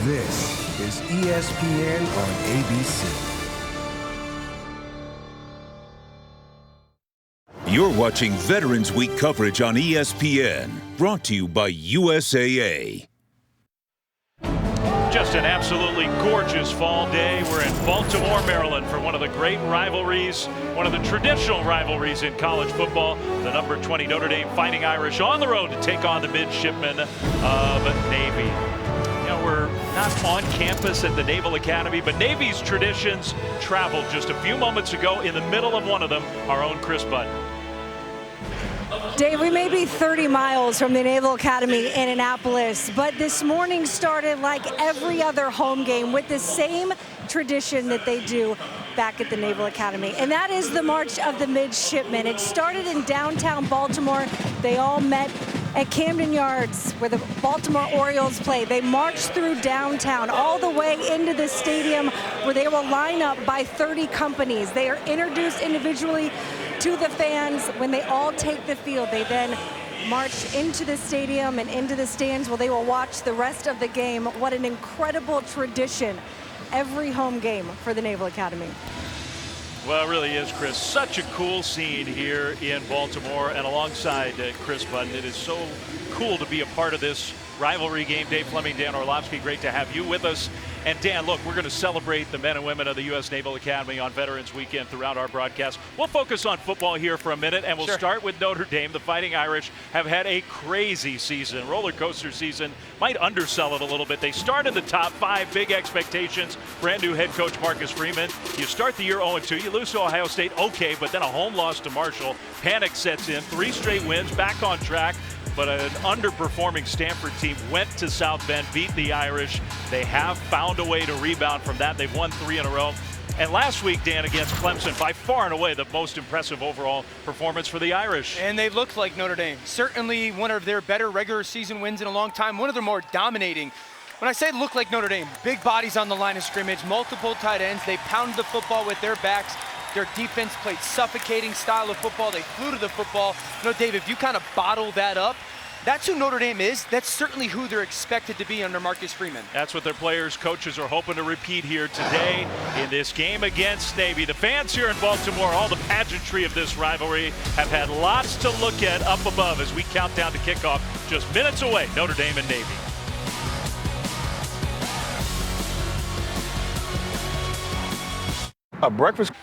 This is ESPN on ABC. You're watching Veterans Week coverage on ESPN, brought to you by USAA. Just an absolutely gorgeous fall day. We're in Baltimore, Maryland for one of the great rivalries, one of the traditional rivalries in college football. The number 20 Notre Dame Fighting Irish on the road to take on the Midshipmen of Navy. You know, we're not on campus at the Naval Academy, but Navy's traditions traveled just a few moments ago. In the middle of one of them, our own Chris Button. Dave, we may be 30 miles from the Naval Academy in Annapolis, but this morning started like every other home game with the same tradition that they do back at the Naval Academy, and that is the March of the Midshipmen. It started in downtown Baltimore. They all met at Camden Yards, where the Baltimore Orioles play. They marched through downtown all the way into the stadium, where they will line up by 30 companies. They are introduced individually to the fans. When they all take the field, they then march into the stadium and into the stands where they will watch the rest of the game. What an incredible tradition. Every home game for the Naval Academy. Well, it really is, Chris. Such a cool scene here in Baltimore, and alongside Chris Button, it is so cool to be a part of this rivalry game. Dave Fleming, Dan Orlovsky, great to have you with us. And Dan, look, we're going to celebrate the men and women of the U.S. Naval Academy on Veterans Weekend throughout our broadcast. We'll focus on football here for a minute, and we'll start with Notre Dame. The Fighting Irish have had a crazy season, roller coaster season. Might undersell it a little bit. They start in the top 5, big expectations. Brand new head coach Marcus Freeman. You start the year 0-2. You lose to Ohio State, okay, but then a home loss to Marshall. Panic sets in. 3 straight wins, back on track. But an underperforming Stanford team went to South Bend, beat the Irish. They have found a way to rebound from that. They've won 3 in a row. And last week, Dan, against Clemson, by far and away the most impressive overall performance for the Irish. And they looked like Notre Dame. Certainly one of their better regular season wins in a long time. One of their more dominating. When I say look like Notre Dame, big bodies on the line of scrimmage, multiple tight ends. They pounded the football with their backs. Their defense played suffocating style of football. They flew to the football. You know, Dave, if you kind of bottle that up, that's who Notre Dame is. That's certainly who they're expected to be under Marcus Freeman. That's what their players, coaches are hoping to repeat here today in this game against Navy. The fans here in Baltimore, all the pageantry of this rivalry, have had lots to look at up above as we count down to kickoff. Just minutes away, Notre Dame and Navy. A breakfast.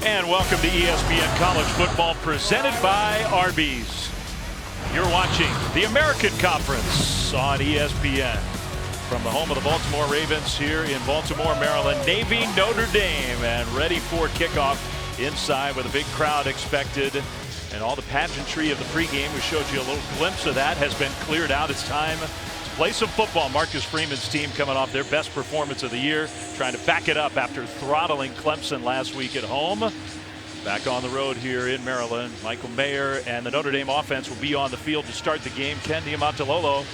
And welcome to ESPN College Football, presented by Arby's. You're watching the American Conference on ESPN. From the home of the Baltimore Ravens here in Baltimore, Maryland, Navy, Notre Dame, and ready for kickoff inside with a big crowd expected. And all the pageantry of the pregame, we showed you a little glimpse of that, has been cleared out. It's time to play some football. Marcus Freeman's team coming off their best performance of the year, trying to back it up after throttling Clemson last week at home. Back on the road here in Maryland, Michael Mayer and the Notre Dame offense will be on the field to start the game. Ken Niumatalolo,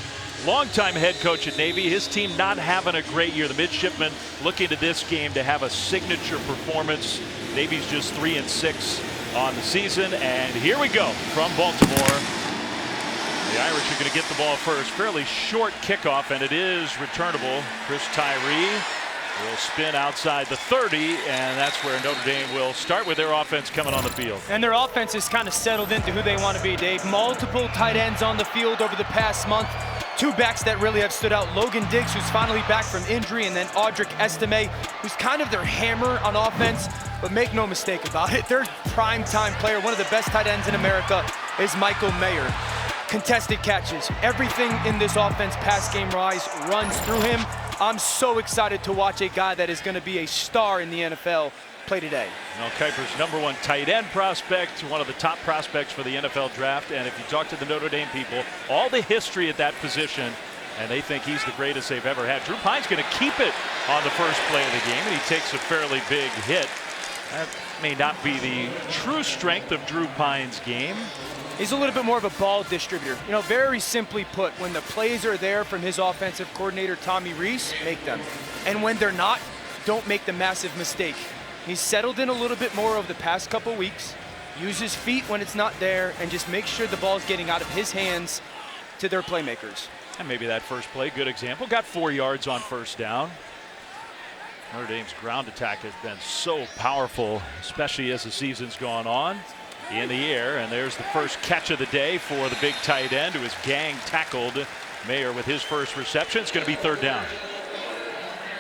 longtime head coach at Navy, his team not having a great year. The Midshipmen looking to this game to have a signature performance. Navy's just 3-6 on the season, and here we go from Baltimore. The Irish are going to get the ball first. Fairly short kickoff, and it is returnable. Chris Tyree will spin outside the 30, and that's where Notre Dame will start with their offense coming on the field. And their offense is kind of settled into who they want to be, Dave. Multiple tight ends on the field over the past month. 2 backs that really have stood out. Logan Diggs, who's finally back from injury, and then Audric Estime, who's kind of their hammer on offense. But make no mistake about it, their prime-time player, one of the best tight ends in America, is Michael Mayer. Contested catches, everything in this offense, pass game rise, runs through him. I'm so excited to watch a guy that is going to be a star in the NFL play today. Mel Kiper's #1 tight end prospect, one of the top prospects for the NFL draft. And if you talk to the Notre Dame people, all the history at that position, and they think he's the greatest they've ever had. Drew Pine's going to keep it on the first play of the game, and he takes a fairly big hit. That may not be the true strength of Drew Pine's game. He's a little bit more of a ball distributor. You know, very simply put, when the plays are there from his offensive coordinator, Tommy Rees, make them. And when they're not, don't make the massive mistake. He's settled in a little bit more over the past couple weeks, use his feet when it's not there, and just make sure the ball's getting out of his hands to their playmakers. And maybe that first play, good example. Got 4 yards on first down. Notre Dame's ground attack has been so powerful, especially as the season's gone on. In the air, and there's the first catch of the day for the big tight end who is gang tackled. Mayer with his first reception. It's going to be 3rd down.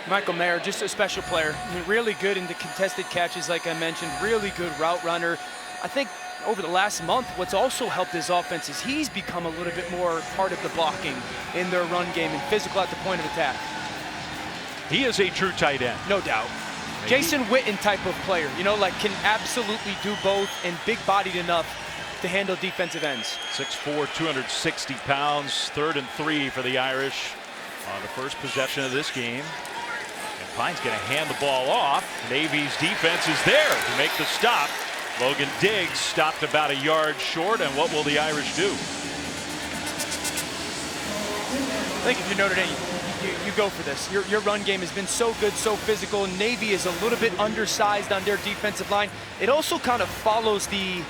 Michael Mayer, just a special player. I mean, really good in the contested catches, like I mentioned. Really good route runner. I think over the last month, what's also helped his offense is he's become a little bit more part of the blocking in their run game and physical at the point of attack. He is a true tight end. No doubt. Maybe. Jason Witten type of player, you know, like can absolutely do both and big-bodied enough to handle defensive ends. 6'4", 260 pounds, 3rd and 3 for the Irish on the first possession of this game. And Pine's going to hand the ball off. Navy's defense is there to make the stop. Logan Diggs stopped about a yard short, and what will the Irish do? I think if you're Notre Dame, you go for this. Your run game has been so good, so physical. Navy is a little bit undersized on their defensive line. It also kind of follows the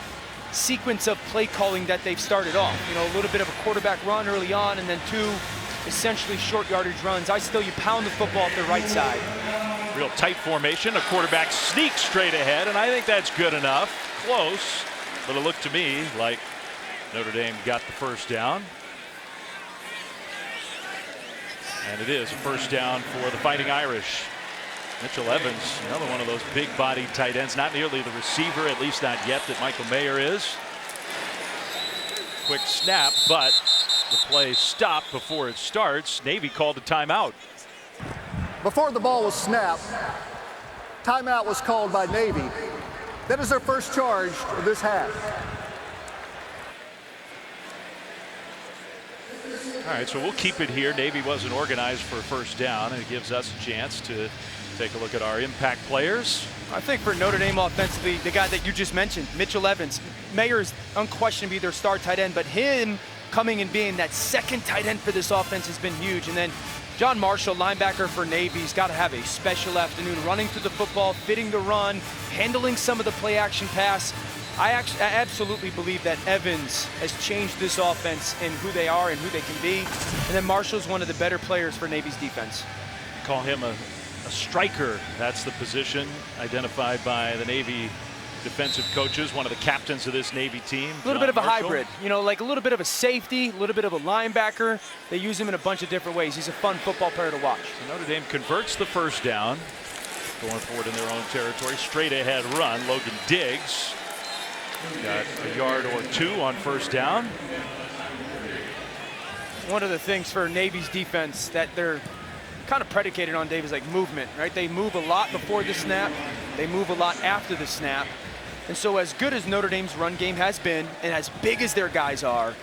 sequence of play calling that they've started off. You know, a little bit of a quarterback run early on, and then 2 essentially short yardage runs. You pound the football at the right side. Real tight formation. A quarterback sneaks straight ahead, and I think that's good enough. Close, but it looked to me like Notre Dame got the first down. And it is a first down for the Fighting Irish. Mitchell Evans, another one of those big-bodied tight ends, not nearly the receiver, at least not yet, that Michael Mayer is. Quick snap, but the play stopped before it starts. Navy called a timeout. Before the ball was snapped, timeout was called by Navy. That is their first charge of this half. All right, so we'll keep it here. Navy wasn't organized for a first down, and it gives us a chance to take a look at our impact players. I think for Notre Dame offensively, the guy that you just mentioned, Mitchell Evans, Mayer is unquestionably their star tight end, but him coming and being that second tight end for this offense has been huge. And then John Marshall, linebacker for Navy, has got to have a special afternoon running through the football, fitting the run, handling some of the play action pass. I absolutely believe that Evans has changed this offense in who they are and who they can be. And then Marshall's one of the better players for Navy's defense. Call him a striker. That's the position identified by the Navy defensive coaches, one of the captains of this Navy team. A little bit of a hybrid, you know, like a little bit of a safety, a little bit of a linebacker. They use him in a bunch of different ways. He's a fun football player to watch. So Notre Dame converts the first down, going forward in their own territory. Straight ahead run. Logan Diggs got a yard or 2 on first down. One of the things for Navy's defense that they're kind of predicated on, Dave, is like movement, right? They move a lot before the snap. They move a lot after the snap. And so as good as Notre Dame's run game has been, and as big as their guys are,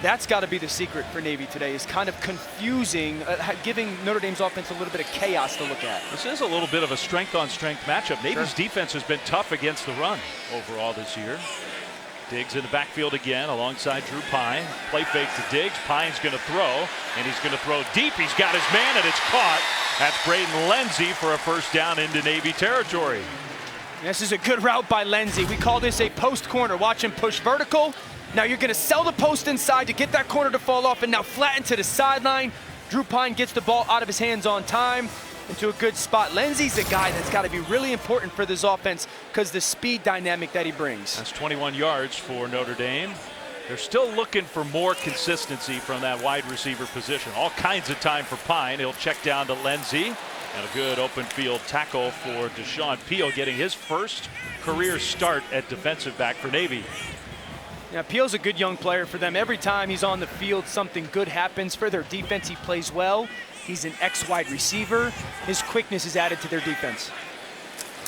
that's got to be the secret for Navy today, is kind of confusing, giving Notre Dame's offense a little bit of chaos to look at. This is a little bit of a strength-on-strength matchup. Navy's defense has been tough against the run overall this year. Diggs in the backfield again alongside Drew Pine. Play fake to Diggs. Pine's going to throw, and he's going to throw deep. He's got his man, and it's caught. That's Braden Lenzy for a first down into Navy territory. This is a good route by Lenzy. We call this a post corner. Watch him push vertical. Now you're going to sell the post inside to get that corner to fall off, and now flatten to the sideline. Drew Pine gets the ball out of his hands on time into a good spot. Lenzy's a guy that's got to be really important for this offense because the speed dynamic that he brings. That's 21 yards for Notre Dame. They're still looking for more consistency from that wide receiver position. All kinds of time for Pine. He'll check down to Lenzy. And a good open field tackle for Deshaun Peel, getting his first career start at defensive back for Navy. Yeah, Peel's a good young player for them. Every time he's on the field, something good happens for their defense. He plays well. He's an ex-wide receiver. His quickness is added to their defense.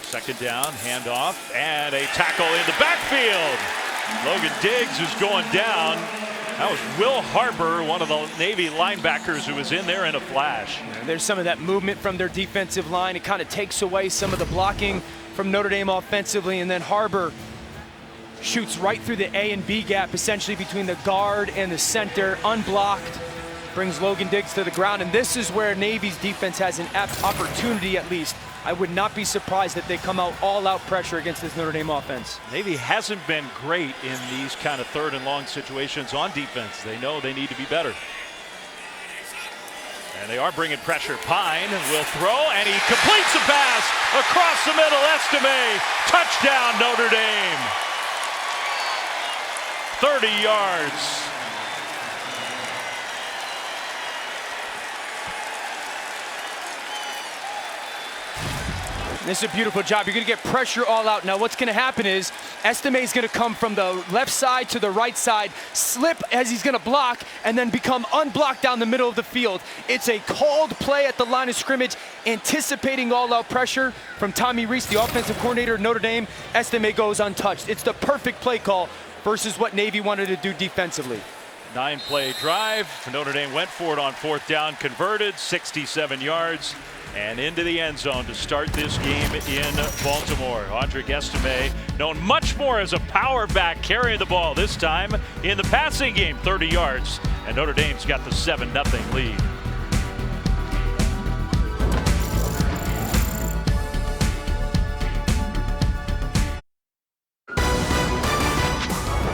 Second down, handoff, and a tackle in the backfield. Logan Diggs is going down. That was Will Harbor, one of the Navy linebackers who was in there in a flash. There's some of that movement from their defensive line. It kind of takes away some of the blocking from Notre Dame offensively, and then Harbor shoots right through the A and B gap, essentially between the guard and the center, unblocked, brings Logan Diggs to the ground, and this is where Navy's defense has an opportunity at least. I would not be surprised if they come out all-out pressure against this Notre Dame offense. Navy hasn't been great in these kind of third and long situations on defense. They know they need to be better. And they are bringing pressure. Pine will throw, and he completes the pass across the middle. Estime, touchdown Notre Dame. 30 yards. This is a beautiful job. You're going to get pressure all out. Now what's going to happen is Estime is going to come from the left side to the right side, slip as he's going to block, and then become unblocked down the middle of the field. It's a called play at the line of scrimmage, anticipating all-out pressure from Tommy Rees, the offensive coordinator of Notre Dame. Estime goes untouched. It's the perfect play call versus what Navy wanted to do defensively. 9-play drive. Notre Dame went for it on 4th down, converted, 67 yards. And into the end zone to start this game in Baltimore. Audric Estime, known much more as a power back, carrying the ball this time in the passing game, 30 yards. And Notre Dame's got the 7-0 lead.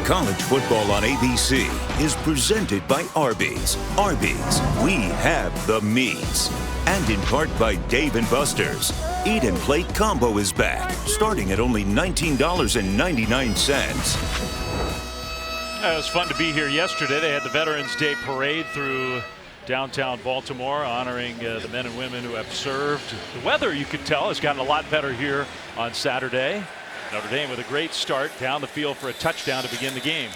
College football on ABC is presented by Arby's. Arby's, we have the meats. And in part by Dave & Buster's. Eat and Plate Combo is back, starting at only $19.99. It was fun to be here yesterday. They had the Veterans Day Parade through downtown Baltimore, honoring the men and women who have served. The weather, you could tell, has gotten a lot better here on Saturday. Notre Dame with a great start down the field for a touchdown to begin the game.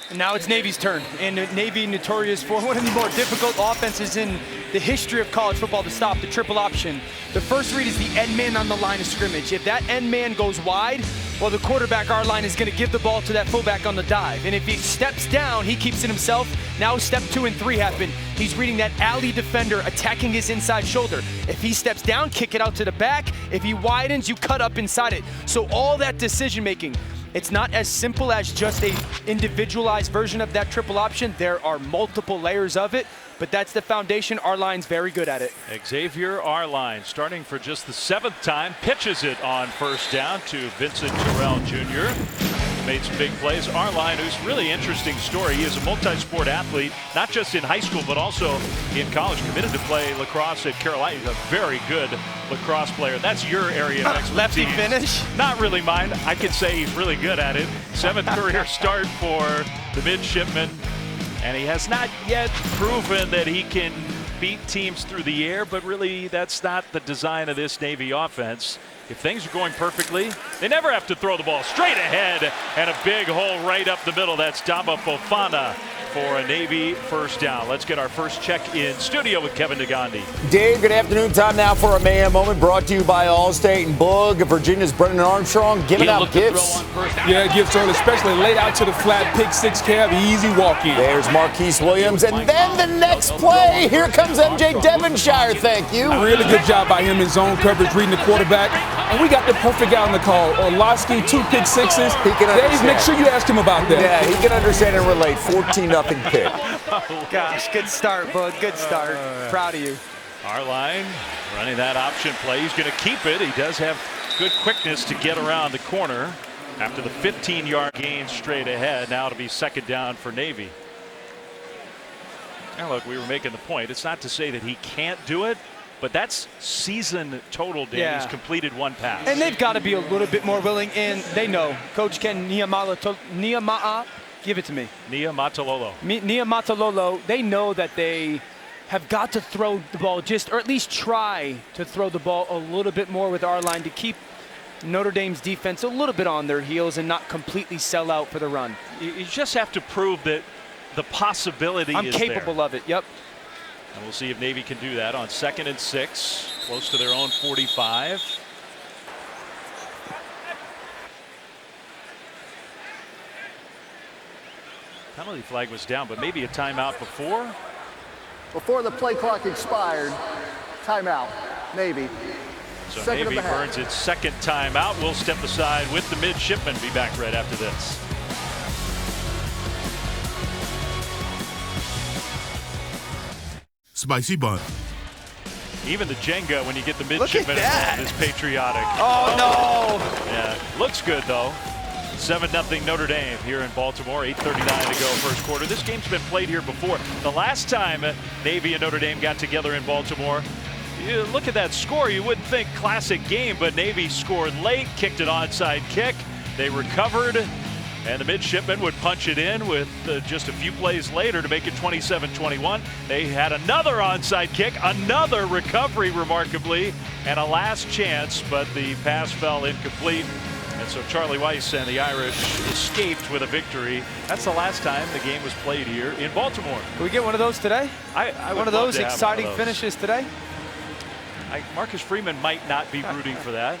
And now it's Navy's turn, and Navy notorious for one of the more difficult offenses in the history of college football to stop, the triple option. The first read is the end man on the line of scrimmage. If that end man goes wide, well, the quarterback, our line, is going to give the ball to that fullback on the dive. And if he steps down, he keeps it himself. Now step 2 and 3 happen. He's reading that alley defender, attacking his inside shoulder. If he steps down, kick it out to the back. If he widens, you cut up inside it. So all that decision making. It's not as simple as just a individualized version of that triple option. There are multiple layers of it, but that's the foundation. Our line's very good at it. Xavier Arline, starting for just the 7th time, pitches it on 1st down to Vincent Terrell Jr. Made some big plays. Arline, who's a really interesting story. He is a multi-sport athlete, not just in high school, but also in college. Committed to play lacrosse at Carolina. He's a very good lacrosse player. That's your area of expertise. Lefty finish? Not really mine. I could say he's really good at it. 7th career start for the Midshipmen. And he has not yet proven that he can beat teams through the air, but really that's not the design of this Navy offense. If things are going perfectly, they never have to throw the ball straight ahead, and a big hole right up the middle. That's Dama Fofana for a Navy 1st down. Let's get our first check in studio with Kevin Negandhi. Dave, good afternoon. Time now for a Mayhem Moment brought to you by Allstate and Boog. Virginia's Brendan Armstrong giving out gifts. Yeah, gifts on, especially laid out to the flat, pick 6 cab, easy walk in. There's Marquise Williams. And then the next play, here comes MJ Devonshire. Thank you. Really good job by him in zone coverage, reading the quarterback. And we got the perfect guy on the call. Orlowski, 2 pick sixes. Dave, make sure you ask him about that. Yeah, he can understand and relate. 14-0 pick. Oh, gosh, good start, bud. Good start. Proud of you. Arline running that option play. He's going to keep it. He does have good quickness to get around the corner after the 15-yard gain straight ahead. Now it'll be 2nd down for Navy. Now look, we were making the point. It's not to say that he can't do it, but that's season total, Dan. Yeah. He's completed 1 pass. And they've got to be a little bit more willing, and they know. Coach Ken Niama'a, give it to me. Niamatalolo, they know that they have got to throw the ball or at least try to throw the ball a little bit more with our line to keep Notre Dame's defense a little bit on their heels and not completely sell out for the run. You just have to prove that the possibility I'm is capable there. of it, yep. And we'll see if Navy can do that on 2nd and 6, close to their own 45. Penalty flag was down, but maybe a timeout before. Before the play clock expired, timeout, Navy. So Second Navy of the half. burns its 2nd timeout. We'll step aside with the Midshipmen. Be back right after this. Spicy bun. Even the Jenga, when you get the Midshipmen involved, is patriotic. Oh, no. Yeah, looks good though. 7-0 Notre Dame here in Baltimore. 8:39 to go first quarter. This game's been played here before. The last time Navy and Notre Dame got together in Baltimore, you look at that score, you wouldn't think classic game, but Navy scored late, kicked an onside kick. They recovered, and the Midshipmen would punch it in with just a few plays later to make it 27-21. They had another onside kick, another recovery remarkably, and a last chance, but the pass fell incomplete. And so Charlie Weiss and the Irish escaped with a victory. That's the last time the game was played here in Baltimore. Can we get one of those today? One of those exciting finishes today? Marcus Freeman might not be rooting for that.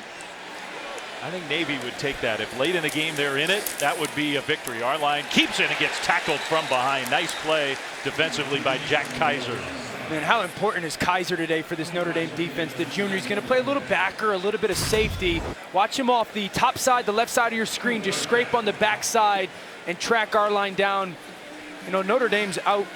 I think Navy would take that. If late in the game they're in it, that would be a victory. Our line keeps it and gets tackled from behind. Nice play defensively by Jack Kaiser. Man, how important is Kaiser today for this Notre Dame defense? The junior is going to play a little backer, a little bit of safety. Watch him off the top side, the left side of your screen. Just scrape on the backside and track our line down. You know, Notre Dame's out,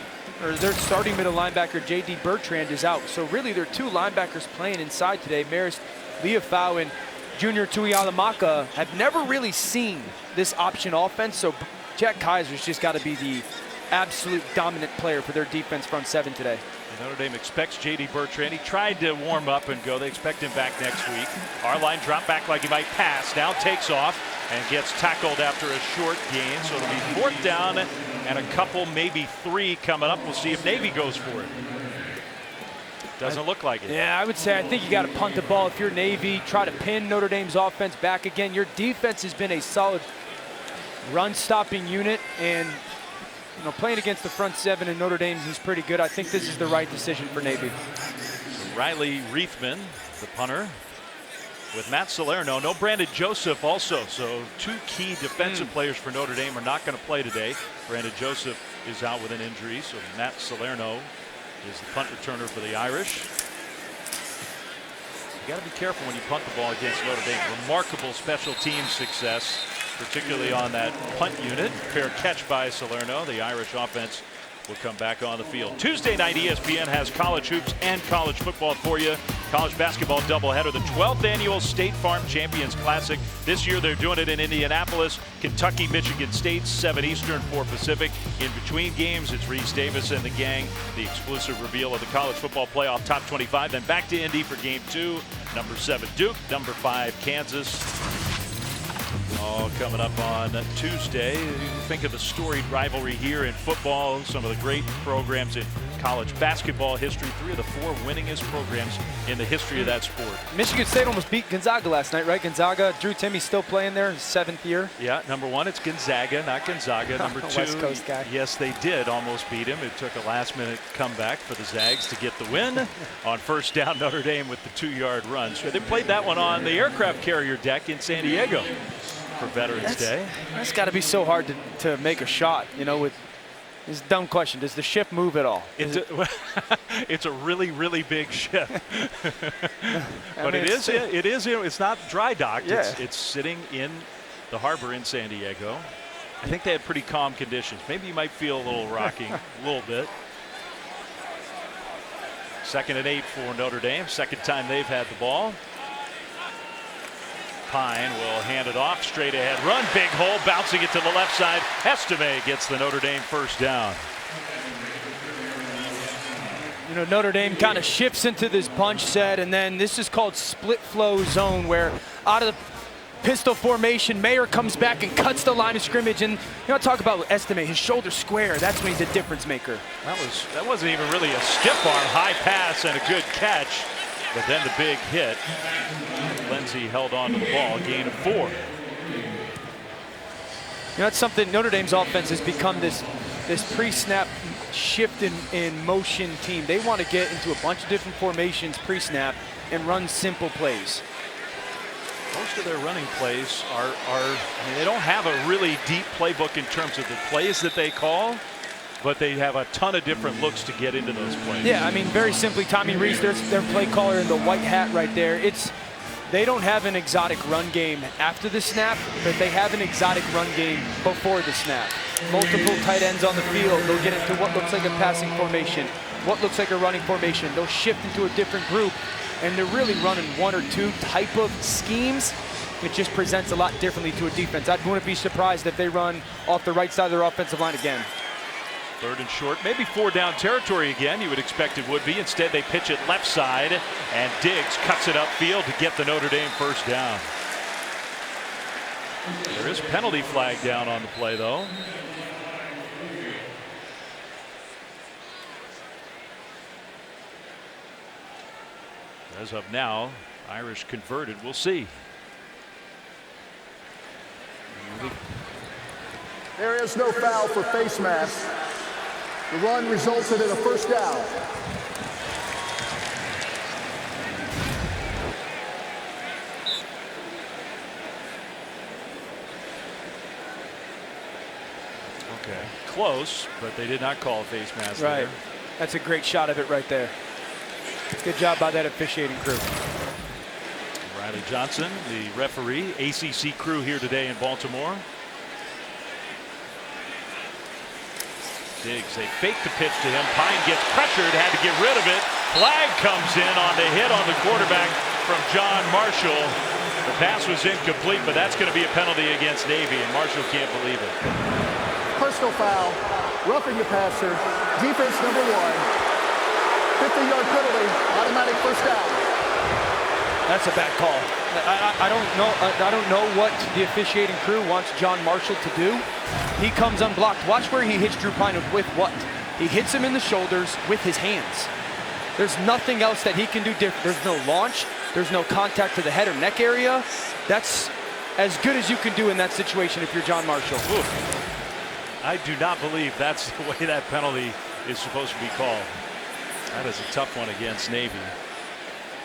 or their starting middle linebacker, J.D. Bertrand, is out. So really, there are two linebackers playing inside today. Marist Liufau and Junior Tuialamaka have never really seen this option offense. So Jack Kaiser's just got to be the absolute dominant player for their defense front seven today. And Notre Dame expects J.D. Bertrand. He tried to warm up and go. They expect him back next week. Our line dropped back like he might pass. Now takes off and gets tackled after a short gain. So it'll be 4th down and a couple, maybe 3 coming up. We'll see if Navy goes for it. Doesn't look like it. Yeah, I would say I think you got to punt the ball if you're Navy. Try to pin Notre Dame's offense back again. Your defense has been a solid run-stopping unit, and you know, playing against the front seven in Notre Dame is pretty good. I think this is the right decision for Navy. Riley Reithman, the punter, with Matt Salerno. No Brandon Joseph also. So 2 key defensive players for Notre Dame are not going to play today. Brandon Joseph is out with an injury, so Matt Salerno is the punt returner for the Irish. You got to be careful when you punt the ball against Notre Dame. Remarkable special team success, particularly on that punt unit. Fair catch by Salerno. The Irish offense will come back on the field. Tuesday night, ESPN has college hoops and college football for you. College basketball doubleheader, the 12th annual State Farm Champions Classic. This year they're doing it in Indianapolis. Kentucky, Michigan State, 7 Eastern, 4 Pacific. In between games, it's Reese Davis and the gang. The exclusive reveal of the college football playoff top 25. Then back to Indy for game 2. Number 7 Duke, number 5 Kansas. All coming up on Tuesday. You think of the storied rivalry here in football, some of the great programs in college basketball history, 3 of the 4 winningest programs in the history of that sport. Michigan State almost beat Gonzaga last night, right? Gonzaga, Drew Timmy's still playing there, his 7th year. Yeah, number 1, it's Gonzaga, not Gonzaga. Number 2, West Coast guy. Yes, they did almost beat him. It took a last-minute comeback for the Zags to get the win. On first down, Notre Dame with the 2-yard run. So they played that one on the aircraft carrier deck in San Diego for Veterans Day. That's got to be so hard to make a shot, you know, with this dumb question. Does the ship move at all? It's a really, really big ship. But it's not dry docked. Yeah. It's sitting in the harbor in San Diego. I think they had pretty calm conditions. Maybe you might feel a little rocking, a little bit. 2nd and 8 for Notre Dame. 2nd time they've had the ball. Pine will hand it off, straight ahead run, big hole, bouncing it to the left side. Estime gets the Notre Dame first down. You know, Notre Dame kind of shifts into this bunch set, and then this is called split flow zone, where out of the pistol formation, Mayer comes back and cuts the line of scrimmage. And you know, talk about Estime, his shoulder square. That's when he's a difference maker. That wasn't even really a stiff arm, high pass and a good catch. But then the big hit. Lindsey held on to the ball, gain of 4. You know, it's something, Notre Dame's offense has become this pre-snap shift in motion team. They want to get into a bunch of different formations pre-snap and run simple plays. Most of their running plays are I mean, they don't have a really deep playbook in terms of the plays that they call, but they have a ton of different looks to get into those plays. Yeah, I mean, very simply, Tommy Rees, their play caller in the white hat right there. They don't have an exotic run game after the snap, but they have an exotic run game before the snap. Multiple tight ends on the field. They'll get into what looks like a passing formation, what looks like a running formation. They'll shift into a different group, and they're really running 1 or 2 type of schemes. it just presents a lot differently to a defense. I wouldn't be surprised if they run off the right side of their offensive line again. 3rd and short, maybe 4 down territory again. You would expect it would be. Instead, they pitch it left side, and Diggs cuts it upfield to get the Notre Dame first down. There is a penalty flag down on the play, though. As of now, Irish converted. We'll see. There is no foul for face mask. The run resulted in a first down. Okay, close, but they did not call a face mask. Right. There. That's a great shot of it right there. Good job by that officiating crew. Riley Johnson, the referee, ACC crew here today in Baltimore. Diggs, they fake the pitch to him. Pine gets pressured, had to get rid of it. Flag comes in on the hit on the quarterback from John Marshall. The pass was incomplete, but that's going to be a penalty against Navy, and Marshall can't believe it. Personal foul, roughing the passer, defense number 1. 50-yard penalty, automatic first down. That's a bad call. I don't know what the officiating crew wants John Marshall to do. He comes unblocked. Watch where he hits Drew Pine with what? He hits him in the shoulders with his hands. There's nothing else that he can do different. There's no launch. There's no contact to the head or neck area. That's as good as you can do in that situation if you're John Marshall. Ooh. I do not believe that's the way that penalty is supposed to be called. That is a tough one against Navy.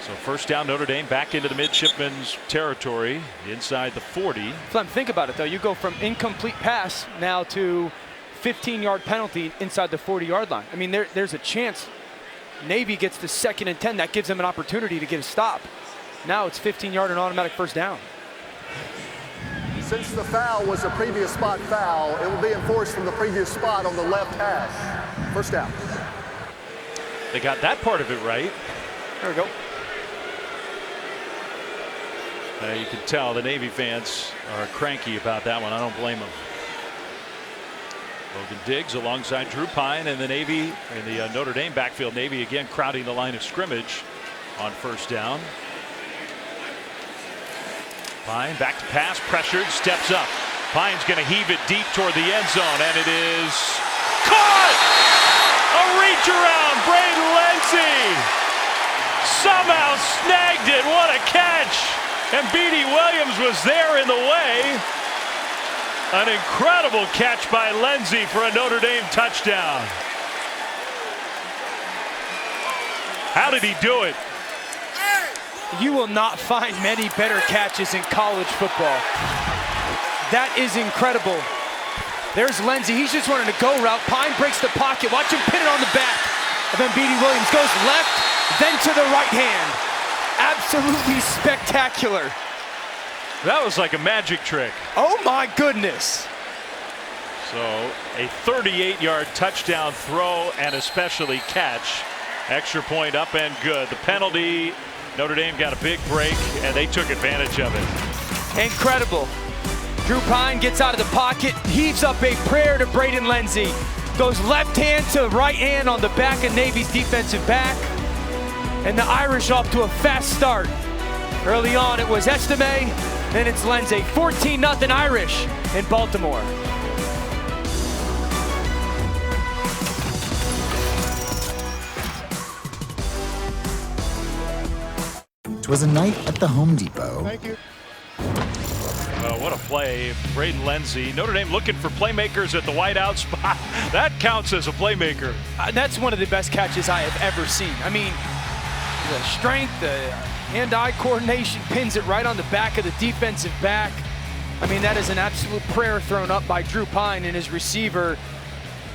So first down, Notre Dame back into the Midshipmen's territory inside the 40. Flem, think about it though. You go from incomplete pass now to 15-yard penalty inside the 40-yard line. I mean, there's a chance Navy gets the 2nd and 10. That gives them an opportunity to get a stop. Now it's 15-yard and automatic first down. Since the foul was a previous spot foul, it will be enforced from the previous spot on the left hash. First down. They got that part of it right. There we go. You can tell the Navy fans are cranky about that one. I don't blame them. Logan Diggs alongside Drew Pine and the Navy in the Notre Dame backfield. Navy again crowding the line of scrimmage on first down. Pine back to pass, pressured, steps up. Pine's going to heave it deep toward the end zone, and it is caught! A reach around, Braden Lenzy somehow snagged it. What a catch! And B.D. Williams was there in the way. An incredible catch by Lenzy for a Notre Dame touchdown. How did he do it? You will not find many better catches in college football. That is incredible. There's Lenzy. He's just running a go route. Pine breaks the pocket. Watch him pin it on the back. And then B.D. Williams goes left, then to the right hand. Absolutely spectacular. That was like a magic trick. Oh my goodness. So a 38-yard touchdown throw and especially catch. Extra point up and good. The penalty, Notre Dame got a big break and they took advantage of it. Incredible. Drew Pine gets out of the pocket, heaves up a prayer to Braden Lenzy. Goes left hand to right hand on the back of Navy's defensive back. And the Irish off to a fast start. Early on it was Estime, then it's Lenzy. 14-0 Irish in Baltimore. Twas a night at the Home Depot. Thank you. Well, what a play. Braden Lenzy. Notre Dame looking for playmakers at the wideout spot. That counts as a playmaker. That's one of the best catches I have ever seen. I mean, the strength, the hand-eye coordination, pins it right on the back of the defensive back. I mean, that is an absolute prayer thrown up by Drew Pine, and his receiver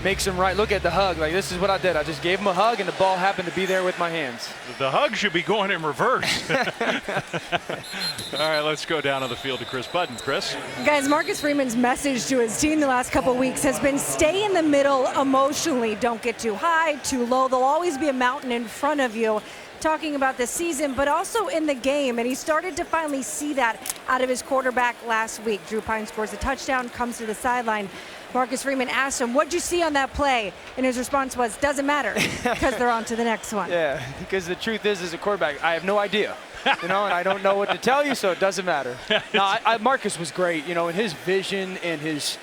makes him right. Look at the hug. Like, this is what I did. I just gave him a hug, and the ball happened to be there with my hands. The hug should be going in reverse. All right, let's go down on the field to Chris Budden. Chris? Guys, Marcus Freeman's message to his team the last couple of weeks has been stay in the middle emotionally. Don't get too high, too low. There'll always be a mountain in front of you. talking about the season, but also in the game. And he started to finally see that out of his quarterback last week. Drew Pine scores a touchdown, comes to the sideline. Marcus Freeman asked him, what'd you see on that play? And his response was, doesn't matter, because they're on to the next one. Yeah, because the truth is, as a quarterback, I have no idea. And I don't know what to tell you, so it doesn't matter. No, Marcus was great, and his vision and his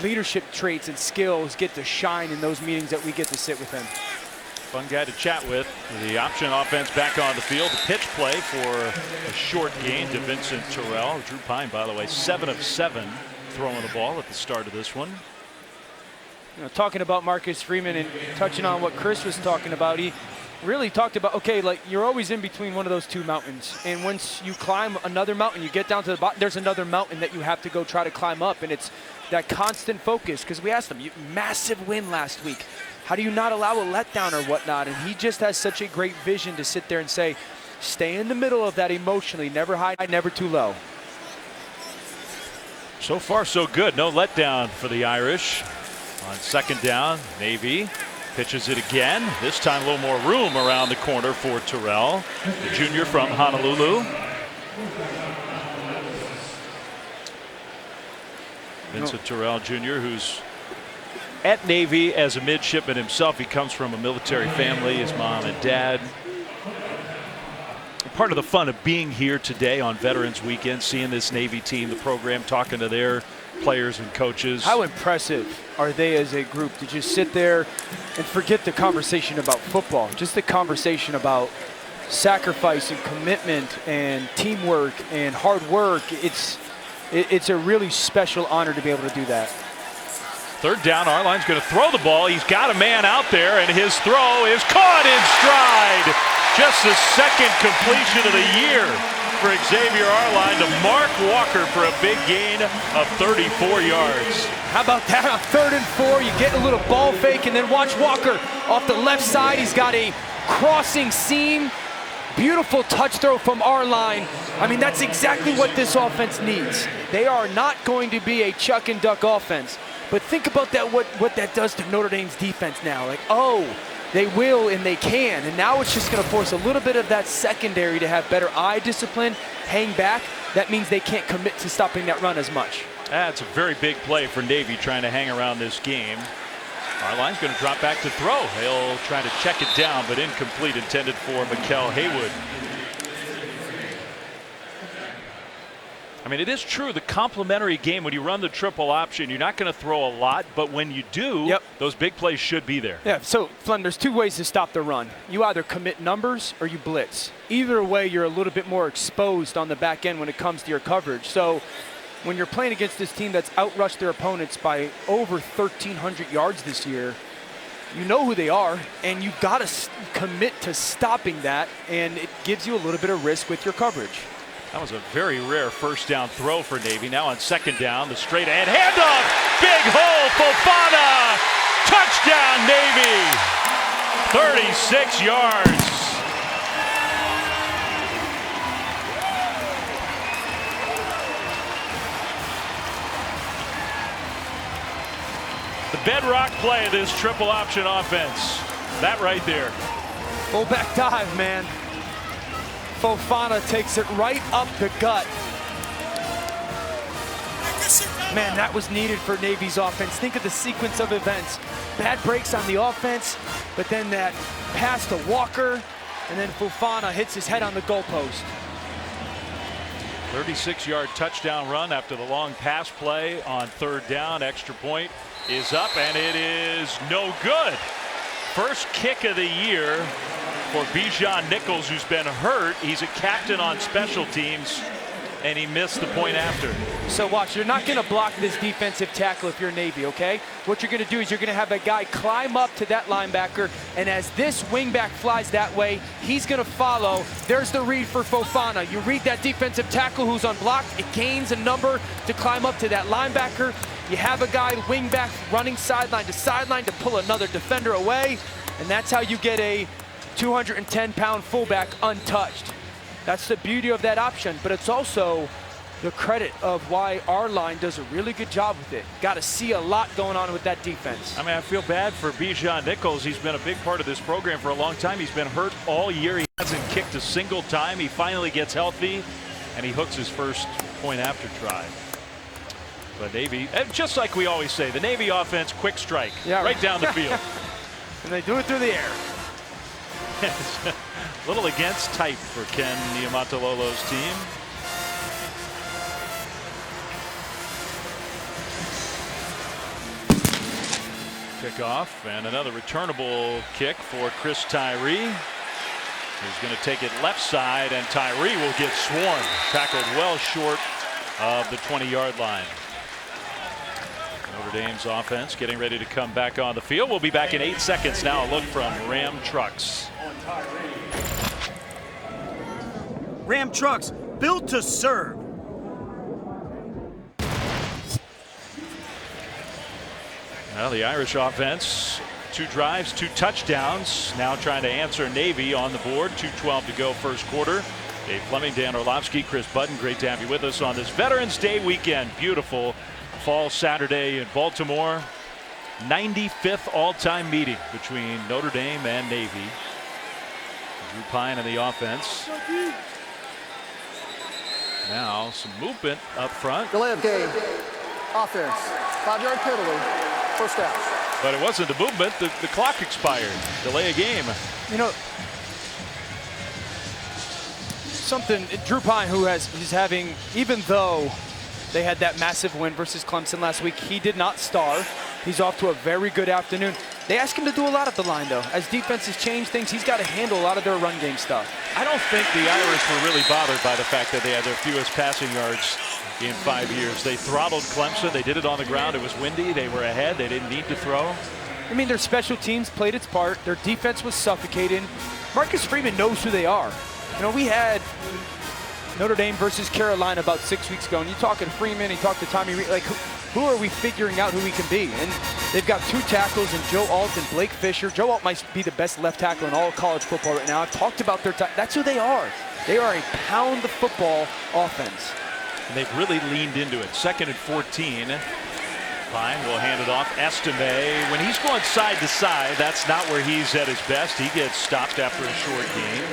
leadership traits and skills get to shine in those meetings that we get to sit with him. Fun guy to chat with. The option offense back on the field. The pitch play for a short gain to Vincent Terrell. Drew Pine, by the way, 7 of 7 throwing the ball at the start of this one. Talking about Marcus Freeman and touching on what Chris was talking about, he really talked about, okay, like you're always in between one of those two mountains. And once you climb another mountain, you get down to the bottom, there's another mountain that you have to go try to climb up. And it's that constant focus, because we asked him, massive win last week. How do you not allow a letdown or whatnot? And he just has such a great vision to sit there and say, stay in the middle of that emotionally, never high, never too low. So far, so good. No letdown for the Irish. On second down, Navy pitches it again. This time a little more room around the corner for Terrell, the junior from Honolulu. Vincent Terrell Jr., who's at Navy as a midshipman himself. He comes from a military family, his mom and dad. Part of the fun of being here today on Veterans Weekend, seeing this Navy team, the program, talking to their players and coaches. How impressive are they as a group to just sit there and forget the conversation about football, just the conversation about sacrifice and commitment and teamwork and hard work. It's a really special honor to be able to do that. Third down, Arline's going to throw the ball. He's got a man out there, and his throw is caught in stride. Just the second completion of the year for Xavier Arline to Mark Walker for a big gain of 34 yards. How about that on 3rd and 4? You get a little ball fake, and then watch Walker off the left side. He's got a crossing seam. Beautiful touch throw from Arline. I mean, that's exactly what this offense needs. They are not going to be a chuck and duck offense. But think about that, what that does to Notre Dame's defense now. Like, oh, they will and they can. And now it's just going to force a little bit of that secondary to have better eye discipline, hang back. That means they can't commit to stopping that run as much. That's a very big play for Navy trying to hang around this game. Arline's going to drop back to throw. He'll try to check it down, but incomplete, intended for Mikael Haywood. I mean, it is true, the complementary game, when you run the triple option, you're not going to throw a lot, but when you do, those big plays should be there. Yeah, so, Flem, there's two ways to stop the run. You either commit numbers or you blitz. Either way, you're a little bit more exposed on the back end when it comes to your coverage. So, when you're playing against this team that's outrushed their opponents by over 1,300 yards this year, you know who they are, and you've got to commit to stopping that, and it gives you a little bit of risk with your coverage. That was a very rare first down throw for Navy. Now on second down, the straight ahead handoff. Big hole, Fofana. Touchdown, Navy. 36 yards. The bedrock play of this triple option offense. That right there. Fullback dive, man. Fofana takes it right up the gut. Man, that was needed for Navy's offense. Think of the sequence of events. Bad breaks on the offense, but then that pass to Walker, and then Fofana hits his head on the goalpost. 36-yard touchdown run after the long pass play on third down. Extra point is up, and it is no good. First kick of the year for Bijan Nichols, who's been hurt. He's a captain on special teams, and he missed the point after. So watch, you're not going to block this defensive tackle if you're Navy, okay? What you're going to do is you're going to have a guy climb up to that linebacker, and as this wingback flies that way, he's going to follow. There's the read for Fofana. You read that defensive tackle who's unblocked. It gains a number to climb up to that linebacker. You have a guy wingback running sideline to pull another defender away, and that's how you get a 210-pound fullback untouched. That's the beauty of that option, but it's also the credit of why our line does a really good job with it. Got to see a lot going on with that defense. I mean, I feel bad for Bijan Nichols. He's been a big part of this program for a long time. He's been hurt all year. He hasn't kicked a single time. He finally gets healthy, and he hooks his first point after try. But Navy, and just like we always say, the Navy offense, quick strike, right down the field. And they do it through the air. It's a little against type for Ken Niumatalolo's team. Kickoff and another returnable kick for Chris Tyree. He's going to take it left side, and Tyree will get swarmed. Tackled well short of the 20-yard line. Notre Dame's offense getting ready to come back on the field. We'll be back in 8 seconds now. A look from Ram Trucks. Ram Trucks, built to serve. Well, the Irish offense, 2 drives, 2 touchdowns. Now trying to answer Navy on the board. 2:12 to go first quarter. Dave Fleming, Dan Orlovsky, Chris Budden. Great to have you with us on this Veterans Day weekend. Beautiful fall Saturday in Baltimore. 95th all-time meeting between Notre Dame and Navy. Drew Pine in the offense. Now some movement up front. Delay of game. Offense. 5-yard penalty. First down. But it wasn't the movement. The clock expired. Delay a game. You know, something Drew Pine, he's having, even though they had that massive win versus Clemson last week, he did not star. He's off to a very good afternoon. They ask him to do a lot at the line, though. As defenses change things, he's got to handle a lot of their run game stuff. I don't think the Irish were really bothered by the fact that they had their fewest passing yards in 5 years. They throttled Clemson. They did it on the ground. It was windy. They were ahead. They didn't need to throw. I mean, their special teams played its part. Their defense was suffocating. Marcus Freeman knows who they are. You know, we had Notre Dame versus Carolina about 6 weeks ago, and you talk to Freeman, you talk to Tommy Reed, like who are we figuring out who he can be? And they've got 2 tackles in Joe Alt and Blake Fisher. Joe Alt might be the best left tackle in all of college football right now. I've talked about their that's who they are. They are a pound the football offense. And they've really leaned into it. 2nd and 14. Pine will hand it off. Estime, when he's going side to side, that's not where he's at his best. He gets stopped after a short gain.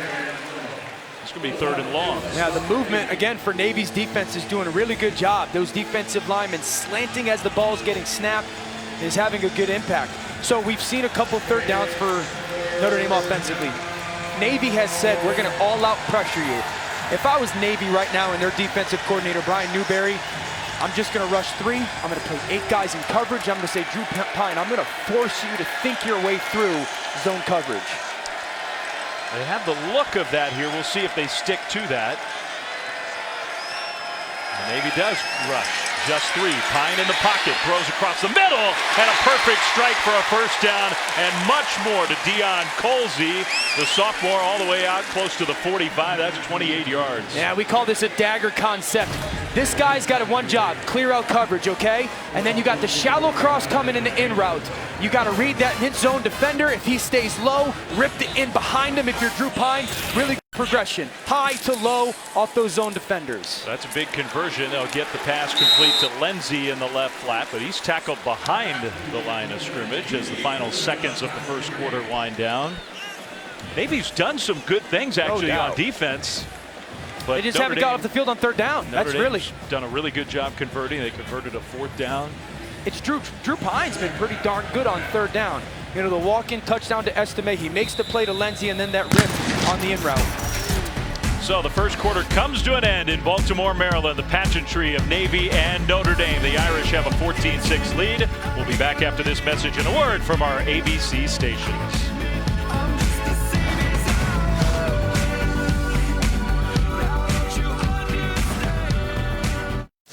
It's going to be 3rd and long. Now the movement again for Navy's defense is doing a really good job. Those defensive linemen slanting as the ball's getting snapped is having a good impact. So we've seen a couple 3rd downs for Notre Dame offensively. Navy has said we're going to all-out pressure you. If I was Navy right now and their defensive coordinator Brian Newberry, I'm just going to rush 3. I'm going to play 8 guys in coverage. I'm going to say, Drew Pine, I'm going to force you to think your way through zone coverage. They have the look of that here. We'll see if they stick to that. The Navy does rush. Just 3. Pine in the pocket, throws across the middle, and a perfect strike for a first down, and much more to Deion Colsey, the sophomore, all the way out close to the 45. That's 28 yards. Yeah, we call this a dagger concept. This guy's got one job, clear out coverage, okay? And then you got the shallow cross coming in the in route. You got to read that mid-zone defender. If he stays low, rip the in behind him. If you're Drew Pine, really good progression. High to low off those zone defenders. That's a big conversion. They'll get the pass complete to Lenzy in the left flat, but he's tackled behind the line of scrimmage as the final seconds of the first quarter wind down. Navy's done some good things actually on defense. But they just haven't got off the field on 3rd down. That's really done a really good job converting. They converted a 4th down. It's Drew Pine's been pretty darn good on 3rd down. You know, the walk-in touchdown to Estime. He makes the play to Lenzy and then that rip on the in route. So the first quarter comes to an end in Baltimore, Maryland. The pageantry of Navy and Notre Dame. The Irish have a 14-6 lead. We'll be back after this message and a word from our ABC stations.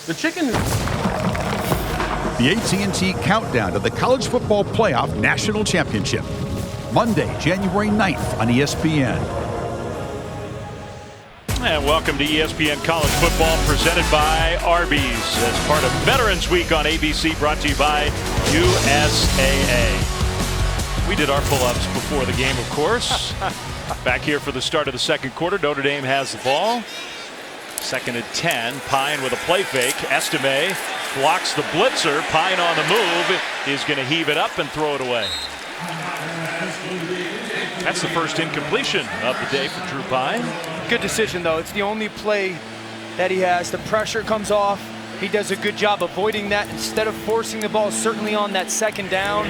The AT&T Countdown to the College Football Playoff National Championship. Monday, January 9th on ESPN. And welcome to ESPN College Football presented by Arby's as part of Veterans Week on ABC, brought to you by USAA. We did our pull-ups before the game, of course. Back here for the start of the second quarter. Notre Dame has the ball. 2nd and 10. Pine with a play fake. Estime blocks the blitzer. Pine on the move is going to heave it up and throw it away. That's the first incompletion of the day for Drew Pine. Good decision, though. It's the only play that he has. The pressure comes off. He does a good job avoiding that instead of forcing the ball, certainly on that 2nd down.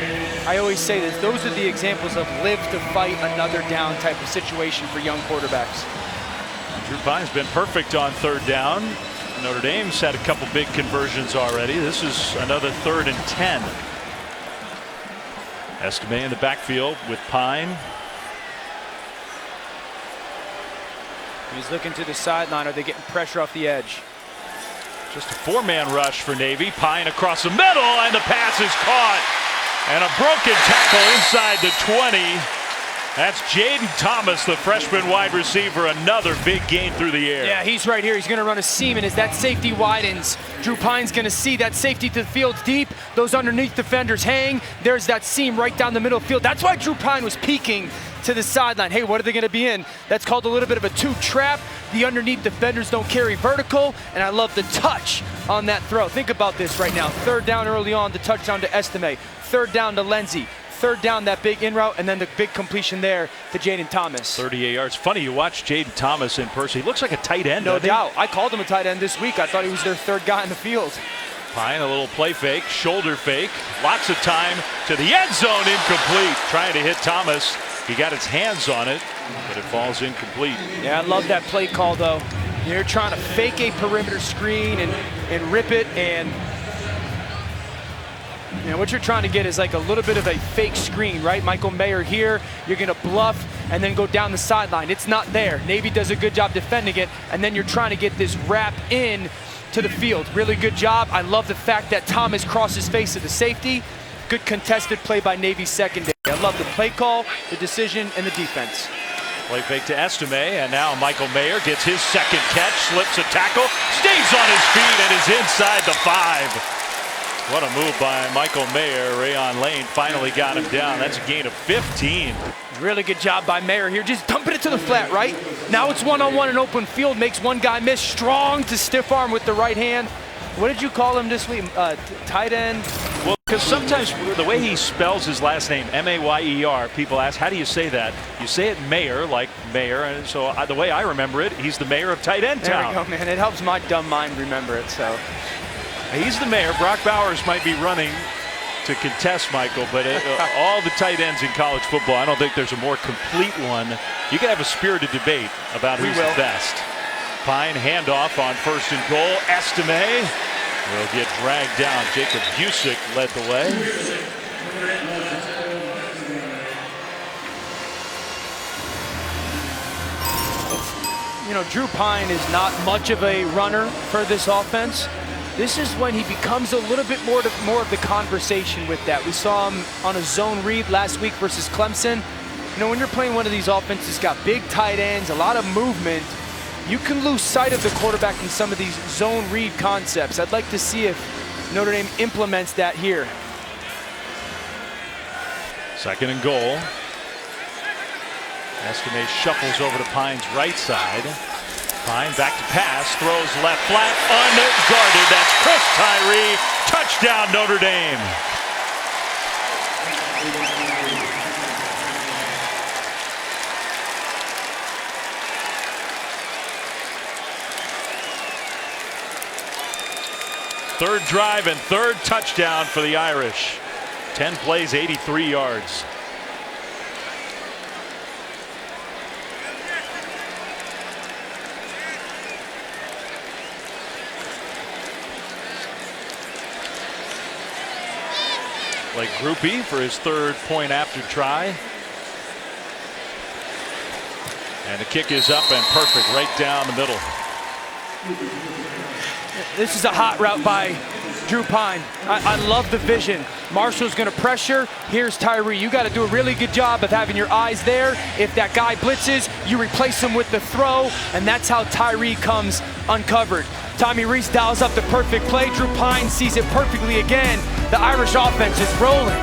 I always say this, those are the examples of live to fight another down type of situation for young quarterbacks. Drew Pine's been perfect on 3rd down. Notre Dame's had a couple big conversions already. This is another 3rd and 10. Estime in the backfield with Pine. He's looking to the sideline. Are they getting pressure off the edge? Just a 4-man rush for Navy. Pine across the middle, and the pass is caught. And a broken tackle inside the 20. That's Jaden Thomas, the freshman wide receiver. Another big gain through the air. Yeah, he's right here. He's going to run a seam, and as that safety widens, Drew Pine's going to see that safety to the field deep. Those underneath defenders hang. There's that seam right down the middle of the field. That's why Drew Pine was peeking to the sideline. Hey, what are they going to be in? That's called a little bit of a 2 trap. The underneath defenders don't carry vertical, and I love the touch on that throw. Think about this right now. 3rd down early on, the touchdown to Estime. 3rd down to Lenzy. 3rd down, that big in route, and then the big completion there to Jaden Thomas. 38 yards. Funny, you watch Jaden Thomas in person. He looks like a tight end. No doubt. I called him a tight end this week. I thought he was their 3rd guy in the field. Pine, a little play fake, shoulder fake. Lots of time to the end zone, incomplete. Trying to hit Thomas. He got his hands on it, but it falls incomplete. Yeah, I love that play call, though. You're trying to fake a perimeter screen and rip it, and you know, what you're trying to get is like a little bit of a fake screen, right? Michael Mayer here, you're going to bluff and then go down the sideline. It's not there. Navy does a good job defending it, and then you're trying to get this wrap in to the field. Really good job. I love the fact that Thomas crosses face of the safety. Good contested play by Navy secondary. I love the play call, the decision, and the defense. Play fake to Estime, and now Michael Mayer gets his 2nd catch, slips a tackle, stays on his feet, and is inside the 5. What a move by Michael Mayer. Rayon Lane finally got him down. That's a gain of 15. Really good job by Mayer here. Just dumping it to the flat, right? Now it's one-on-one in open field. Makes one guy miss. Strong to stiff arm with the right hand. What did you call him this week? Tight end? Well, because sometimes the way he spells his last name, M-A-Y-E-R, people ask, how do you say that? You say it Mayer, like Mayor. And so the way I remember it, he's the mayor of tight end town. There we go, man. It helps my dumb mind remember it, so. He's the mayor. Brock Bowers might be running to contest Michael, but all the tight ends in college football, I don't think there's a more complete one. You can have a spirited debate about who's the best. Pine handoff on 1st and goal. Estime will get dragged down. Jacob Busick led the way. You know, Drew Pine is not much of a runner for this offense. This is when he becomes a little bit more of the conversation with that. We saw him on a zone read last week versus Clemson. You know, when you're playing one of these offenses, got big tight ends, a lot of movement, you can lose sight of the quarterback in some of these zone read concepts. I'd like to see if Notre Dame implements that here. 2nd and goal. Estime shuffles over to Pine's right side. Pine back to pass, throws left flat, unguarded. That's Chris Tyree. Touchdown, Notre Dame. Third drive and 3rd touchdown for the Irish. 10 plays, 83 yards. Like Groupie for his 3rd point after try. And the kick is up and perfect right down the middle. This is a hot route by Drew Pine. I love the vision. Marshall's going to pressure. Here's Tyree. You got to do a really good job of having your eyes there. If that guy blitzes, you replace him with the throw, and that's how Tyree comes uncovered. Tommy Reese dials up the perfect play. Drew Pine sees it perfectly again. The Irish offense is rolling.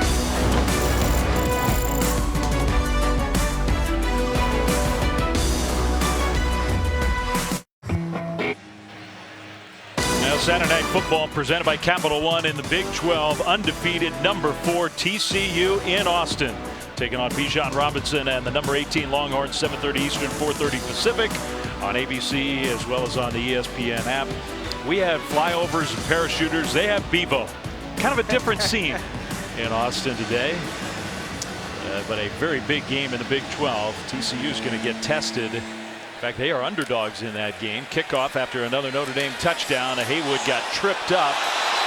Saturday Night Football presented by Capital One in the Big 12. Undefeated number 4 TCU in Austin. Taking on Bijan Robinson and the number 18 Longhorns, 7:30 Eastern, 4:30 Pacific on ABC as well as on the ESPN app. We have flyovers and parachuters. They have Bevo. Kind of a different scene in Austin today. But a very big game in the Big 12. TCU is going to get tested. In fact, they are underdogs in that game. Kickoff after another Notre Dame touchdown. Haywood got tripped up,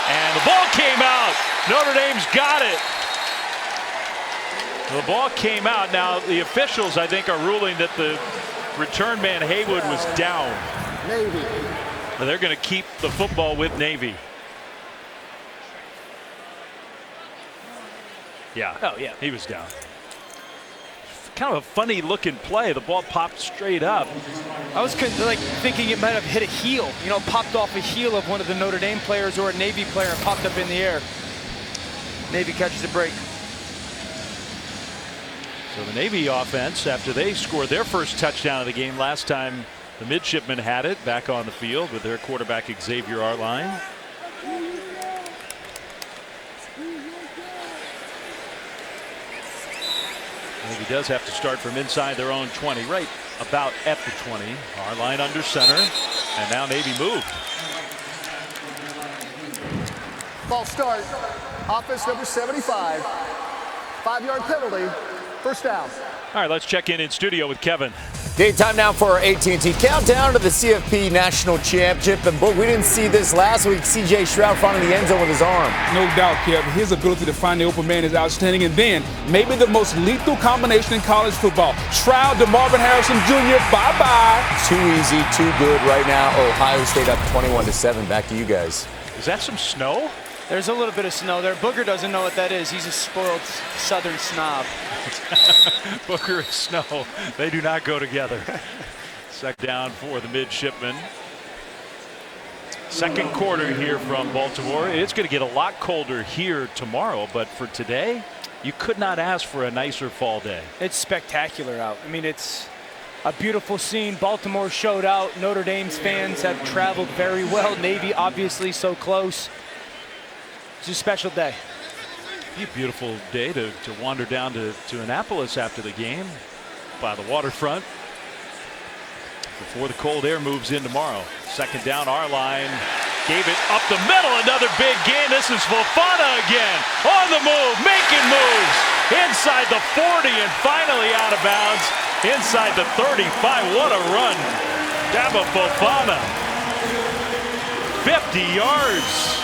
and the ball came out. Notre Dame's got it. The ball came out. Now, the officials, I think, are ruling that the return man Haywood was down. Navy. They're going to keep the football with Navy. Yeah. Oh, yeah. He was down. Kind of a funny looking play. The ball popped straight up. I was like thinking it might have hit a heel, you know, popped off a heel of one of the Notre Dame players or a Navy player and popped up in the air. Navy catches a break. So the Navy offense, after they scored their first touchdown of the game last time, the Midshipmen had it back on the field with their quarterback Xavier Arline. Navy does have to start from inside their own 20, right about at the 20. Arline under center, and now Navy moved. Ball start. Offense number 75. 5-yard penalty. First down. All right, let's check in studio with Kevin. Dave, time now for our AT&T countdown to the CFP National Championship. And boy, we didn't see this last week. C.J. Stroud finding the end zone with his arm. No doubt, Kev. His ability to find the open man is outstanding. And then maybe the most lethal combination in college football. Stroud to Marvin Harrison Jr. Bye-bye. Too easy, too good right now. Ohio State up 21-7. Back to you guys. Is that some snow? There's a little bit of snow there. Booger doesn't know what that is. He's a spoiled southern snob. Booger and snow, they do not go together. Second down for the Midshipmen. Second quarter here from Baltimore. It's going to get a lot colder here tomorrow, but for today, you could not ask for a nicer fall day. It's spectacular out. I mean, it's a beautiful scene. Baltimore showed out. Notre Dame's fans have traveled very well. Navy obviously so close. It's a special day. Be a beautiful day to wander down to Annapolis after the game by the waterfront before the cold air moves in tomorrow. Second down, Arline gave it up the middle. Another big gain. This is Fofana again on the move, making moves inside the 40 and finally out of bounds inside the 35. What a run. Dabo Fofana. 50 yards.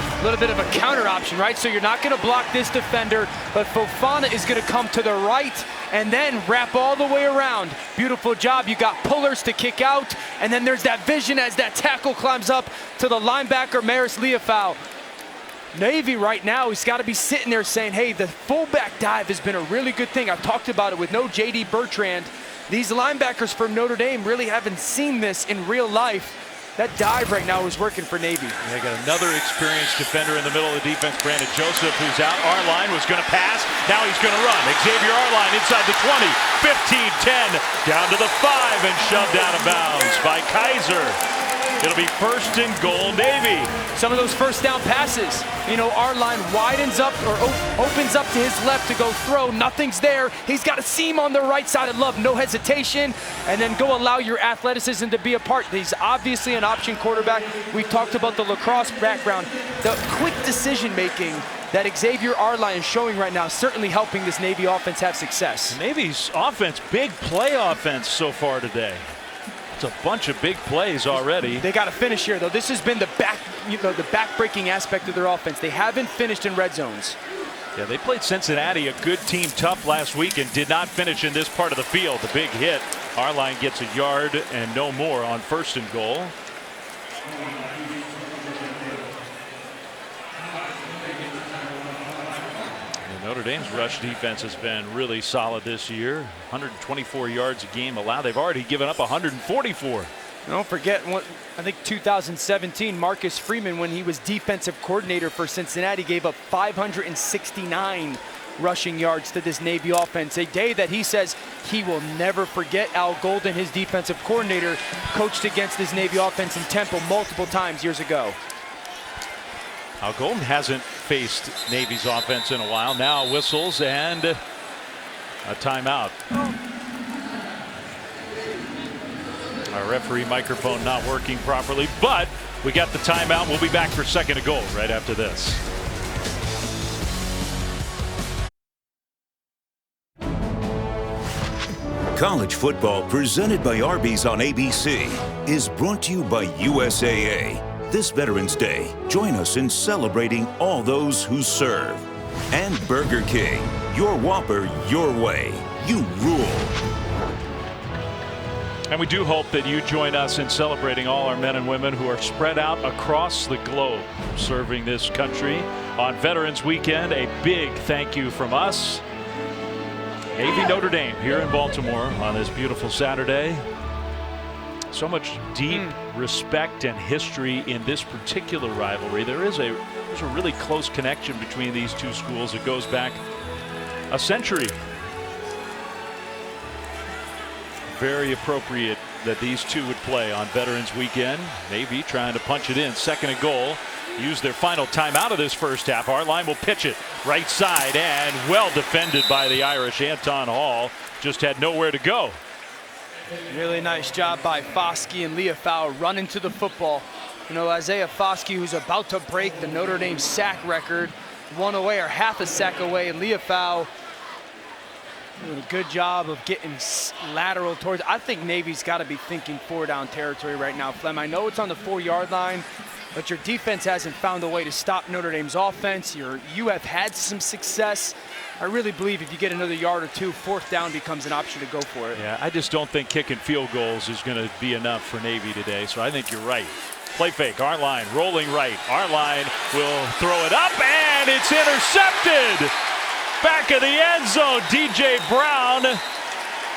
A little bit of a counter option, right? So you're not going to block this defender, but Fofana is going to come to the right and then wrap all the way around. Beautiful job. You got pullers to kick out, and then there's that vision as that tackle climbs up to the linebacker, Maris Leofau. Navy right now, he's got to be sitting there saying, hey, the fullback dive has been a really good thing. I've talked about it with no J.D. Bertrand. These linebackers from Notre Dame really haven't seen this in real life. That dive right now is working for Navy. They got another experienced defender in the middle of the defense, Brandon Joseph, who's out. Arline was going to pass. Now he's going to run. Xavier Arline inside the 20, 15-10, down to the 5 and shoved out of bounds by Kaiser. It'll be first and goal, Navy. Some of those first down passes, you know, Arline widens up or opens up to his left to go throw. Nothing's there. He's got a seam on the right side. I love no hesitation. And then go allow your athleticism to be a part. He's obviously an option quarterback. We talked about the lacrosse background. The quick decision making that Xavier Arline is showing right now, certainly helping this Navy offense have success. Navy's offense, big play offense so far today. It's a bunch of big plays already. They got to finish here, though. This has been the back-breaking aspect of their offense. They haven't finished in red zones. Yeah, they played Cincinnati, a good team, tough last week, and did not finish in this part of the field. The big hit. Arline gets a yard and no more on first and goal. Notre Dame's rush defense has been really solid this year. 124 yards a game allowed. They've already given up 144. Don't forget, I think 2017, Marcus Freeman, when he was defensive coordinator for Cincinnati, gave up 569 rushing yards to this Navy offense. A day that he says he will never forget. Al Golden, his defensive coordinator, coached against this Navy offense in Temple multiple times years ago. Al Golden hasn't faced Navy's offense in a while. Now whistles and a timeout. Our referee microphone not working properly, but we got the timeout. We'll be back for second and goal right after this. College football presented by Arby's on ABC is brought to you by USAA. This Veterans Day, join us in celebrating all those who serve. And Burger King, your Whopper, your way. You rule. And we do hope that you join us in celebrating all our men and women who are spread out across the globe serving this country on Veterans Weekend. A big thank you from us. Navy Notre Dame here in Baltimore on this beautiful Saturday. So much deep respect and history in this particular rivalry. There's a really close connection between these two schools. It goes back a century. Very appropriate that these two would play on Veterans Weekend. Navy trying to punch it in. Second and goal. Use their final timeout of this first half. Our line will pitch it right side and well defended by the Irish. Anton Hall just had nowhere to go. Really nice job by Foskey and Leofau running to the football. You know, Isaiah Foskey, who's about to break the Notre Dame sack record, one away or half a sack away, and Leofau doing a good job of getting lateral towards. I think Navy's got to be thinking 4-down territory right now, Flem. I know it's on the 4-yard line, but your defense hasn't found a way to stop Notre Dame's offense. You have had some success. I really believe if you get another yard or two, 4th down becomes an option to go for it. Yeah, I just don't think kicking field goals is going to be enough for Navy today, so I think you're right. Play fake, our line rolling right. Our line will throw it up, and it's intercepted. Back of the end zone, DJ Brown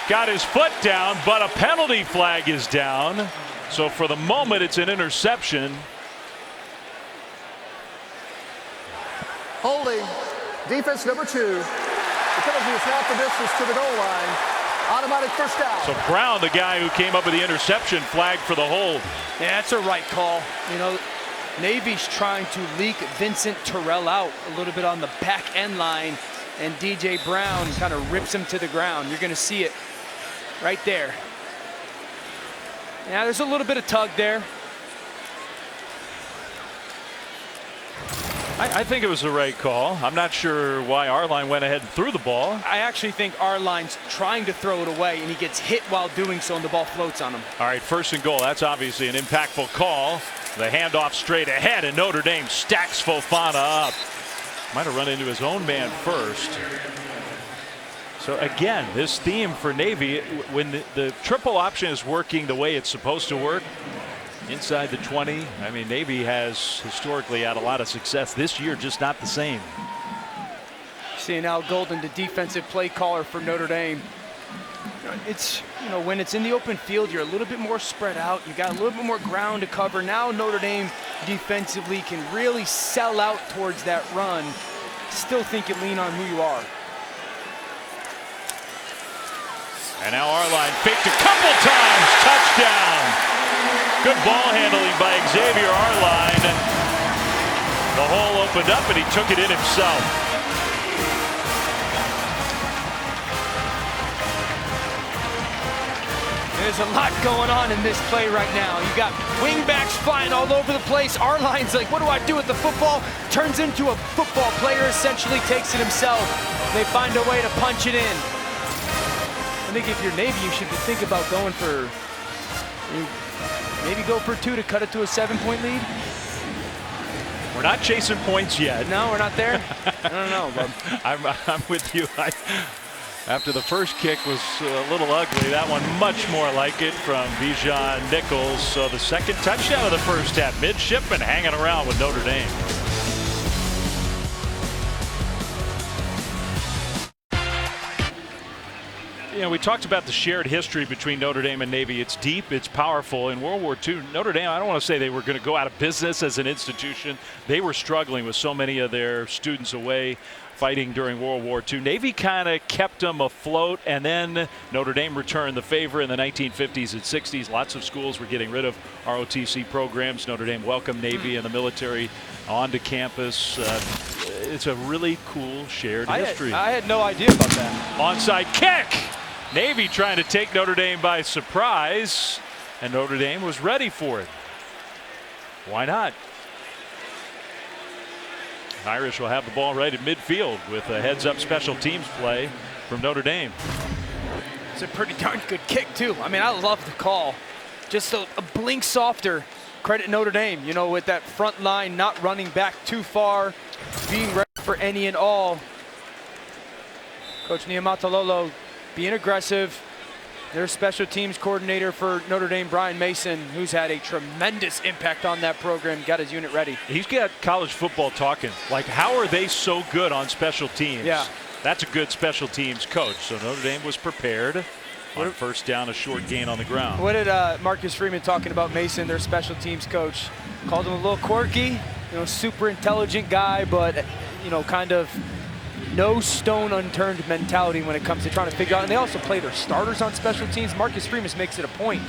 got his foot down, but a penalty flag is down. So for the moment, it's an interception. Holding, defense number 2. The penalty is half the distance to the goal line. Automatic first down. So Brown, the guy who came up with the interception, flagged for the hold. Yeah, that's a right call. You know, Navy's trying to leak Vincent Terrell out a little bit on the back end line, and DJ Brown kind of rips him to the ground. You're going to see it right there. Yeah, there's a little bit of tug there. I think it was the right call. I'm not sure why our line went ahead and threw the ball. I actually think our line's trying to throw it away, and he gets hit while doing so, and the ball floats on him. All right, first and goal. That's obviously an impactful call. The handoff straight ahead, and Notre Dame stacks Fofana up. Might have run into his own man first. So again, this theme for Navy, when the triple option is working the way it's supposed to work, inside the 20. I mean, Navy has historically had a lot of success this year, just not the same. Seeing Al Golden, the defensive play caller for Notre Dame. It's, you know, when it's in the open field, you're a little bit more spread out. You got a little bit more ground to cover. Now Notre Dame defensively can really sell out towards that run. Still think you lean on who you are. And now our line faked a couple times. Touchdown. Good ball handling by Xavier Arline. The hole opened up and he took it in himself. There's a lot going on in this play right now. You got wingbacks flying all over the place. Arline's like, what do I do with the football? Turns into a football player, essentially takes it himself. They find a way to punch it in. I think if you're Navy, you should think about going for, maybe go for 2 to cut it to a 7-point lead. We're not chasing points yet. No, we're not there. I don't know, bud. I'm with you. After the first kick was a little ugly, that one much more like it from Bijan Nichols. So the second touchdown of the first half. Midshipmen hanging around with Notre Dame. know, we talked about the shared history between Notre Dame and Navy. It's deep, it's powerful. In World War II, Notre Dame, I don't want to say they were going to go out of business as an institution. They were struggling with so many of their students away fighting during World War II. Navy kind of kept them afloat, and then Notre Dame returned the favor in the 1950s and 60s. Lots of schools were getting rid of ROTC programs. Notre Dame welcomed Navy and the military onto campus. It's a really cool shared history. I had no idea about that. Onside kick. Navy trying to take Notre Dame by surprise, and Notre Dame was ready for it. Why not? Irish will have the ball right at midfield with a heads-up special teams play from Notre Dame. It's a pretty darn good kick, too. I mean, I love the call. Just a blink softer. Credit Notre Dame, you know, with that front line not running back too far, being ready for any and all. Coach Niumatalolo being aggressive. Their special teams coordinator for Notre Dame, Brian Mason, who's had a tremendous impact on that program, got his unit ready. He's got college football talking. Like, how are they so good on special teams? Yeah. That's a good special teams coach. So Notre Dame was prepared on first down, a short gain on the ground. What did Marcus Freeman talking about Mason, their special teams coach? Called him a little quirky, you know, super intelligent guy, but, you know, kind of no stone unturned mentality when it comes to trying to figure out. And they also play their starters on special teams. Marcus Freeman makes it a point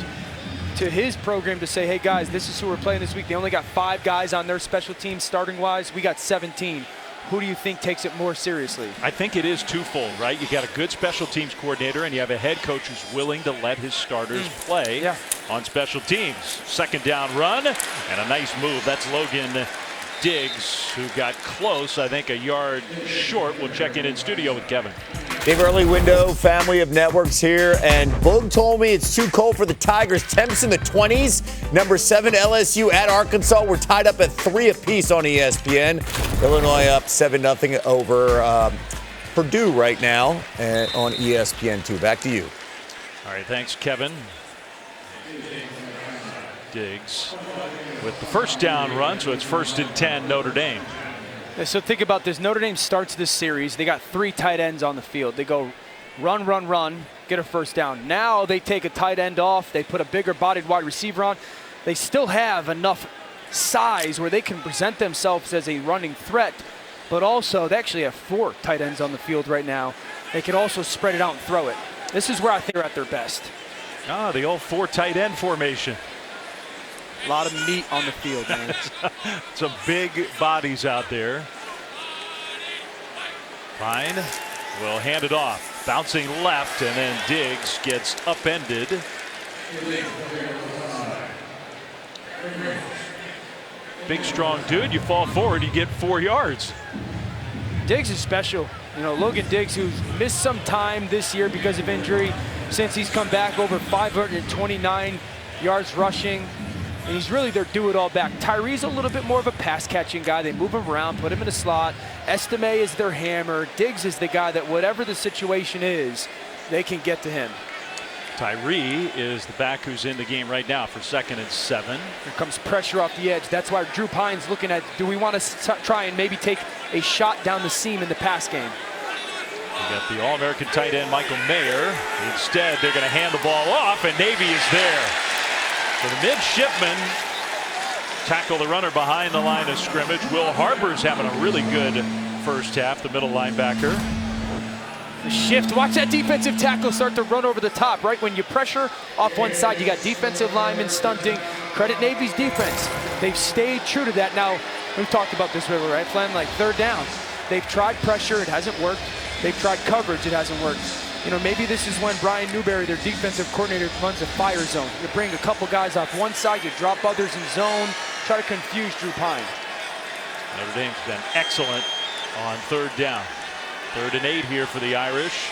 to his program to say, hey guys, this is who we're playing this week. They only got 5 guys on their special teams starting wise. We got 17. Who do you think takes it more seriously? I think it is twofold, right? You got a good special teams coordinator, and you have a head coach who's willing to let his starters play on special teams. Second down run and a nice move. That's Logan Diggs, who got close, I think a yard short. We'll check in studio with Kevin. Big early window, family of networks here, and Boog told me it's too cold for the Tigers. Temps in the 20s. Number 7 LSU at Arkansas. We're tied up at 3 apiece on ESPN. Illinois up 7-0 over Purdue right now on ESPN2. Back to you. All right, thanks, Kevin. Diggs with the first down run, so it's 1st and 10 Notre Dame. So think about this. Notre Dame starts this series. They got 3 tight ends on the field. They go run, run, run, get a first down. Now they take a tight end off. They put a bigger bodied wide receiver on. They still have enough size where they can present themselves as a running threat, but also they actually have 4 tight ends on the field right now. They can also spread it out and throw it. This is where I think they're at their best. The old 4 tight end formation. A lot of meat on the field, man. Some big bodies out there. Fine. Will hand it off. Bouncing left, and then Diggs gets upended. Big, strong dude. You fall forward, you get 4 yards. Diggs is special. You know, Logan Diggs, who's missed some time this year because of injury, since he's come back, over 529 yards rushing. And he's really their do-it-all back. Tyree's a little bit more of a pass-catching guy. They move him around, put him in a slot. Estime is their hammer. Diggs is the guy that whatever the situation is, they can get to him. Tyree is the back who's in the game right now for 2nd and 7. Here comes pressure off the edge. That's why Drew Pine's looking at, do we want to try and maybe take a shot down the seam in the pass game? You got the All-American tight end Michael Mayer. Instead, they're going to hand the ball off, and Navy is there. So the Midshipmen tackle the runner behind the line of scrimmage. Will Harper's having a really good first half, the middle linebacker. The shift, watch that defensive tackle start to run over the top, right? When you pressure off one side, you got defensive linemen stunting. Credit Navy's defense. They've stayed true to that. Now, we've talked about this, right, Flem? Like 3rd down. They've tried pressure, it hasn't worked. They've tried coverage, it hasn't worked. You know, maybe this is when Brian Newberry, their defensive coordinator, runs a fire zone. You bring a couple guys off one side, you drop others in zone, try to confuse Drew Pine. Notre Dame's been excellent on 3rd down. 3rd and 8 here for the Irish.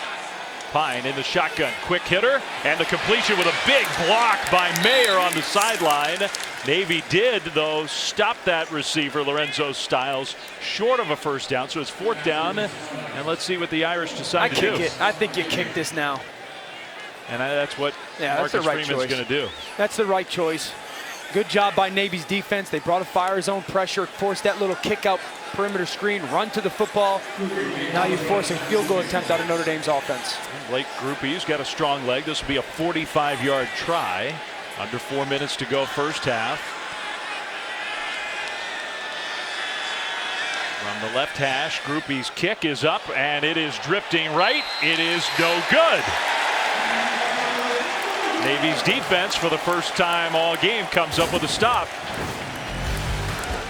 Pine in the shotgun, quick hitter, and the completion with a big block by Mayer on the sideline. Navy did, though, stop that receiver, Lorenzo Styles, short of a first down, so it's 4th down, and let's see what the Irish decide to do. I think you kick this now. And that's what Marcus Freeman's going to do. That's the right choice. Good job by Navy's defense. They brought a fire zone pressure, forced that little kick out perimeter screen, run to the football. Now you force a field goal attempt out of Notre Dame's offense. Blake Grupe's got a strong leg. This will be a 45-yard try. Under 4 minutes to go first half. From the left hash, Grupe's kick is up, and it is drifting right. It is no good. Navy's defense, for the first time all game, comes up with a stop.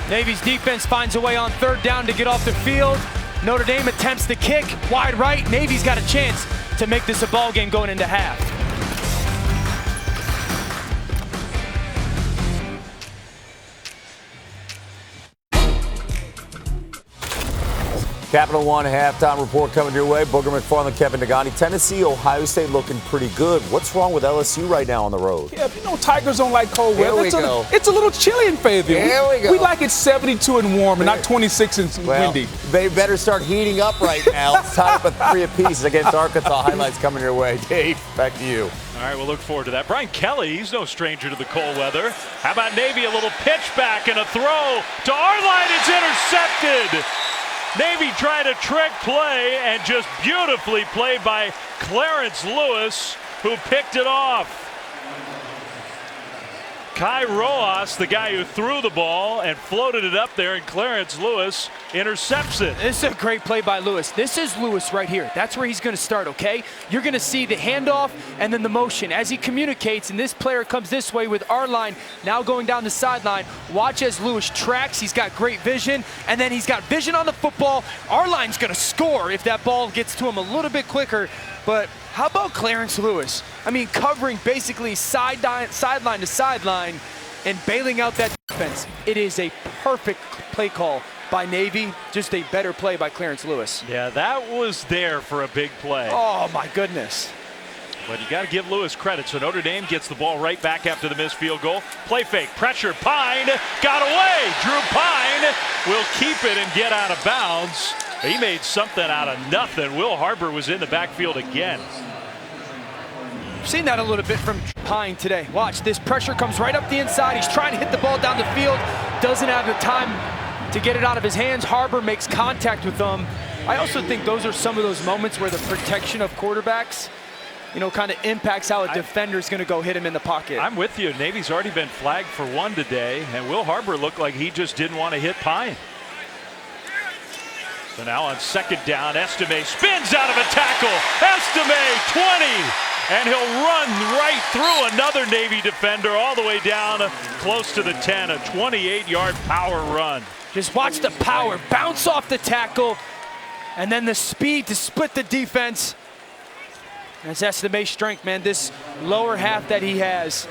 Navy's defense finds a way on third down to get off the field. Notre Dame attempts the kick, wide right. Navy's got a chance to make this a ball game going into half. Capital One halftime report coming your way. Booger McFarland, Kevin Nagani. Tennessee, Ohio State looking pretty good. What's wrong with LSU right now on the road? Yeah, you know Tigers don't like cold weather. Here we go. It's a little chilly in Fayetteville. Here we go. We like it 72 and warm and not 26 and windy. They better start heating up right now. It's tied up at 3 apiece against Arkansas. Highlights coming your way. Dave, back to you. All right, we'll look forward to that. Brian Kelly, he's no stranger to the cold weather. How about Navy? A little pitch back and a throw to our line. It's intercepted. Navy tried a trick play and just beautifully played by Clarence Lewis, who picked it off. Kai Rojas, the guy who threw the ball and floated it up there, and Clarence Lewis intercepts it. This is a great play by Lewis. This is Lewis right here. That's where he's going to start, okay? You're going to see the handoff and then the motion as he communicates, and this player comes this way with our line now going down the sideline. Watch as Lewis tracks. He's got great vision, and then he's got vision on the football. Our line's going to score if that ball gets to him a little bit quicker, but how about Clarence Lewis? I mean, covering basically sideline to sideline and bailing out that defense. It is a perfect play call by Navy. Just a better play by Clarence Lewis. Yeah, that was there for a big play. Oh, my goodness. But you got to give Lewis credit. So Notre Dame gets the ball right back after the missed field goal. Play fake, pressure, Pine got away. Drew Pine will keep it and get out of bounds. He made something out of nothing. Will Harbor was in the backfield again. We've seen that a little bit from Pine today. Watch, this pressure comes right up the inside. He's trying to hit the ball down the field. Doesn't have the time to get it out of his hands. Harbor makes contact with them. I also think those are some of those moments where the protection of quarterbacks, you know, kind of impacts how a defender is going to go hit him in the pocket. I'm with you. Navy's already been flagged for one today, and Will Harbor looked like he just didn't want to hit Pine. So now on second down, Estime spins out of a tackle. Estime 20, and he'll run right through another Navy defender all the way down close to the 10, a 28-yard power run. Just watch the power bounce off the tackle, and then the speed to split the defense. That's Estime's strength, man. This lower half that he has.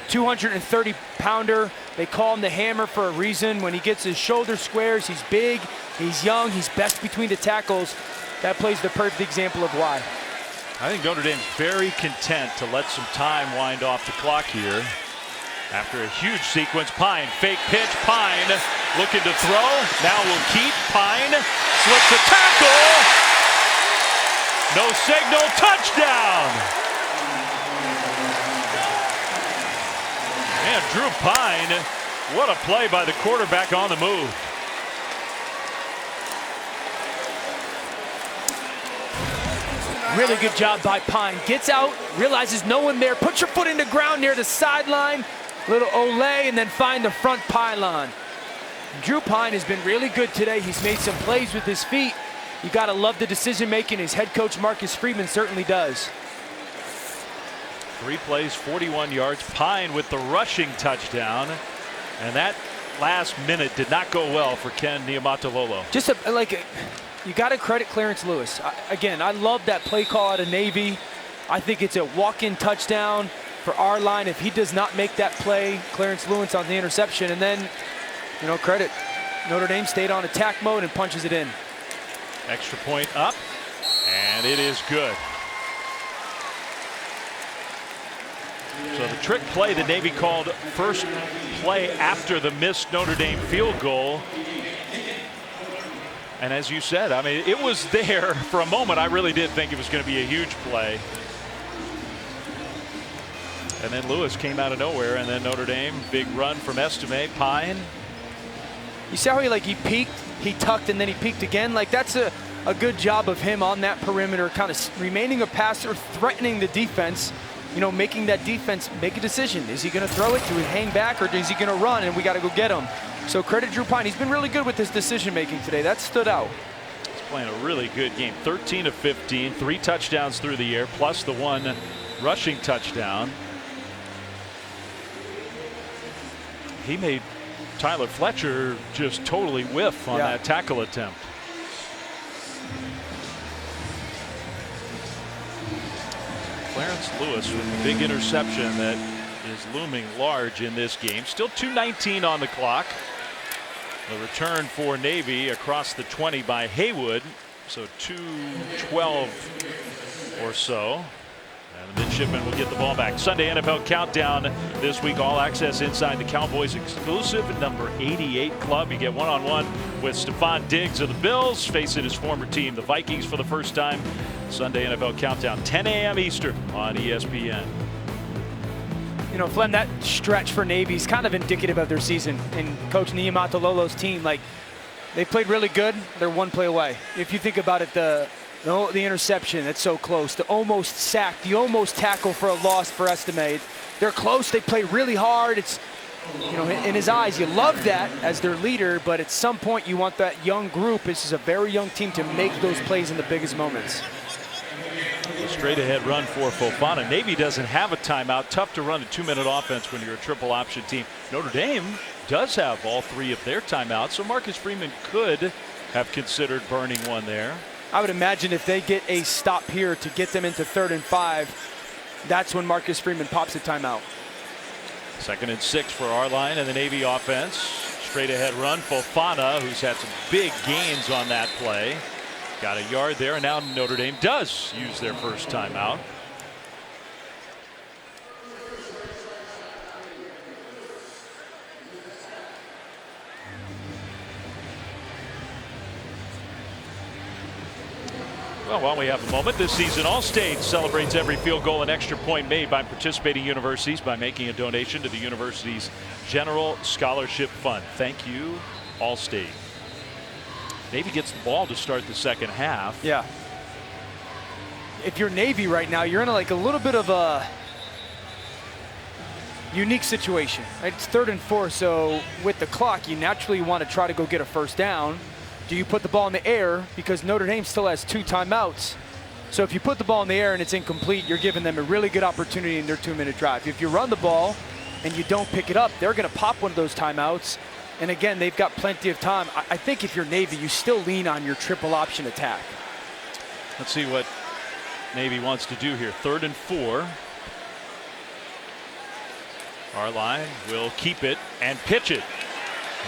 230-pounder. They call him the Hammer for a reason. When he gets his shoulder squares, he's big, he's young, he's best between the tackles. That plays the perfect example of why. I think Notre Dame's very content to let some time wind off the clock here. After a huge sequence, Pine, fake pitch, Pine looking to throw. Now will keep, Pine slips a tackle. No signal, touchdown. Man, Drew Pine, what a play by the quarterback on the move. Really good job by Pine. Gets out, realizes no one there. Put your foot in the ground near the sideline. Little Olay, and then find the front pylon. Drew Pine has been really good today. He's made some plays with his feet. You got to love the decision making. His head coach, Marcus Freeman, certainly does. 3 plays, 41 yards. Pine with the rushing touchdown. And that last minute did not go well for Ken Niumatalolo. Just you got to credit Clarence Lewis. Again, I love that play call out of Navy. I think it's a walk-in touchdown for our line. If he does not make that play, Clarence Lewis on the interception, and then, you know, credit. Notre Dame stayed on attack mode and punches it in. Extra point up, and it is good. So the trick play the Navy called first play after the missed Notre Dame field goal. And as you said, I mean, it was there for a moment. I really did think it was going to be a huge play. And then Lewis came out of nowhere, and then Notre Dame, big run from Estime, Pine. You see how he peeked, he tucked, and then he peeked again? Like, that's a good job of him on that perimeter, kind of remaining a passer, threatening the defense, you know, making that defense make a decision. Is he going to throw it? Do we hang back, or is he going to run, and we got to go get him? So credit Drew Pine. He's been really good with his decision-making today. That stood out. He's playing a really good game. 13 of 15, 3 touchdowns through the air, plus the 1 rushing touchdown. He made Tyler Fletcher just totally whiff on that tackle attempt. Clarence Lewis with a big interception that is looming large in this game. Still 2:19 on the clock. The return for Navy across the 20 by Haywood. So 2:12 or so. And the Midshipmen will get the ball back. Sunday NFL Countdown this week. All access inside the Cowboys exclusive number 88 club. You get one-on-one with Stephon Diggs of the Bills facing his former team, the Vikings, for the first time. Sunday NFL Countdown, 10 a.m. Eastern on ESPN. You know, Flem, that stretch for Navy is kind of indicative of their season. And Coach Niumatalolo's team, like, they played really good. They're one play away. If you think about it, the interception, it's so close. The almost sack, the almost tackle for a loss for Estime. They're close. They play really hard. It's, you know, in his eyes, you love that as their leader, but at some point you want that young group, this is a very young team, to make those plays in the biggest moments. A straight ahead run for Fofana. Navy doesn't have a timeout. Tough to run a 2-minute offense when you're a triple option team. Notre Dame does have all 3 of their timeouts, so Marcus Freeman could have considered burning one there. I would imagine if they get a stop here to get them into 3rd and 5, that's when Marcus Freeman pops a timeout. 2nd and 6 for our line and the Navy offense. Straight ahead run. Fofana, who's had some big gains on that play, got a yard there, and now Notre Dame does use their first timeout. Well, while we have a moment, this season Allstate celebrates every field goal and extra point made by participating universities by making a donation to the university's General Scholarship Fund. Thank you, Allstate. Navy gets the ball to start the second half. Yeah. If you're Navy right now, you're in like a little bit of a unique situation. Right? It's 3rd and 4, so with the clock, you naturally want to try to go get a first down. Do you put the ball in the air? Because Notre Dame still has 2 timeouts. So if you put the ball in the air and it's incomplete, you're giving them a really good opportunity in their 2-minute drive. If you run the ball and you don't pick it up, they're going to pop one of those timeouts. And again, they've got plenty of time. I think if you're Navy, you still lean on your triple option attack. Let's see what Navy wants to do here. 3rd and 4. Our line will keep it and pitch it.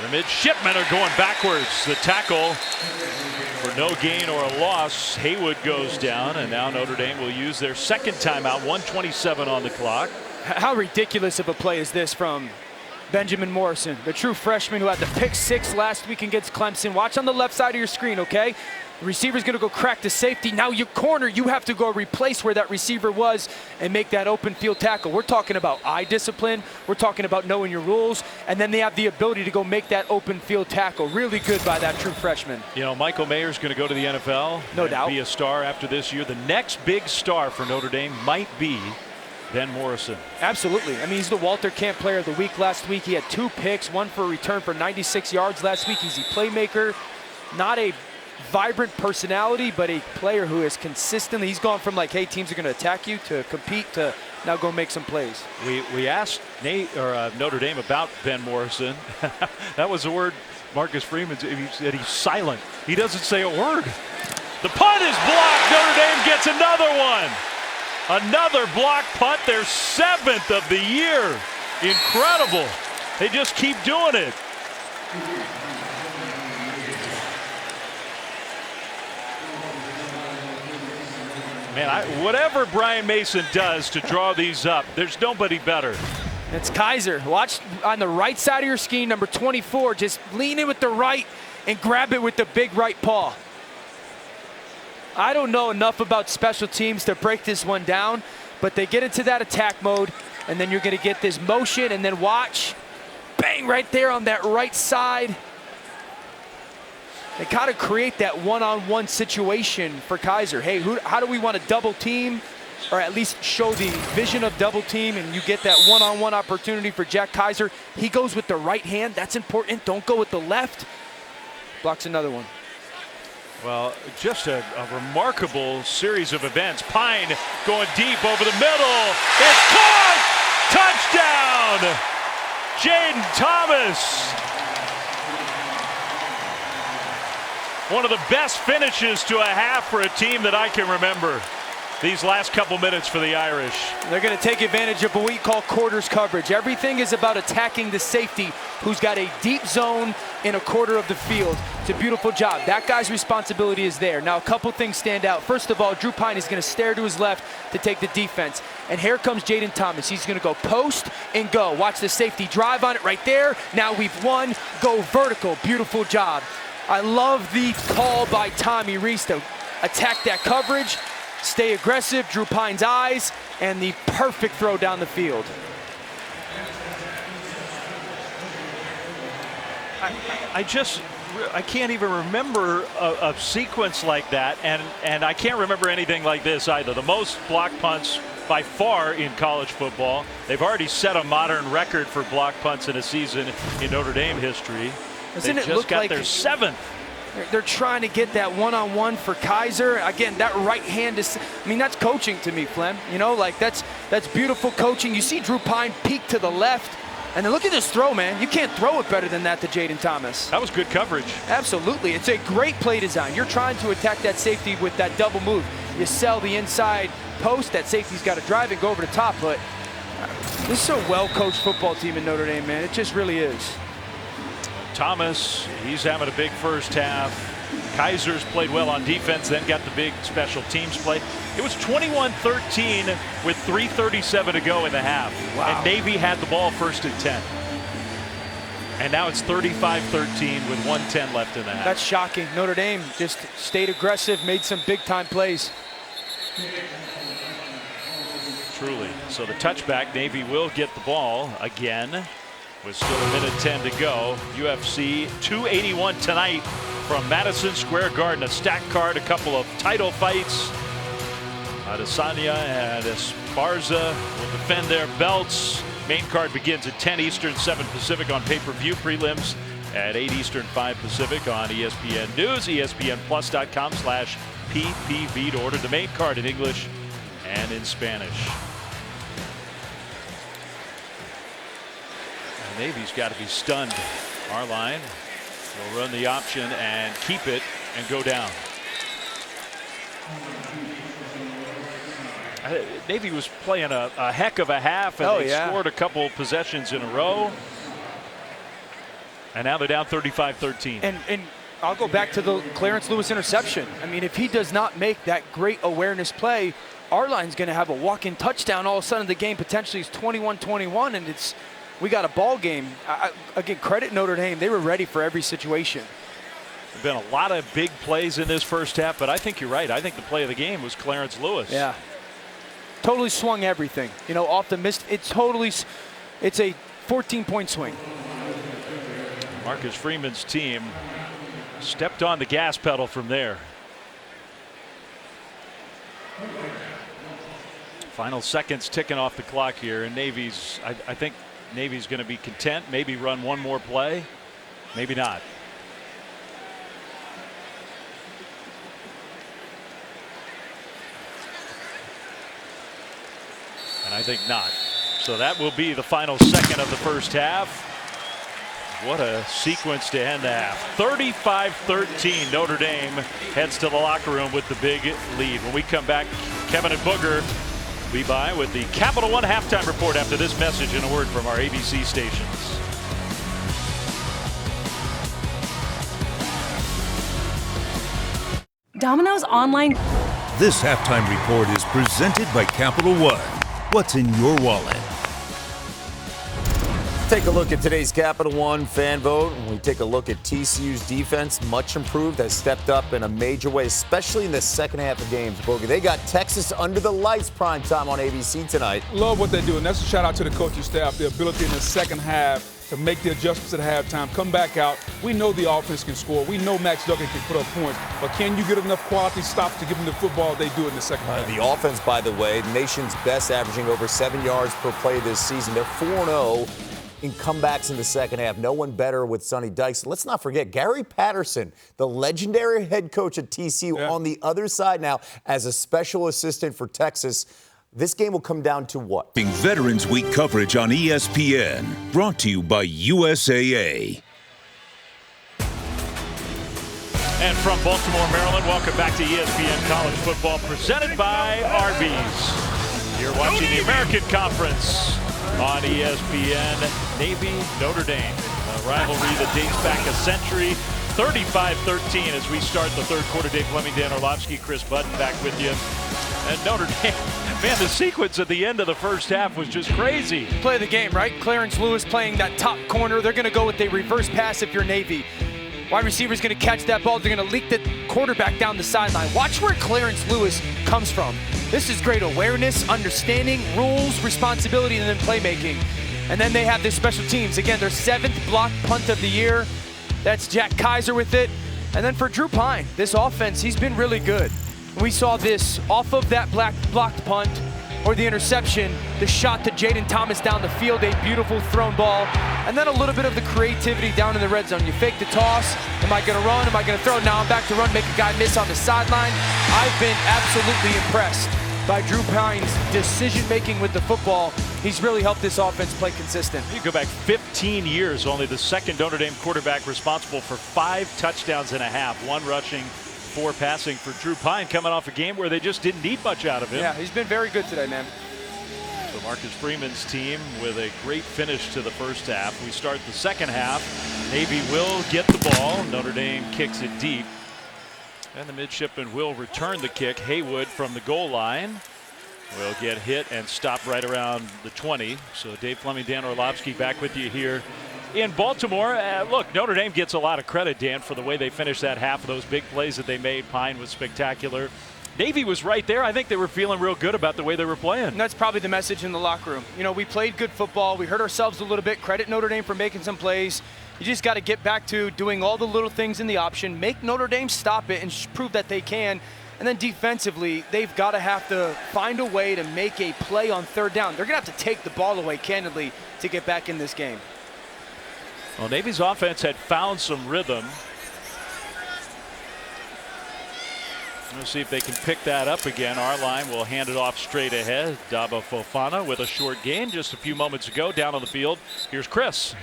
The Midshipmen are going backwards. The tackle for no gain or a loss. Haywood goes down, and now Notre Dame will use their 2nd timeout. 1:27 on the clock. How ridiculous of a play is this from Benjamin Morrison, the true freshman who had the pick 6 last week against Clemson. Watch on the left side of your screen, okay? The receiver's going to go crack the safety. Now you corner, you have to go replace where that receiver was and make that open field tackle. We're talking about eye discipline. We're talking about knowing your rules. And then they have the ability to go make that open field tackle. Really good by that true freshman. You know, Michael Mayer's going to go to the NFL. No doubt. Be a star after this year. The next big star for Notre Dame might be Ben Morrison. Absolutely. I mean, he's the Walter Camp Player of the Week last week. He had 2 picks, 1 for a return for 96 yards last week. He's a playmaker, not a vibrant personality, but a player who is consistently, he's gone from like, hey, teams are going to attack you, to compete, to now go make some plays. We asked Notre Dame about Ben Morrison. That was the word Marcus Freeman said. He's silent. He doesn't say a word. The punt is blocked. Notre Dame gets another one. Another block punt, their 7th of the year. Incredible. They just keep doing it. Man, whatever Brian Mason does to draw these up, there's nobody better. It's Kaiser. Watch on the right side of your screen, number 24. Just lean in with the right and grab it with the big right paw. I don't know enough about special teams to break this one down, but they get into that attack mode. and then you're going to get this motion, and then watch. Bang, right there on that right side. They kind of create that one-on-one situation for Kaiser. Hey, how do we want to double team, or at least show the vision of double team, and you get that one-on-one opportunity for Jack Kaiser. He goes with the right hand. That's important. Don't go with the left. Blocks another one. Well, just a remarkable series of events. Pine going deep over the middle. It's caught! Touchdown! Jaden Thomas. One of the best finishes to a half for a team that I can remember. These last couple minutes for the Irish. They're going to take advantage of what we call quarters coverage. Everything is about attacking the safety who's got a deep zone in a quarter of the field. It's a beautiful job. That guy's responsibility is there. Now, a couple things stand out. First of all, Drew Pine is going to stare to his left to take the defense. And here comes Jaden Thomas. He's going to go post and go. Watch the safety drive on it right there. Now we've won. Go vertical. Beautiful job. I love the call by Tommy Reese to attack that coverage. Stay aggressive, Drew Pine's eyes, and the perfect throw down the field. I can't even remember a sequence like that, and I can't remember anything like this either. The most block punts by far in college football. They've already set a modern record for block punts in a season in Notre Dame history. Doesn't They it just look got like their 7th. They're trying to get that one-on-one for Kaiser. Again, that right hand is, I mean, that's coaching to me, Flem. You know, like that's beautiful coaching. You see Drew Pine peek to the left, and then look at this throw, man. You can't throw it better than that to Jaden Thomas. That was good coverage. Absolutely. It's a great play design. You're trying to attack that safety with that double move. You sell the inside post. That safety's got to drive and go over the top, but this is a well-coached football team in Notre Dame, man. It just really is. Thomas, he's having a big first half. Kaiser's played well on defense, then got the big special teams play. It was 21-13 with 3:37 to go in the half. Wow. And Navy had the ball first and 10. And now it's 35-13 with 1:10 left in the half. That's shocking. Notre Dame just stayed aggressive, made some big-time plays. Truly. So the touchback, Navy will get the ball again. With still 1:10 to go. UFC 281 tonight from Madison Square Garden. A stacked card, a couple of title fights. Adesanya and Esparza will defend their belts. Main card begins at 10 Eastern, 7 Pacific on pay-per-view. Prelims at 8 Eastern, 5 Pacific on ESPN News. ESPNplus.com/PPV to order the main card in English and in Spanish. Navy's got to be stunned. Our line will run the option and keep it and go down. Navy was playing a heck of a half, and they scored a couple possessions in a row. And now they're down 35-13. And I'll go back to the Clarence Lewis interception. I mean, if he does not make that great awareness play, our line's going to have a walk-in touchdown. All of a sudden, the game potentially is 21-21, and we got a ball game. Again, credit Notre Dame. They were ready for every situation. There's been a lot of big plays in this first half, but I think you're right. I think the play of the game was Clarence Lewis. Yeah. Totally swung everything. You know, off the mist. It's a 14-point swing. Marcus Freeman's team stepped on the gas pedal from there. Final seconds ticking off the clock here, and Navy's, I think Navy's going to be content, maybe run one more play, maybe not. And I think not. So that will be the final second of the first half. What a sequence to end the half. 35-13, Notre Dame heads to the locker room with the big lead. When we come back, Kevin and Booger will be by with the Capital One halftime report after this message and a word from our ABC stations. Domino's online. This halftime report is presented by Capital One. What's in your wallet? take a look at today's Capital One fan vote. When we take a look at TCU's defense, much improved, has stepped up in a major way, especially in the second half of games. Boogie, they got Texas under the lights prime time on ABC tonight. Love what they're doing. That's a shout out to the coaching staff, the ability in the second half to make the adjustments at halftime, come back out. We know the offense can score. We know Max Duggan can put up points. But can you get enough quality stops to give them the football? They do it in the second half. The offense, by the way, the nation's best, averaging over 7 yards per play this season. They're 4-0 in comebacks in the second half. No one better with Sonny Dykes. Let's not forget Gary Patterson, the legendary head coach at TCU, on the other side now as a special assistant for Texas. This game will come down to what? Veterans Week coverage on ESPN, brought to you by USAA. And from Baltimore, Maryland, welcome back to ESPN College Football, presented by Arby's. You're watching the American Conference on ESPN. Navy, Notre Dame, a rivalry that dates back a century. 35-13 as we start the third quarter. Dave Fleming, Dan Orlovsky, Chris Budden back with you. And Notre Dame, man, the sequence at the end of the first half was just crazy. Play the game, right? Clarence Lewis playing that top corner. They're going to go with a reverse pass if you're Navy. Wide receiver's going to catch that ball. They're going to leak the quarterback down the sideline. Watch where Clarence Lewis comes from. This is great awareness, understanding, rules, responsibility, and then playmaking. And then they have their special teams. Again, their 7th block punt of the year. That's Jack Kaiser with it. And then for Drew Pine, this offense, he's been really good. We saw this off of that blocked punt or the interception, the shot to Jaden Thomas down the field, a beautiful thrown ball, and then a little bit of the creativity down in the red zone. You fake the toss. Am I going to run? Am I going to throw? Now I'm back to run, make a guy miss on the sideline. I've been absolutely impressed by Drew Pine's decision-making with the football. He's really helped this offense play consistent. You go back 15 years, only the second Notre Dame quarterback responsible for 5 touchdowns and a half, 1 rushing, 4 passing for Drew Pine, coming off a game where they just didn't need much out of him. Yeah, he's been very good today, man. So Marcus Freeman's team with a great finish to the first half. We start the second half. Navy will get the ball. Notre Dame kicks it deep. And the Midshipmen will return the kick. Haywood from the goal line will get hit and stop right around the 20. So Dave Fleming, Dan Orlovsky back with you here in Baltimore. Look, Notre Dame gets a lot of credit, Dan, for the way they finished that half of those big plays that they made. Pine was spectacular. Navy was right there. I think they were feeling real good about the way they were playing. And that's probably the message in the locker room. You know, we played good football. We hurt ourselves a little bit. Credit Notre Dame for making some plays. You just got to get back to doing all the little things in the option, make Notre Dame stop it and prove that they can. And then defensively, they've got to have to find a way to make a play on third down. They're going to have to take the ball away, candidly, to get back in this game. Well, Navy's offense had found some rhythm. Let's see if they can pick that up again. Our line will hand it off straight ahead. Daba Fofana with a short gain just a few moments ago down on the field. Here's Chris.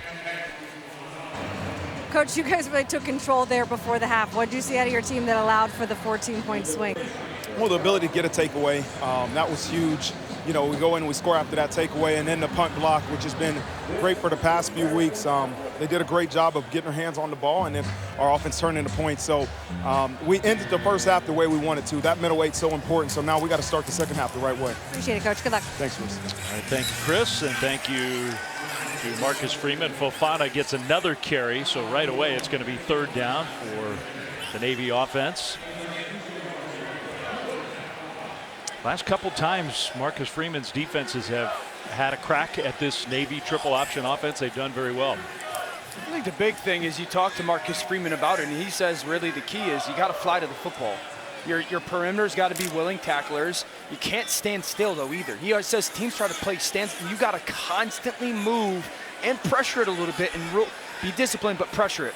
Coach, you guys really took control there before the half. What did you see out of your team that allowed for the 14-point swing? Well, the ability to get a takeaway, that was huge. You know, we go in and we score after that takeaway, and then the punt block, which has been great for the past few weeks. They did a great job of getting their hands on the ball, and then our offense turned into points. So we ended the first half the way we wanted to. That middleweight's so important, so now we got to start the second half the right way. Appreciate it, Coach. Good luck. Thanks, Chris. All right, thank you, Chris, and thank you to Marcus Freeman. Fofana gets another carry, so right away it's going to be third down for the Navy offense. Last couple times Marcus Freeman's defenses have had a crack at this Navy triple option offense. They've done very well. I think the big thing is you talk to Marcus Freeman about it, and he says really the key is you got to fly to the football. Your perimeter's got to be willing tacklers. You can't stand still, though, either. He always says teams try to play stands. You got to constantly move and pressure it a little bit and be disciplined, but pressure it.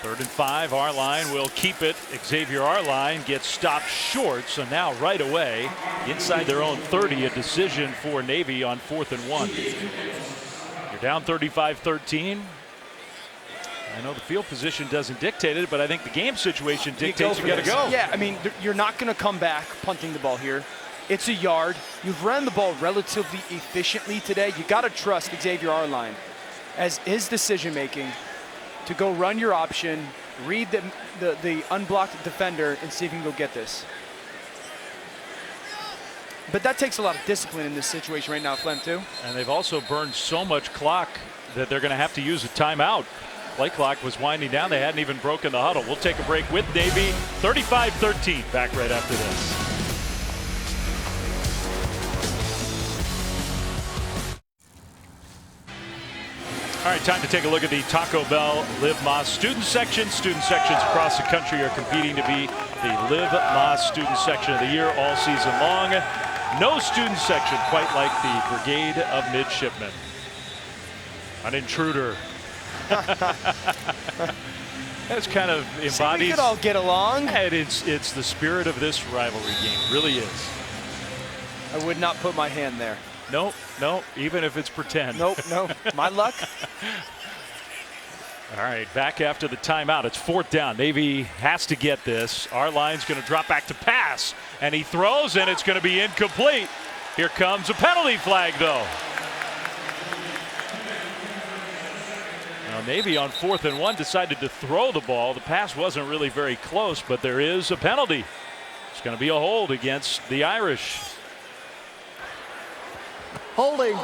3rd and 5. Our line will keep it. Xavier Arline gets stopped short. So now right away inside their own 30, a decision for Navy on 4th and 1. You're down 35-13. I know the field position doesn't dictate it, but I think the game situation dictates you got to go. Yeah, I mean, you're not going to come back punting the ball here. It's a yard. You've run the ball relatively efficiently today. You got to trust Xavier Arline as his decision making to go run your option, read the unblocked defender, and see if you can go get this. But that takes a lot of discipline in this situation right now, Flem, too. And they've also burned so much clock that they're going to have to use a timeout. Play clock was winding down. They hadn't even broken the huddle. We'll take a break with Navy. 35-13. Back right after this. All right, time to take a look at the Taco Bell Live Más student section. Student sections across the country are competing to be the Live Más student section of the year all season long. No student section quite like the Brigade of Midshipmen. An intruder. That's kind of embodies. See, we could all get along. And it's the spirit of this rivalry game. Really is. I would not put my hand there. Nope, nope, even if it's pretend. Nope, no, my luck. All right, back after the timeout. It's 4th down. Navy has to get this. Our line's going to drop back to pass, and he throws, and it's going to be incomplete. Here comes a penalty flag, though. Now, Navy on 4th and 1 decided to throw the ball. The pass wasn't really very close, but there is a penalty. It's going to be a hold against the Irish. Holding,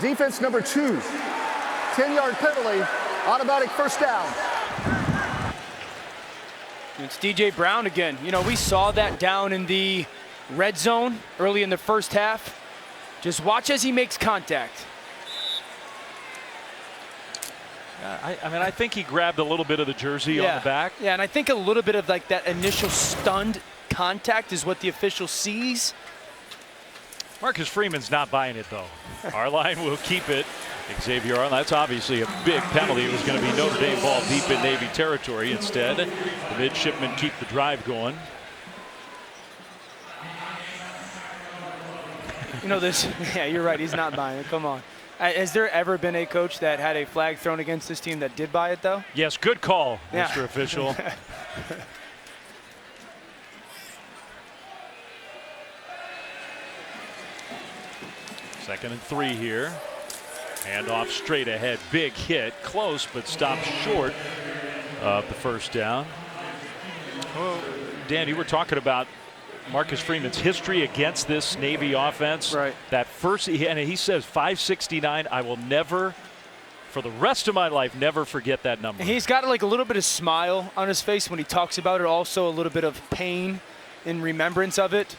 defense number 2, 10-yard penalty, automatic first down. It's DJ Brown again. You know, we saw that down in the red zone early in the first half. Just watch as he makes contact. I mean, I think he grabbed a little bit of the jersey on the back. Yeah, and I think a little bit of like that initial stunned contact is what the official sees. Marcus Freeman's not buying it, though. Our line will keep it. Xavier Arline, that's obviously a big penalty. It was going to be Notre Dame ball deep in Navy territory. Instead, the Midshipmen keep the drive going. You know this, yeah, you're right, he's not buying it, come on. Has there ever been a coach that had a flag thrown against this team that did buy it, though? Yes, good call, yeah. Mr. Official. 2nd and 3 here. Handoff straight ahead. Big hit. Close, but stopped short of the first down. Well, Dan, you were talking about Marcus Freeman's history against this Navy offense. Right. That first, and he says 569. I will never, for the rest of my life, never forget that number. He's got like a little bit of smile on his face when he talks about it. Also a little bit of pain in remembrance of it.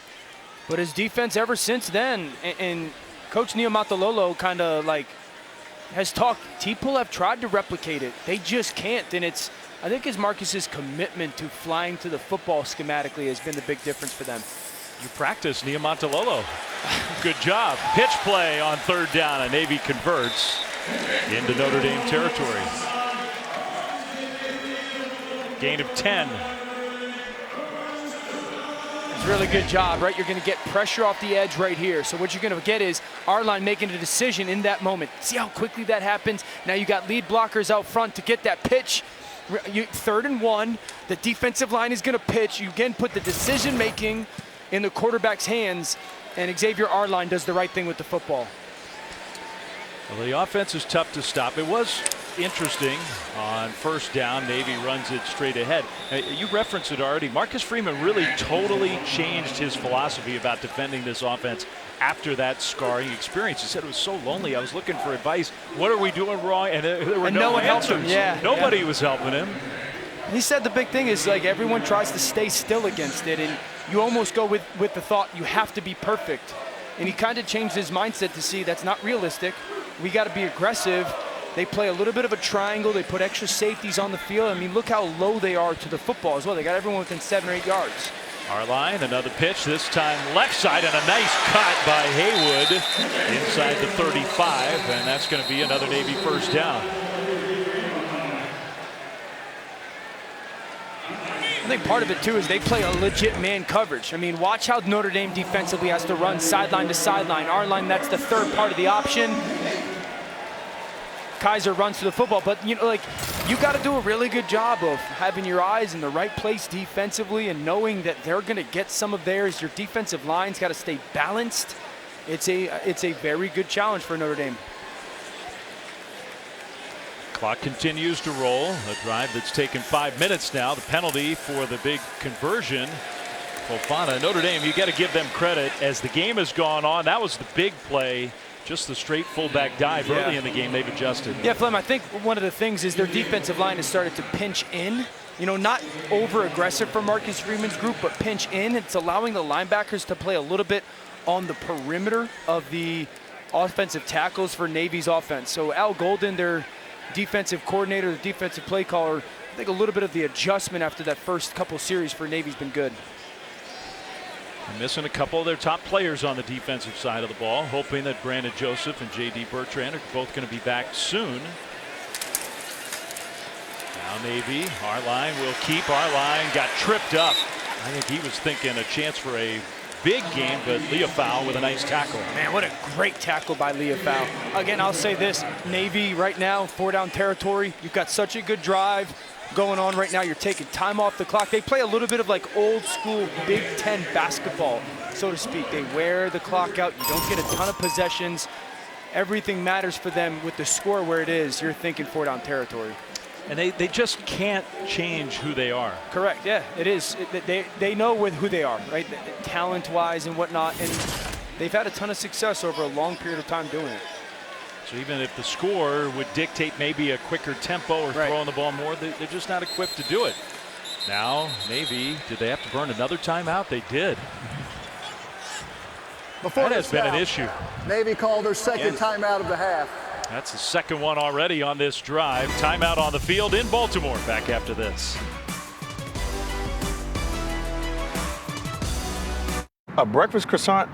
But his defense ever since then, and Coach Niumatalolo kind of like has talked, people have tried to replicate it. They just can't, and it's, I think it's Marcus's commitment to flying to the football schematically has been the big difference for them. You practice Niumatalolo. Good job. Pitch play on 3rd down, and Navy converts into Notre Dame territory. Gain of 10. It's a really good job, right? You're going to get pressure off the edge right here. So what you're going to get is our line making a decision in that moment. See how quickly that happens? Now you got lead blockers out front to get that pitch. 3rd and 1, the defensive line is going to pitch. You again put the decision making in the quarterback's hands, and Xavier Arline does the right thing with the football. Well, the offense is tough to stop. It was interesting on 1st down. Navy runs it straight ahead. You referenced it already. Marcus Freeman really totally changed his philosophy about defending this offense after that scarring experience. He said it was so lonely. I was looking for advice. What are we doing wrong? And there were no answers. Yeah, Nobody was helping him. He said the big thing is like everyone tries to stay still against it, and you almost go with the thought you have to be perfect. And he kind of changed his mindset to see that's not realistic. We got to be aggressive. They play a little bit of a triangle. They put extra safeties on the field. I mean, look how low they are to the football as well. They got everyone within 7 or 8 yards. Our line, another pitch, this time left side, and a nice cut by Haywood inside the 35, and that's going to be another Navy 1st down. I think part of it, too, is they play a legit man coverage. I mean, watch how Notre Dame defensively has to run sideline to sideline. Our line, that's the 3rd part of the option. Kaiser runs to the football, but you know, like, you got to do a really good job of having your eyes in the right place defensively and knowing that they're going to get some of theirs. Your defensive line's got to stay balanced. It's a very good challenge for Notre Dame. Clock continues to roll. A drive that's taken 5 minutes now. The penalty for the big conversion. Fofana, Notre Dame, you got to give them credit as the game has gone on. That was the big play just the straight fullback dive early in the game. They've adjusted. Yeah, Flem, I think one of the things is their defensive line has started to pinch in. You know, not over-aggressive for Marcus Freeman's group, but pinch in. It's allowing the linebackers to play a little bit on the perimeter of the offensive tackles for Navy's offense. So Al Golden, their defensive coordinator, the defensive play caller, I think a little bit of the adjustment after that first couple series for Navy's been good. They're missing a couple of their top players on the defensive side of the ball, hoping that Brandon Joseph and J.D. Bertrand are both going to be back soon. Now Navy, our line will keep. Our line got tripped up. I think he was thinking a chance for a big game, but Leofau with a nice tackle. Man, what a great tackle by Leofau. Again, I'll say this, Navy right now, 4-down territory. You've got such a good drive going on right now. You're taking time off the clock. They play a little bit of like old school Big Ten basketball, so to speak. They wear the clock out. You don't get a ton of possessions. Everything matters for them with the score where it is. You're thinking 4-down territory. And they just can't change who they are. Correct, yeah, it is. They know who they are, right? Talent-wise and whatnot, and they've had a ton of success over a long period of time doing it. So even if the score would dictate maybe a quicker tempo or throwing the ball more, they're just not equipped to do it. Now, Navy, did they have to burn another timeout? They did. Before that has been an issue. Navy called their second timeout of the half. That's the second one already on this drive. Timeout on the field in Baltimore. Back after this. A breakfast croissant?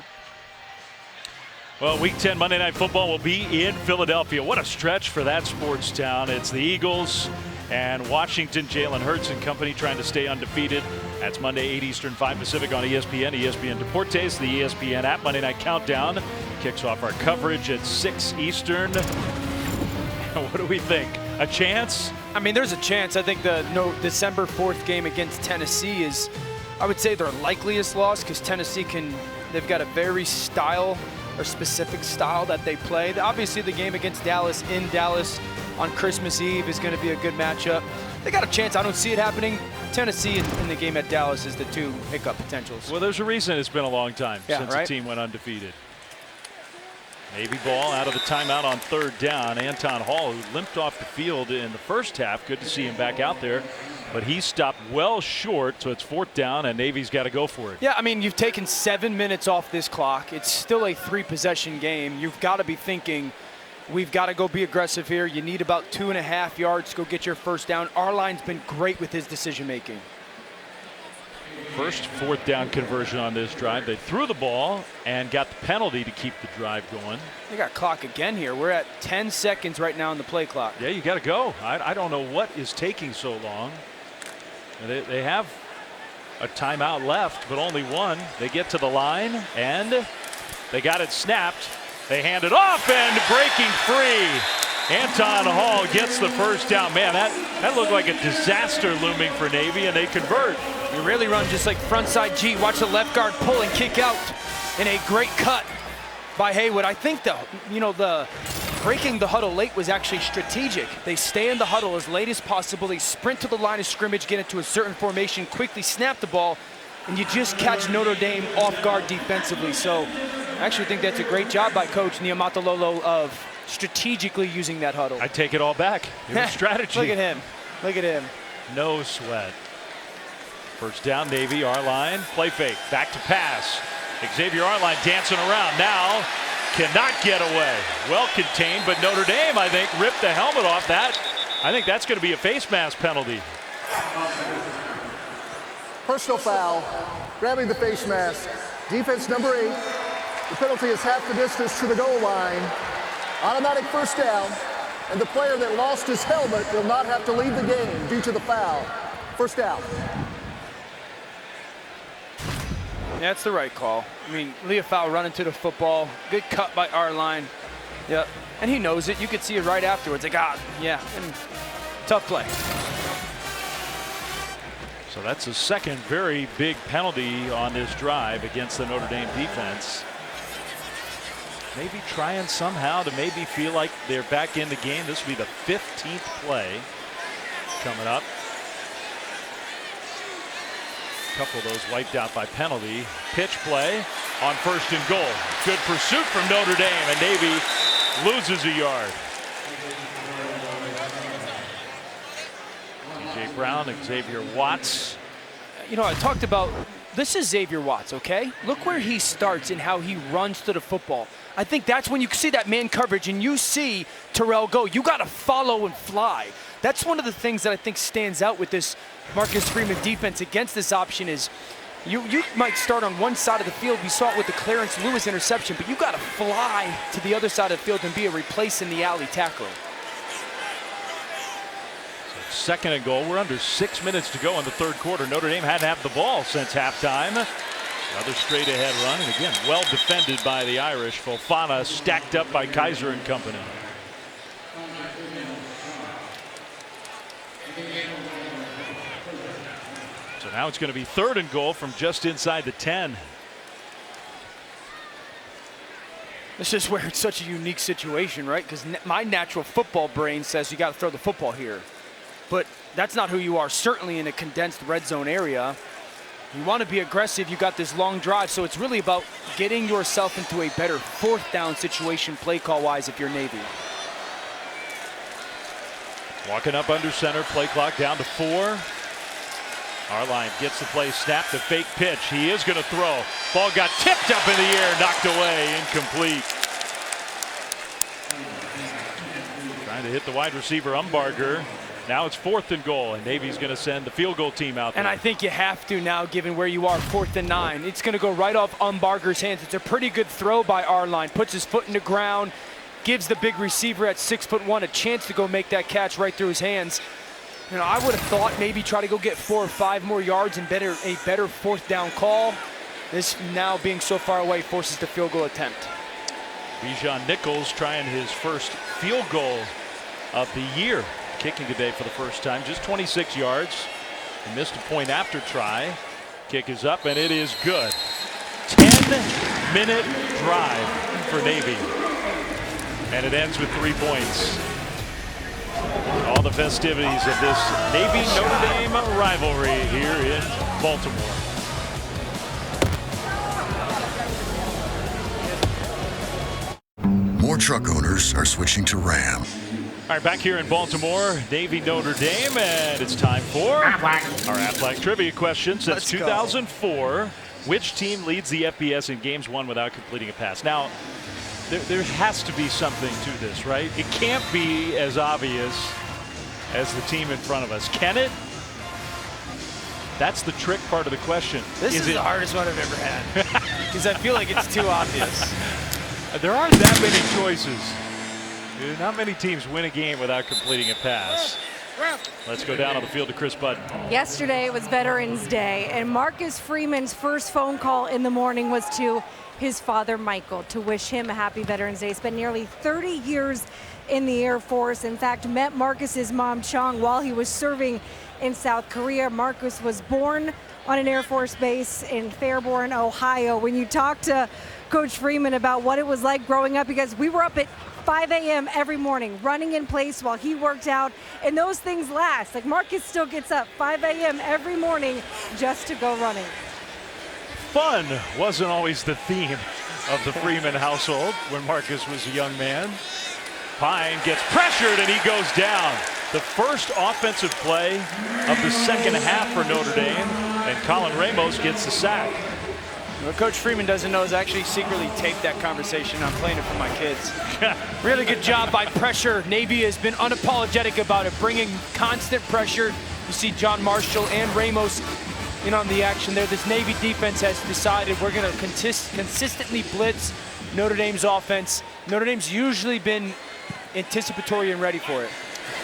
Well, Week 10 Monday Night Football will be in Philadelphia. What a stretch for that sports town. It's the Eagles and Washington. Jalen Hurts and company trying to stay undefeated. That's Monday, 8 Eastern, 5 Pacific on ESPN. ESPN Deportes, the ESPN app. Monday Night Countdown kicks off our coverage at 6 Eastern. What do we think? A chance? I mean, there's a chance. I think the December 4th game against Tennessee is, I would say, their likeliest loss because Tennessee they've got a very specific style that they play. Obviously, the game against Dallas in Dallas on Christmas Eve is going to be a good matchup. They got a chance. I don't see it happening. Tennessee in the game at Dallas is the two hiccup potentials. Well, there's a reason it's been a long time since the team went undefeated. Navy ball out of the timeout on 3rd down. Anton Hall, who limped off the field in the first half. Good to see him back out there. But he stopped well short, so it's 4th down, and Navy's got to go for it. Yeah, I mean, you've taken 7 minutes off this clock. It's still a 3-possession game. You've got to be thinking, we've got to go be aggressive here. You need about 2.5 yards to go get your first down. Our line's been great with his decision-making. First 4th down conversion on this drive. They threw the ball and got the penalty to keep the drive going. They got clock again here. We're at 10 seconds right now on the play clock. Yeah, you got to go. I don't know what is taking so long. They have a timeout left, but only one. They get to the line, and they got it snapped. They hand it off, and breaking free. Anton Hall gets the first down. Man, that looked like a disaster looming for Navy, and they convert. You really run just like frontside G. Watch the left guard pull and kick out in a great cut by Haywood. I think the breaking the huddle late was actually strategic. They stay in the huddle as late as possible. They sprint to the line of scrimmage, get into a certain formation, quickly snap the ball, and you just catch Notre Dame off guard defensively. So I actually think that's a great job by Coach Niumatalolo of strategically using that huddle. I take it all back. It was strategy. Look at him. Look at him. No sweat. First down, Navy, our line. Play fake. Back to pass. Xavier Arline dancing around now. Cannot get away. Well contained, but Notre Dame, I think, ripped the helmet off that. I think that's going to be a face mask penalty. Personal foul, grabbing the face mask. Defense number 8. The penalty is half the distance to the goal line. Automatic first down, and the player that lost his helmet will not have to leave the game due to the foul. First down. Yeah, that's the right call. I mean, Leofau running to the football. Good cut by our line. Yep. And he knows it. You could see it right afterwards. Like, yeah. And tough play. So that's a second very big penalty on this drive against the Notre Dame defense. Maybe trying somehow to maybe feel like they're back in the game. This will be the 15th play coming up. A couple of those wiped out by penalty. Pitch play on 1st and goal. Good pursuit from Notre Dame, and Navy loses a yard. DJ Brown and Xavier Watts. You know, I talked about, this is Xavier Watts, okay? Look where he starts and how he runs to the football. I think that's when you see that man coverage and you see Terrell go. You got to follow and fly. That's one of the things that I think stands out with this Marcus Freeman defense against this option is you might start on one side of the field. We saw it with the Clarence Lewis interception, but you got to fly to the other side of the field and be a replace in the alley tackler. 2nd and goal. We're under 6 minutes to go in the 3rd quarter. Notre Dame hadn't had the ball since halftime. Another straight ahead run, and again, well defended by the Irish. Fofana stacked up by Kaiser and company. So now it's going to be 3rd and goal from just inside the 10. This is where it's such a unique situation, right? Because my natural football brain says you got to throw the football here. But that's not who you are, certainly in a condensed red zone area. You want to be aggressive. You got this long drive, so it's really about getting yourself into a better 4th down situation play call-wise if you're Navy. Walking up under center, play clock down to 4. Arline gets the play, snap, the fake pitch. He is going to throw. Ball got tipped up in the air, knocked away, incomplete. Trying to hit the wide receiver, Umbarger. Now it's 4th and goal, and Navy's going to send the field goal team out there. And I think you have to now, given where you are, 4th and 9. It's going to go right off Umbarger's hands. It's a pretty good throw by Arline. Puts his foot in the ground, gives the big receiver at 6'1" a chance to go make that catch right through his hands. You know, I would have thought maybe try to go get 4 or 5 more yards and a better 4th down call. This now being so far away forces the field goal attempt. Bijan Nichols trying his first field goal of the year. Kicking today for the first time, just 26 yards. He missed a point after try. Kick is up and it is good. 10-minute drive for Navy. And it ends with 3 points. All the festivities of this Navy-Notre Dame rivalry here in Baltimore. More truck owners are switching to Ram. All right, back here in Baltimore, Navy Notre Dame, and it's time for our Aflac trivia question. Since 2004, which team leads the FBS in games won without completing a pass? Now, there has to be something to this, right? It can't be as obvious as the team in front of us. Can it? That's the trick part of the question. This is the hardest one I've ever had because I feel like it's too obvious. There aren't that many choices. Not many teams win a game without completing a pass. Let's go down on the field to Chris Budden. Yesterday was Veterans Day, and Marcus Freeman's first phone call in the morning was to his father, Michael, to wish him a happy Veterans Day. He spent nearly 30 years in the Air Force. In fact, met Marcus's mom, Chong, while he was serving in South Korea. Marcus was born on an Air Force base in Fairborn, Ohio. When you talk to Coach Freeman about what it was like growing up, because we were up at 5 a.m. every morning, running in place while he worked out, and those things last. Like, Marcus still gets up 5 a.m. every morning just to go running. Fun wasn't always the theme of the Freeman household when Marcus was a young man. Pine gets pressured and he goes down. The first offensive play of the second half for Notre Dame, and Colin Ramos gets the sack. What Coach Freeman doesn't know is I actually secretly taped that conversation. I'm playing it for my kids. Really good job by pressure. Navy has been unapologetic about it, bringing constant pressure. You see John Marshall and Ramos in on the action there. This Navy defense has decided we're going to consistently blitz Notre Dame's offense. Notre Dame's usually been anticipatory and ready for it.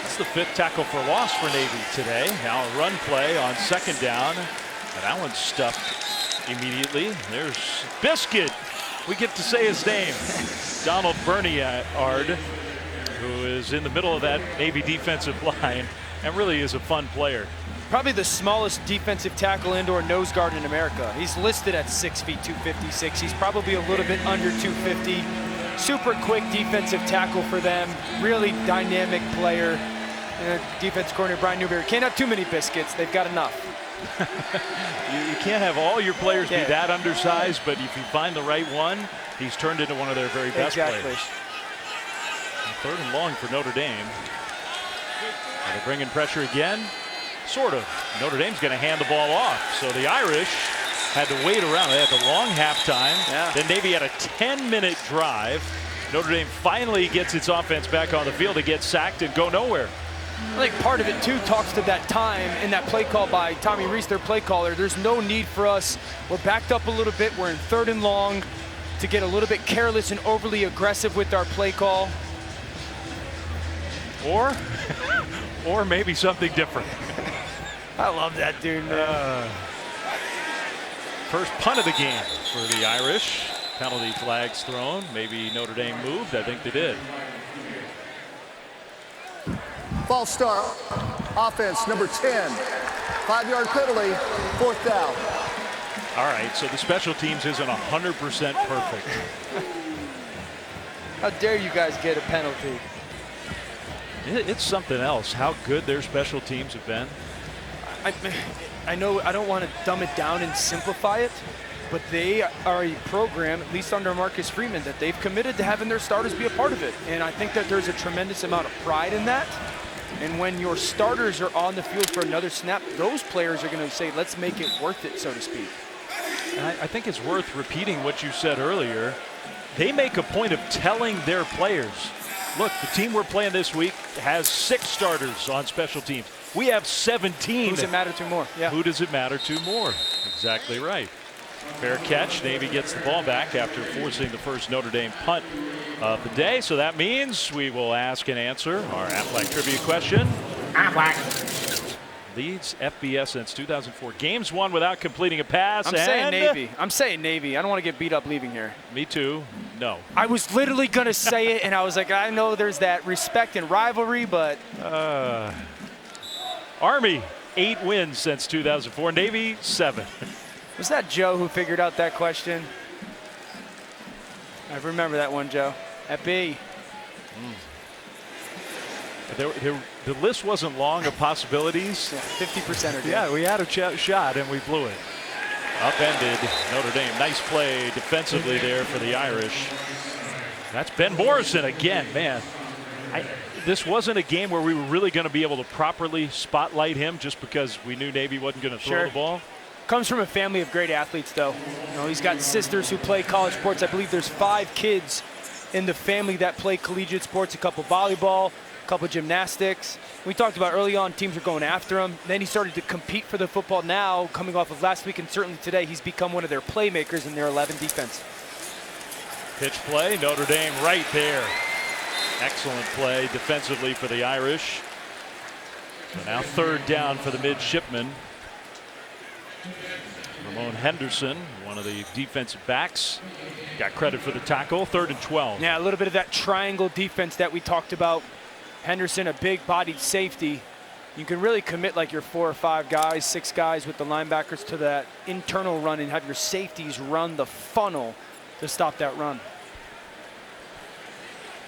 That's the 5th tackle for loss for Navy today. Now a run play on 2nd down, and that one's stuffed immediately. There's Biscuit. We get to say his name. Donald Berniard, who is in the middle of that Navy defensive line and really is a fun player. Probably the smallest defensive tackle and/or nose guard in America. He's listed at 6 feet 256. He's probably a little bit under 250. Super quick defensive tackle for them. Really dynamic player. Defense coordinator Brian Newberry can't have too many biscuits. They've got enough. You can't have all your players be that undersized, but if you find the right one, he's turned into one of their very best players. And 3rd and long for Notre Dame. Are they bringing pressure again? Sort of. Notre Dame's going to hand the ball off. So the Irish had to wait around. They had the long halftime. Then Navy had a 10-minute drive. Notre Dame finally gets its offense back on the field. They get sacked and go nowhere. I think part of it too talks to that time in that play call by Tommy Rees, their play caller. There's no need for us. We're backed up a little bit. We're in 3rd and long to get a little bit careless and overly aggressive with our play call. Or maybe something different. I love that dude, man. First punt of the game for the Irish. Penalty flags thrown. Maybe Notre Dame moved. I think they did. False start. Offense, number 10. 5-yard penalty, 4th down. All right, so the special teams isn't 100% perfect. How dare you guys get a penalty? It's something else how good their special teams have been. I know I don't want to dumb it down and simplify it, but they are a program, at least under Marcus Freeman, that they've committed to having their starters be a part of it. And I think that there's a tremendous amount of pride in that. And when your starters are on the field for another snap, those players are going to say, let's make it worth it, so to speak. And I think it's worth repeating what you said earlier. They make a point of telling their players, look, the team we're playing this week has 6 starters on special teams. We have 17. Who does it matter to more? Yeah. Who does it matter to more? Exactly right. Fair catch. Navy gets the ball back after forcing the first Notre Dame punt of the day. So that means we will ask and answer our Aflac trivia question. Aflac leads FBS since 2004. Games won without completing a pass. I'm saying Navy. I'm saying Navy. I don't want to get beat up leaving here. Me too. No. I was literally going to say it, and I was like, I know there's that respect and rivalry, but. Army, 8 wins since 2004. Navy, 7. Was that Joe who figured out that question? I remember that one, Joe. At B. The list wasn't long of possibilities. 50% or yeah, we had a shot and we blew it. Upended Notre Dame. Nice play defensively there for the Irish. That's Ben Morrison again, man. This wasn't a game where we were really going to be able to properly spotlight him just because we knew Navy wasn't going to throw the ball. Comes from a family of great athletes, though. You know, he's got sisters who play college sports. I believe there's 5 kids in the family that play collegiate sports, a couple volleyball, a couple gymnastics. We talked about early on, teams are going after him. Then he started to compete for the football. Now, coming off of last week and certainly today, he's become one of their playmakers in their 11 defense. Pitch play, Notre Dame right there. Excellent play defensively for the Irish. So now 3rd down for the Midshipmen. Ramon Henderson, one of the defensive backs, got credit for the tackle. 3rd and 12. Yeah, a little bit of that triangle defense that we talked about. Henderson, a big-bodied safety. You can really commit like your 4 or 5 guys, 6 guys with the linebackers to that internal run and have your safeties run the funnel to stop that run.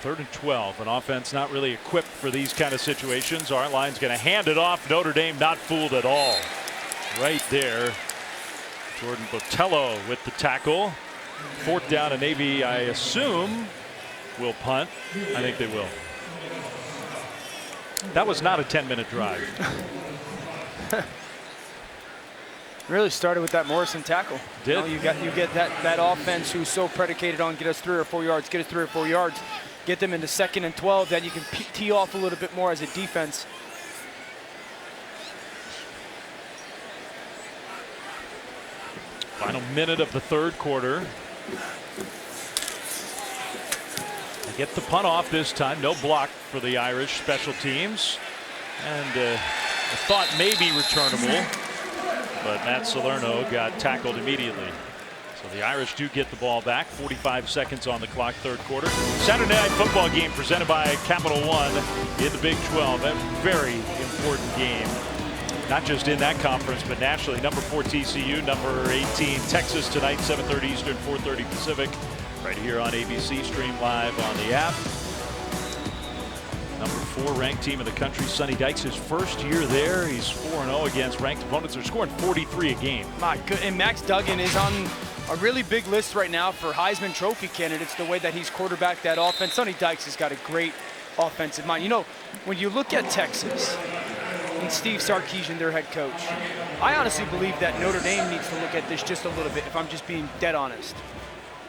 3rd and 12. An offense not really equipped for these kind of situations. Our line's going to hand it off. Notre Dame not fooled at all. Right there. Jordan Botello with the tackle. 4th down, and Navy, I assume, will punt. I think they will. That was not a 10-minute drive. Really started with that Morrison tackle. Did. You know, you get that offense who's so predicated on get us 3 or 4 yards, get us 3 or 4 yards, get them into 2nd and 12, then you can tee off a little bit more as a defense. Final minute of the 3rd quarter. They get the punt off this time. No block for the Irish special teams. And a thought maybe returnable. But Matt Salerno got tackled immediately. So the Irish do get the ball back. 45 seconds on the clock, 3rd quarter. Saturday night football game presented by Capital One in the Big 12. A very important game. Not just in that conference, but nationally. Number 4 TCU, number 18 Texas tonight, 7:30 Eastern, 4:30 Pacific. Right here on ABC, stream live on the app. Number 4 ranked team in the country. Sonny Dykes, his first year there. He's 4-0 against ranked opponents. They're scoring 43 a game. My good, and Max Duggan is on a really big list right now for Heisman Trophy candidates, the way that he's quarterbacked that offense. Sonny Dykes has got a great offensive mind. You know, when you look at Texas and Steve Sarkisian, their head coach, I honestly believe that Notre Dame needs to look at this just a little bit, if I'm just being dead honest.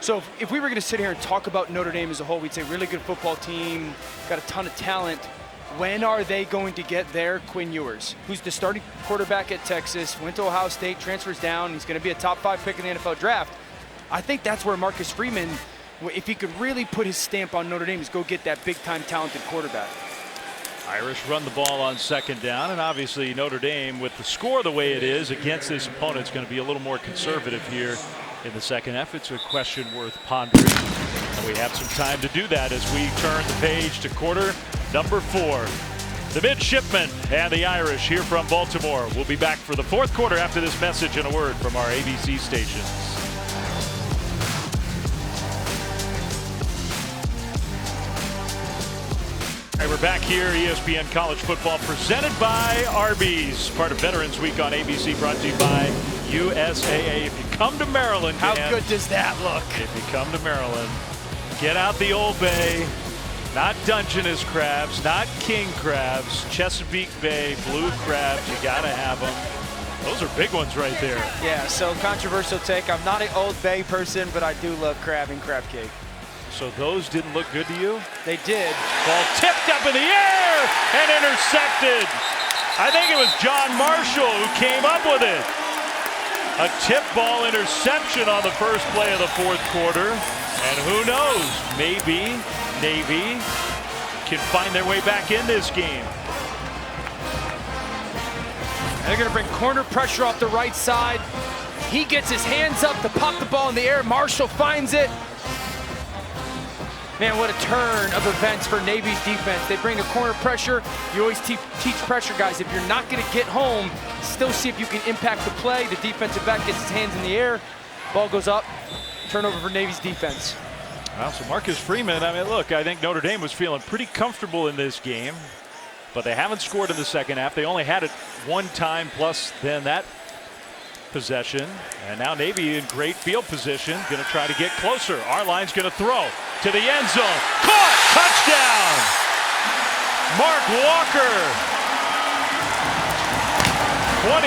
So if we were going to sit here and talk about Notre Dame as a whole, we'd say really good football team, got a ton of talent. When are they going to get their Quinn Ewers, who's the starting quarterback at Texas, went to Ohio State, transfers down, he's going to be a top 5 pick in the NFL draft. I think that's where Marcus Freeman, if he could really put his stamp on Notre Dame, is go get that big-time talented quarterback. Irish run the ball on 2nd down, and obviously Notre Dame, with the score the way it is against this opponent, is going to be a little more conservative here in the second half. It's a question worth pondering, and we have some time to do that as we turn the page to quarter number 4. The Midshipmen and the Irish here from Baltimore. We'll be back for the 4th quarter after this message and a word from our ABC stations. All right, we're back here, ESPN College Football, presented by Arby's, part of Veterans Week on ABC, brought to you by USAA. If you come to Maryland, how good does that look? If you come to Maryland, get out the Old Bay, not Dungeness crabs, not king crabs, Chesapeake Bay blue crabs. You gotta have them. Those are big ones right there. Yeah, so controversial take. I'm not an Old Bay person, but I do love crab and crab cake. So those didn't look good to you? They did. Ball tipped up in the air and intercepted. I think it was John Marshall who came up with it. A tip ball interception on the first play of the 4th quarter. And who knows, maybe Navy can find their way back in this game. And they're going to bring corner pressure off the right side. He gets his hands up to pop the ball in the air. Marshall finds it. Man, what a turn of events for Navy's defense. They bring the corner pressure. You always teach pressure guys. If you're not going to get home, still see if you can impact the play. The defensive back gets his hands in the air. Ball goes up. Turnover for Navy's defense. Well, so Marcus Freeman, I mean, look, I think Notre Dame was feeling pretty comfortable in this game, but they haven't scored in the second half. They only had it one time plus then that possession. And now Navy in great field position, going to try to get closer. Our line's going to throw to the end zone. Caught! Touchdown! Mark Walker. 23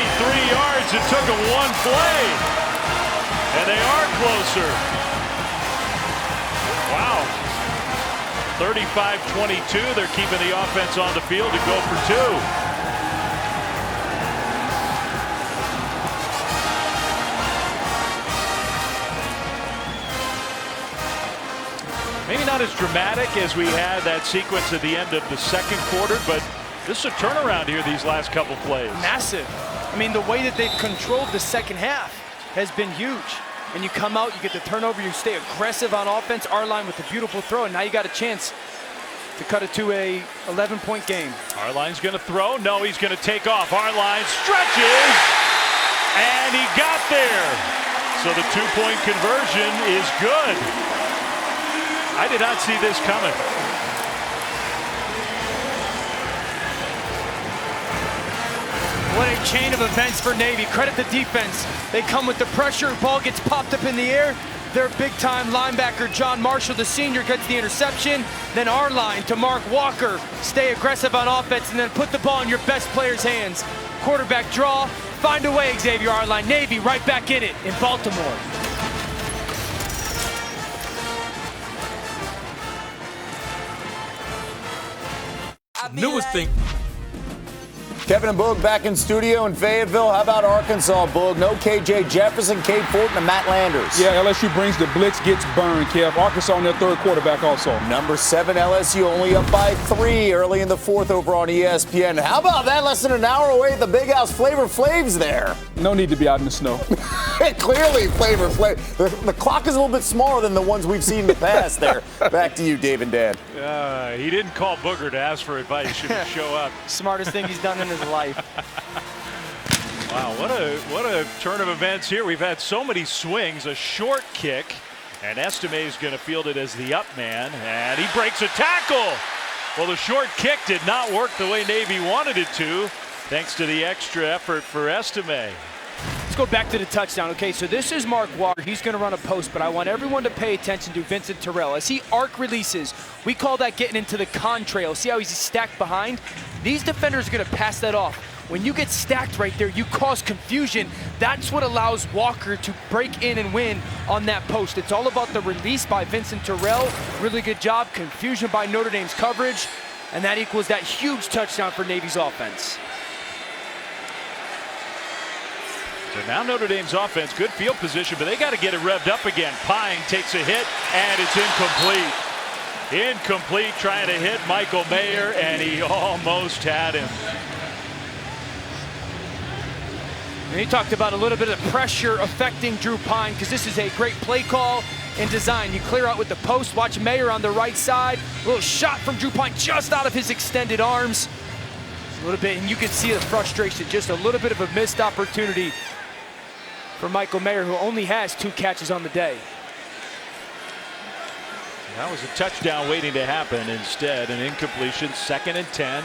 yards. It took him one play. And they are closer. Wow. 35-22. They're keeping the offense on the field to go for 2. Maybe not as dramatic as we had that sequence at the end of the 2nd quarter, but this is a turnaround here these last couple plays. Massive. I mean, the way that they've controlled the second half has been huge. And you come out, you get the turnover, you stay aggressive on offense. Our line with a beautiful throw, and now you got a chance to cut it to a 11-point game. Our line's going to throw. No, he's going to take off. Our line stretches, and he got there. So the 2-point conversion is good. I did not see this coming. What a chain of events for Navy. Credit the defense. They come with the pressure. Ball gets popped up in the air. Their big-time linebacker, John Marshall, the senior, gets the interception. Then our line to Mark Walker. Stay aggressive on offense and then put the ball in your best player's hands. Quarterback draw. Find a way, Xavier Arline. Navy right back in it in Baltimore. Newest thing. Kevin and Boog back in studio in Fayetteville. How about Arkansas, Boog? No KJ Jefferson, Cade Fortin, and Matt Landers. Yeah, LSU brings the blitz, gets burned, Kev. Arkansas on their 3rd quarterback also. Number 7 LSU only up by 3 early in the 4th over on ESPN. How about that? Less than an hour away at the Big House. Flavor Flav's there. No need to be out in the snow. Clearly, Flavor Flav. The clock is a little bit smaller than the ones we've seen in the past there. Back to you, Dave and Dan. He didn't call Booger to ask for advice. He should show up. Smartest thing he's done in his life. Wow, what a turn of events here. We've had so many swings. A short kick, and Estime is going to field it as the up man, and he breaks a tackle. Well, the short kick did not work the way Navy wanted it to, thanks to the extra effort for Estime. Let's go back to the touchdown. Okay, so this is Mark Walker. He's going to run a post, but I want everyone to pay attention to Vincent Terrell. As he arc releases, we call that getting into the contrail. See how he's stacked behind? These defenders are going to pass that off. When you get stacked right there, you cause confusion. That's what allows Walker to break in and win on that post. It's all about the release by Vincent Terrell. Really good job. Confusion by Notre Dame's coverage. And that equals that huge touchdown for Navy's offense. So now Notre Dame's offense, good field position, but they got to get it revved up again. Pine takes a hit, and it's incomplete. Incomplete, trying to hit Michael Mayer, and he almost had him. And he talked about a little bit of pressure affecting Drew Pine, because this is a great play call and design. You clear out with the post, watch Mayer on the right side. A little shot from Drew Pine just out of his extended arms. A little bit, and you can see the frustration, just a little bit of a missed opportunity for Michael Mayer, who only has 2 catches on the day. That was a touchdown waiting to happen. Instead, an incompletion, 2nd and 10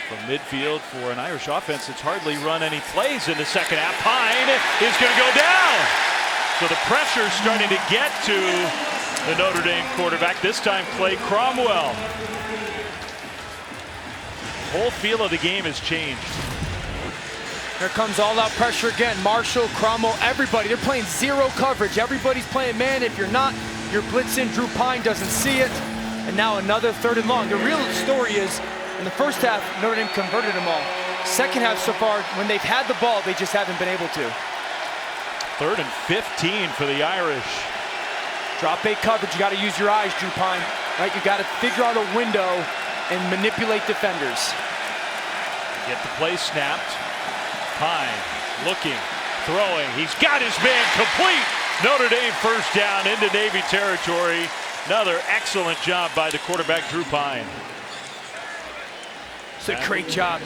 from midfield for an Irish offense that's hardly run any plays in the second half. Pine is going to go down. So the pressure starting to get to the Notre Dame quarterback, this time Clay Cromwell. The whole feel of the game has changed. Here comes all-out pressure again. Marshall, Cromwell, everybody. They're playing zero coverage. Everybody's playing man. If you're not, you're blitzing. Drew Pine doesn't see it. And now another 3rd and long. The real story is, in the first half, Notre Dame converted them all. Second half so far, when they've had the ball, they just haven't been able to. 3rd and 15 for the Irish. Drop 8 coverage. You got to use your eyes, Drew Pine. Right? You got to figure out a window and manipulate defenders. Get the play snapped. Pine looking, throwing. He's got his man complete. Notre Dame first down into Navy territory. Another excellent job by the quarterback, Drew Pine. It's a great job.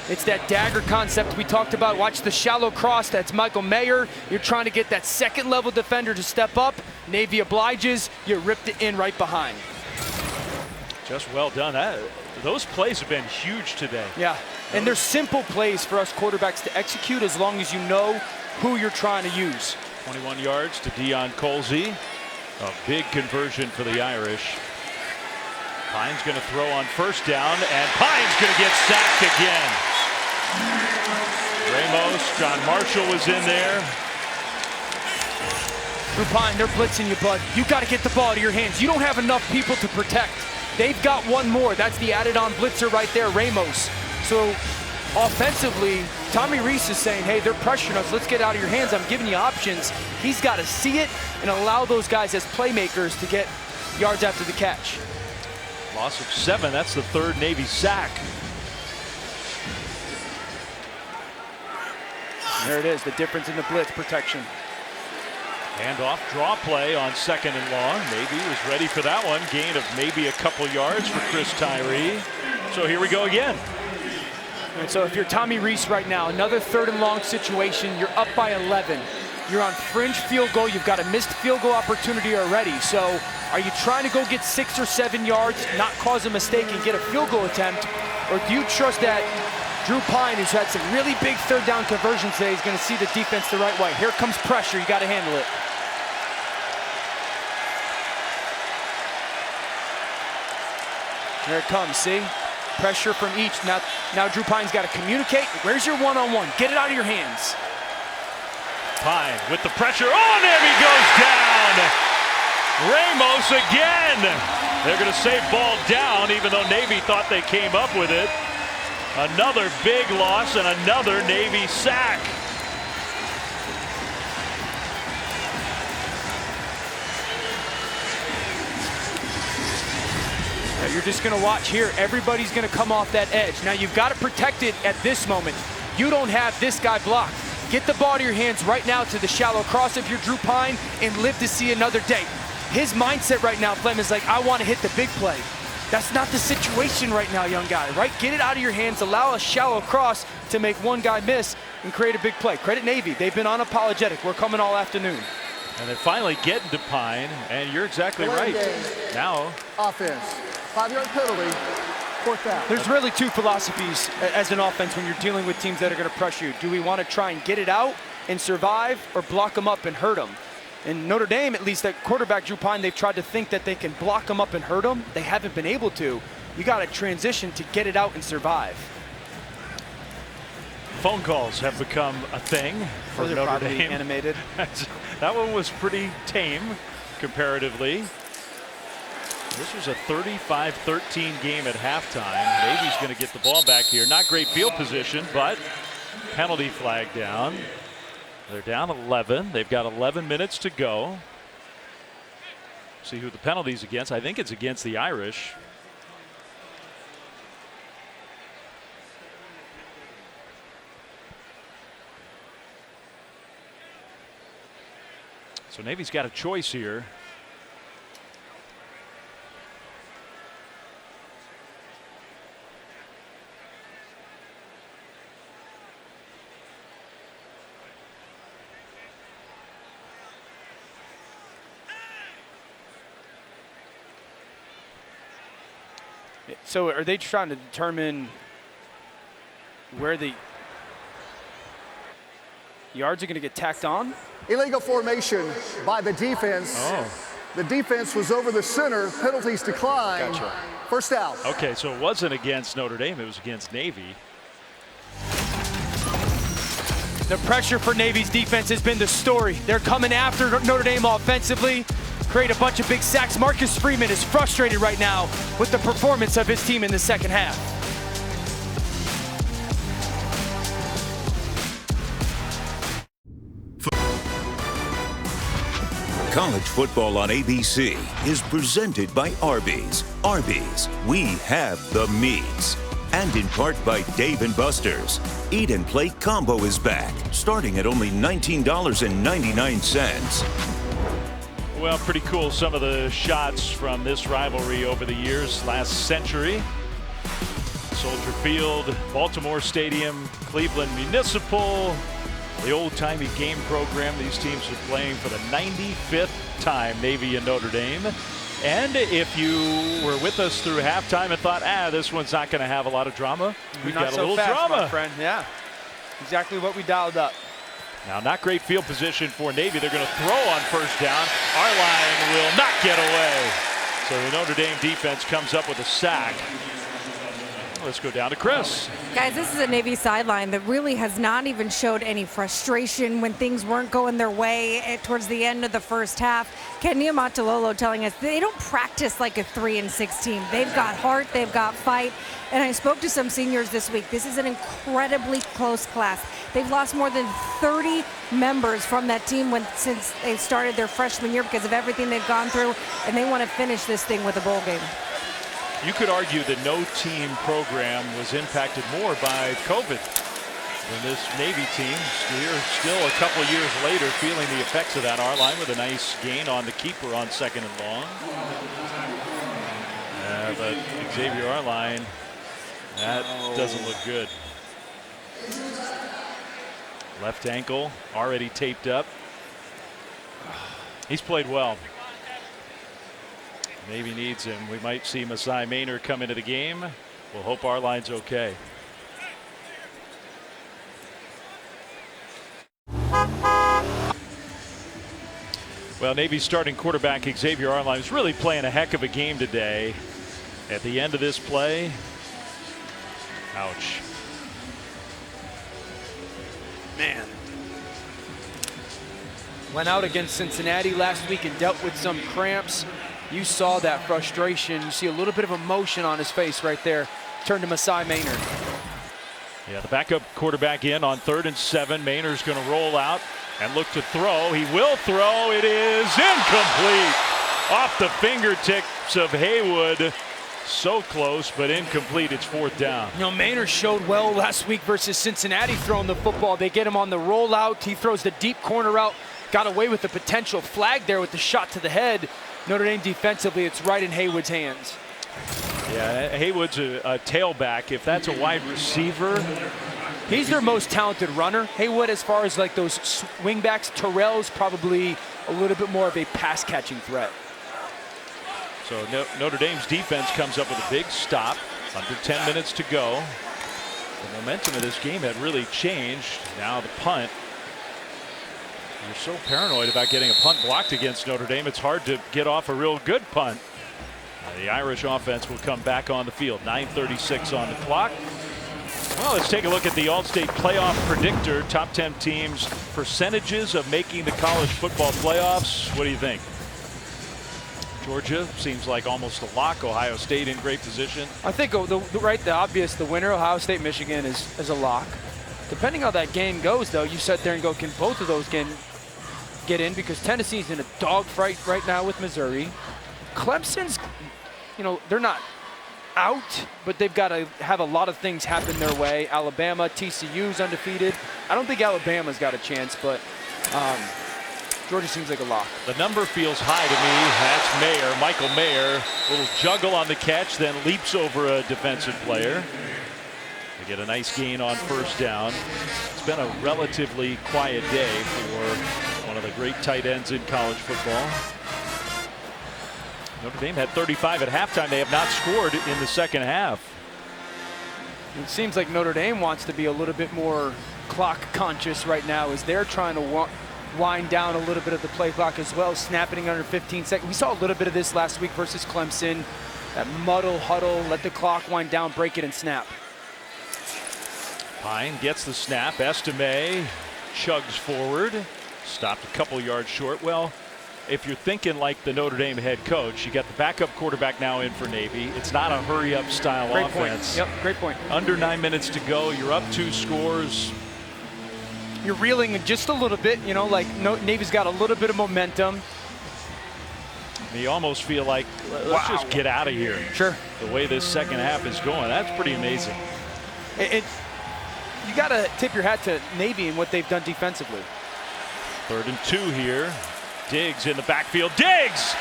It's that dagger concept we talked about. Watch the shallow cross. That's Michael Mayer. You're trying to get that second-level defender to step up. Navy obliges. You ripped it in right behind. Just well done. Those plays have been huge today. Yeah, and they're simple plays for us quarterbacks to execute as long as you know who you're trying to use. 21 yards to Dion Colsey. A big conversion for the Irish. Pine's going to throw on first down, and Pine's going to get sacked again. Ramos, John Marshall was in there. Drew Pine, they're blitzing you, bud. You got to get the ball out of your hands. You don't have enough people to protect. They've got one more. That's the added-on blitzer right there, Ramos. So offensively, Tommy Rees is saying, hey, they're pressuring us. Let's get out of your hands. I'm giving you options. He's got to see it and allow those guys as playmakers to get yards after the catch. Loss of 7. That's the 3rd Navy sack. There it is, the difference in the blitz protection. Handoff, draw play on 2nd and long. Navy was ready for that one. Gain of maybe a couple yards for Chris Tyree. So here we go again. And so if you're Tommy Rees right now, another 3rd and long situation, you're up by 11. You're on fringe field goal. You've got a missed field goal opportunity already. So are you trying to go get 6 or 7 yards, not cause a mistake and get a field goal attempt? Or do you trust that Drew Pine, who's had some really big 3rd down conversions today, is going to see the defense the right way? Here comes pressure. You got to handle it. There it comes, see? Pressure from each. Now Drew Pine's got to communicate. Where's your one-on-one? Get it out of your hands. Pine with the pressure. Oh, Navy goes down. Ramos again. They're going to save ball down, even though Navy thought they came up with it. Another big loss and another Navy sack. You're just going to watch here. Everybody's going to come off that edge. Now, you've got to protect it at this moment. You don't have this guy blocked. Get the ball to your hands right now to the shallow cross if you're Drew Pine and live to see another day. His mindset right now, Flem, is like, I want to hit the big play. That's not the situation right now, young guy, right? Get it out of your hands. Allow a shallow cross to make one guy miss and create a big play. Credit Navy. They've been unapologetic. We're coming all afternoon. And they're finally getting to Pine, and you're exactly right. Game. Now, offense, 5-yard penalty, Fourth down. There's really two philosophies as an offense when you're dealing with teams that are going to pressure you. Do we want to try and get it out and survive, or block them up and hurt them? In Notre Dame, at least at quarterback Drew Pine, they've tried to think that they can block them up and hurt them. They haven't been able to. You got to transition to get it out and survive. Phone calls have become a thing for Notre Dame. Animated. That one was pretty tame comparatively. This was a 35-13 game at halftime. Navy's going to get the ball back here. Not great field position, but penalty flag down. They're down 11. They've got 11 minutes to go. See who the penalty's against. I think it's against the Irish. So Navy's got a choice here. So are they trying to determine where the yards are going to get tacked on? Illegal formation by the defense. Oh. The defense was over the center. Penalties decline. Gotcha. First down. Okay, so it wasn't against Notre Dame. It was against Navy. The pressure for Navy's defense has been the story. They're coming after Notre Dame offensively, create a bunch of big sacks. Marcus Freeman is frustrated right now with the performance of his team in the second half. College football on ABC is presented by Arby's. Arby's, we have the meats. And in part by Dave & Buster's. Eat and Play Combo is back, starting at only $19.99. Well, pretty cool. Some of the shots from this rivalry over the years, last century. Soldier Field, Baltimore Stadium, Cleveland Municipal, the old-timey game program. These teams are playing for the 95th time, Navy and Notre Dame. And if you were with us through halftime and thought, this one's not going to have a lot of drama, we've got a little drama. My friend. Yeah, exactly what we dialed up. Now, not great field position for Navy. They're going to throw on first down. Our line will not get away. So the Notre Dame defense comes up with a sack. Let's go down to Chris. Guys, this is a Navy sideline that really has not even showed any frustration when things weren't going their way towards the end of the first half. Ken Niumatalolo telling us they don't practice like a 3-6 team. They've got heart, they've got fight. And I spoke to some seniors this week. This is an incredibly close class. They've lost more than 30 members from that team since they started their freshman year because of everything they've gone through, and they want to finish this thing with a bowl game. You could argue that no team program was impacted more by COVID than this Navy team. We're still a couple of years later feeling the effects of that. Our line with a nice gain on the keeper on 2nd and long. But Xavier Arline, that doesn't look good. Left ankle already taped up. He's played well. Navy needs him. We might see Masai Maynard come into the game. We'll hope our line's okay. Well, Navy's starting quarterback Xavier Arline is really playing a heck of a game today. At the end of this play, ouch. Man. Went out against Cincinnati last week and dealt with some cramps. You saw that frustration. You see a little bit of emotion on his face right there. Turn to Masai Maynard. Yeah, the backup quarterback in on 3rd and 7. Maynard's going to roll out and look to throw. He will throw. It is incomplete. Off the fingertips of Haywood. So close, but incomplete. It's 4th down. You know, Maynard showed well last week versus Cincinnati throwing the football. They get him on the rollout. He throws the deep corner route. Got away with the potential flag there with the shot to the head. Notre Dame defensively, it's right in Haywood's hands. Yeah, Haywood's a tailback. If that's a wide receiver, he's their most talented runner. Haywood, as far as like those wingbacks, Terrell's probably a little bit more of a pass-catching threat. So Notre Dame's defense comes up with a big stop. Under 10 minutes to go. The momentum of this game had really changed. Now the punt. You're so paranoid about getting a punt blocked against Notre Dame. It's hard to get off a real good punt. The Irish offense will come back on the field. 9:36 on the clock. Well, let's take a look at the All-State Playoff Predictor. Top 10 teams' percentages of making the college football playoffs. What do you think? Georgia seems like almost a lock. Ohio State in great position. I think the winner, Ohio State, Michigan, is a lock. Depending how that game goes, though, you sit there and go, can both of those get in? Because Tennessee's in a dogfight right now with Missouri. Clemson's, they're not out, but they've got to have a lot of things happen their way. Alabama, TCU's undefeated. I don't think Alabama's got a chance, but Georgia seems like a lock. The number feels high to me. That's Mayer, Michael Mayer. Little juggle on the catch, then leaps over a defensive player. They get a nice gain on first down. It's been a relatively quiet day for one of the great tight ends in college football. Notre Dame had 35 at halftime. They have not scored in the second half. It seems like Notre Dame wants to be a little bit more clock conscious right now as they're trying to wind down a little bit of the play clock as well, snapping under 15 seconds. We saw a little bit of this last week versus Clemson. That muddle, huddle, let the clock wind down, break it, and snap. Pine gets the snap. Estime chugs forward. Stopped a couple yards short. Well, if you're thinking like the Notre Dame head coach, you got the backup quarterback now in for Navy. It's not a hurry-up style Great offense. Point. Yep, great point. Under 9 minutes to go. You're up 2 scores. You're reeling just a little bit, Navy's got a little bit of momentum. You almost feel like, let's just get out of here. Sure. The way this second half is going, that's pretty amazing. You got to tip your hat to Navy and what they've done defensively. 3rd and 2 here. Diggs in the backfield. Diggs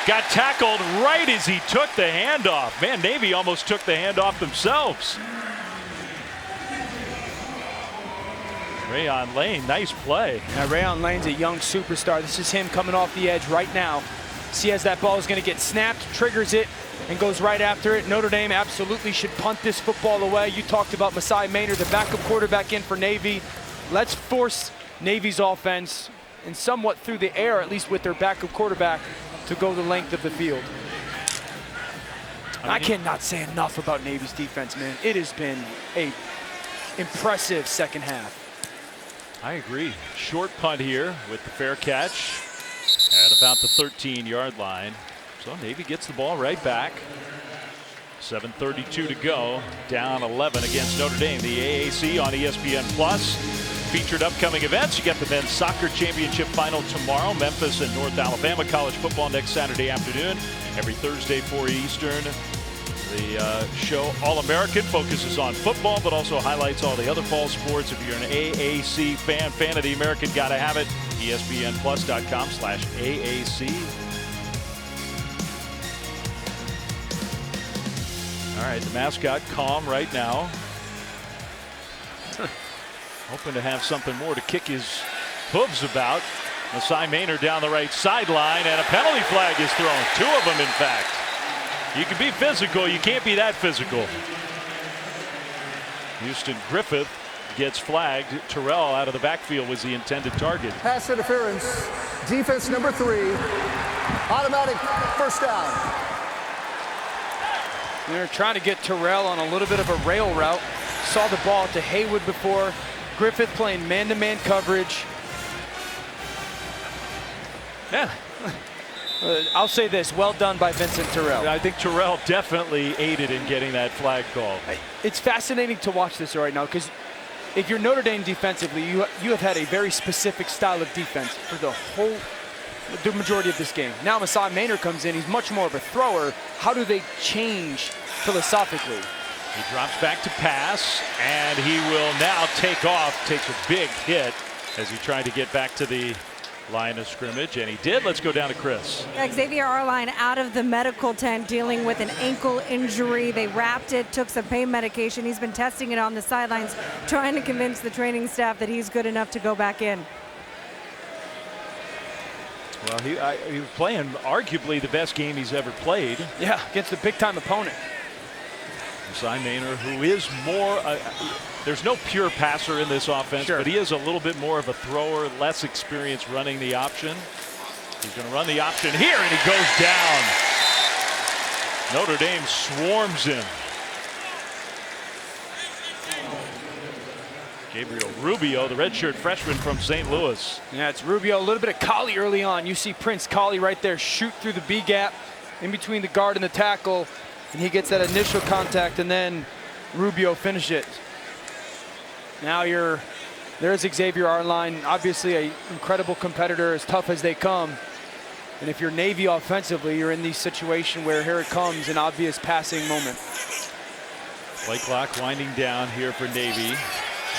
got tackled right as he took the handoff. Man, Navy almost took the handoff themselves. Rayon Lane, nice play. Now, Rayon Lane's a young superstar. This is him coming off the edge right now. See as that ball is going to get snapped, triggers it, and goes right after it. Notre Dame absolutely should punt this football away. You talked about Masai Maynard, the backup quarterback in for Navy. Let's force Navy's offense, and somewhat through the air, at least with their backup quarterback, to go the length of the field. I cannot say enough about Navy's defense, man. It has been a impressive second half. I agree. Short punt here with the fair catch at about the 13-yard line. So Navy gets the ball right back. 7:32 to go. Down 11 against Notre Dame. The AAC on ESPN Plus. Featured upcoming events. You got the men's soccer championship final tomorrow. Memphis and North Alabama. College football next Saturday afternoon. Every Thursday 4 Eastern. The show All-American focuses on football, but also highlights all the other fall sports. If you're an AAC fan of the American, gotta have it. ESPNplus.com/AAC. All right, the mascot calm right now. Hoping to have something more to kick his hooves about. Masai Maynard down the right sideline, and a penalty flag is thrown. 2 of them, in fact. You can be physical, you can't be that physical. Houston Griffith gets flagged. Terrell out of the backfield was the intended target. Pass interference, defense number 3, automatic first down. They're trying to get Terrell on a little bit of a rail route. Saw the ball to Haywood before. Griffith playing man-to-man coverage. Yeah. I'll say this, well done by Vincent Terrell. I think Terrell definitely aided in getting that flag call. It's fascinating to watch this right now because if you're Notre Dame defensively, you have had a very specific style of defense for the majority of this game. Now Masai Maynard comes in, he's much more of a thrower. How do they change philosophically? He drops back to pass, and he will now take off, takes a big hit as he tried to get back to the line of scrimmage, and he did. Let's go down to Chris. Xavier Arline out of the medical tent dealing with an ankle injury. They wrapped it, took some pain medication. He's been testing it on the sidelines, trying to convince the training staff that he's good enough to go back in. Well, he was playing arguably the best game he's ever played. Yeah, against a big-time opponent. Maynor, who is more, there's no pure passer in this offense, but he is a little bit more of a thrower, less experience running the option. He's going to run the option here, and he goes down. Notre Dame swarms him. Gabriel Rubio, the redshirt freshman from St. Louis. Yeah, it's Rubio, a little bit of Collie early on. You see Prince Collie right there shoot through the B gap in between the guard and the tackle, and he gets that initial contact, and then Rubio finish it. Now there's Xavier Arline, obviously an incredible competitor, as tough as they come. And if you're Navy offensively, you're in the situation where here it comes, an obvious passing moment. Play clock winding down here for Navy.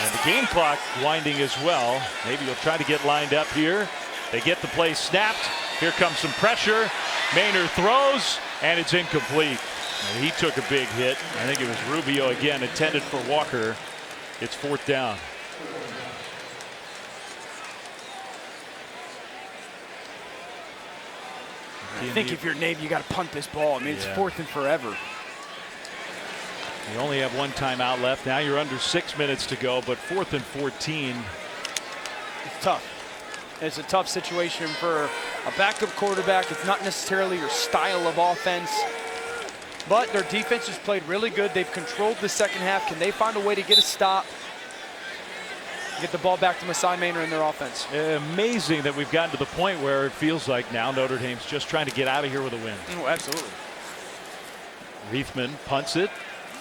And the game clock winding as well. Navy will try to get lined up here. They get the play snapped. Here comes some pressure. Maynor throws, and it's incomplete. And he took a big hit. I think it was Rubio again, intended for Walker. It's 4th down. I think if you're Navy, you got to punt this ball. I mean, it's 4th and forever. You only have 1 timeout left. Now you're under 6 minutes to go, but 4th and 14. It's tough. It's a tough situation for a backup quarterback. It's not necessarily your style of offense, but their defense has played really good. They've controlled the second half. Can they find a way to get a stop? Get the ball back to Masai Maynor in their offense. Amazing that we've gotten to the point where it feels like now Notre Dame's just trying to get out of here with a win. Oh, absolutely. Reithman punts it,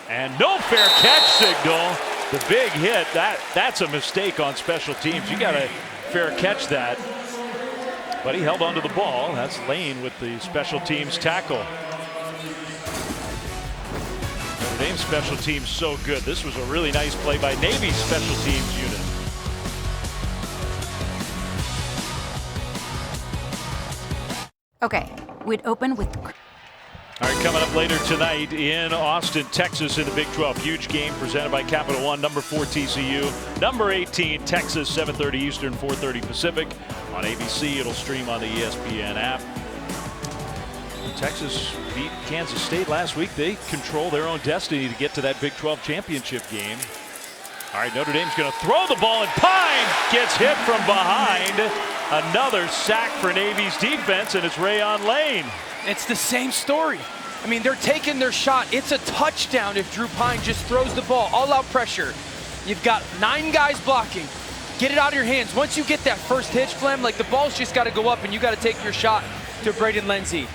and no fair catch signal. The big hit, that's a mistake on special teams. You got to fair catch that. But he held onto the ball. That's Lane with the special teams tackle. Notre Dame's special teams so good. This was a really nice play by Navy's special teams unit. Okay, we'd open with... All right, coming up later tonight in Austin, Texas in the Big 12. Huge game presented by Capital One. Number 4 TCU. Number 18 Texas, 7:30 Eastern, 4:30 Pacific. On ABC, it'll stream on the ESPN app. Texas beat Kansas State last week. They control their own destiny to get to that Big 12 championship game. All right, Notre Dame's going to throw the ball, and Pine gets hit from behind. Another sack for Navy's defense, and it's Rayon Lane. It's the same story. I mean, they're taking their shot. It's a touchdown if Drew Pine just throws the ball. All-out pressure. You've got 9 guys blocking. Get it out of your hands. Once you get that first hitch, Flem, like the ball's just got to go up, and you got to take your shot to Braden Lenzy.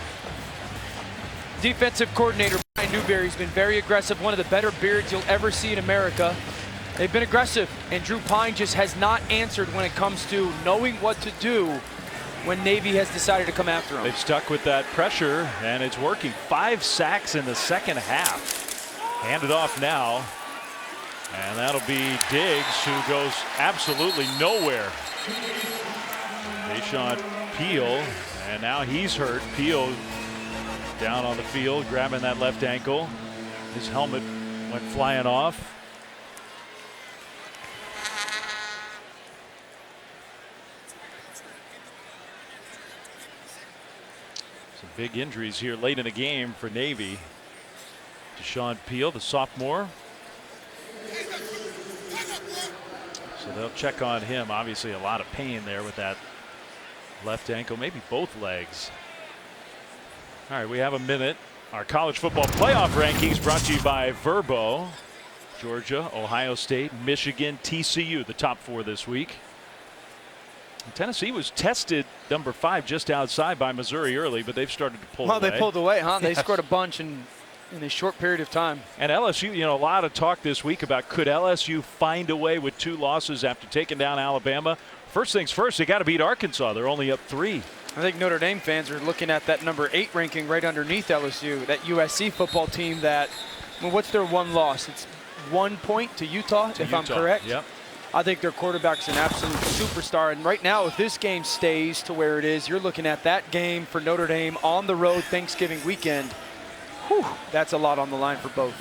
Defensive coordinator Brian Newberry's been very aggressive. One of the better beards you'll ever see in America. They've been aggressive, and Drew Pine just has not answered when it comes to knowing what to do when Navy has decided to come after him. They've stuck with that pressure, and it's working. 5 sacks in the second half. Handed off now, and that'll be Diggs, who goes absolutely nowhere. Deshaun Peel, and now he's hurt. Peel down on the field, grabbing that left ankle. His helmet went flying off. Some big injuries here late in the game for Navy. Deshaun Peel, the sophomore. So they'll check on him. Obviously a lot of pain there with that left ankle, maybe both legs. All right, we have a minute. Our college football playoff rankings brought to you by Verbo. Georgia, Ohio State, Michigan, TCU, the top 4 this week. And Tennessee was tested number 5 just outside by Missouri early, but they've started to pull away. Well, they pulled away, huh? They scored a bunch in a short period of time. And LSU, you know, a lot of talk this week about could LSU find a way with 2 losses after taking down Alabama. First things first, they got to beat Arkansas. They're only up 3. I think Notre Dame fans are looking at that number 8 ranking right underneath LSU, that USC football team that, well, what's their 1 loss? It's 1 point to Utah, if I'm correct. Yep. I think their quarterback's an absolute superstar. And right now, if this game stays to where it is, you're looking at that game for Notre Dame on the road Thanksgiving weekend. Whew, that's a lot on the line for both.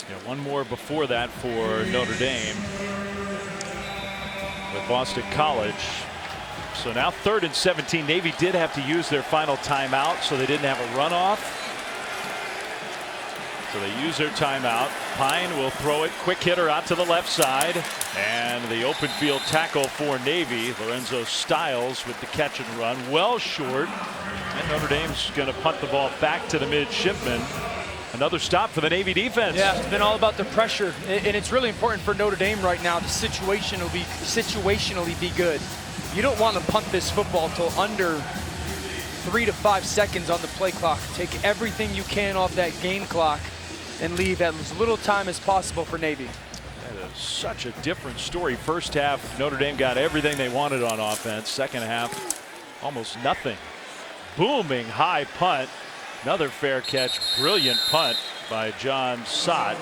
Yeah, 1 more before that for Notre Dame with Boston College. So now 3rd and 17. Navy did have to use their final timeout, so they didn't have a runoff. So they use their timeout. Pine will throw it, quick hitter out to the left side, and the open field tackle for Navy. Lorenzo Stiles with the catch and run, well short, and Notre Dame's going to punt the ball back to the midshipmen. Another stop for the Navy defense. Yeah, it's been all about the pressure, and it's really important for Notre Dame right now to situationally be good. You don't want to punt this football till under 3 to 5 seconds on the play clock. Take everything you can off that game clock and leave as little time as possible for Navy. That is such a different story. First half, Notre Dame got everything they wanted on offense. Second half, almost nothing. Booming high punt. Another fair catch. Brilliant punt by John Sott.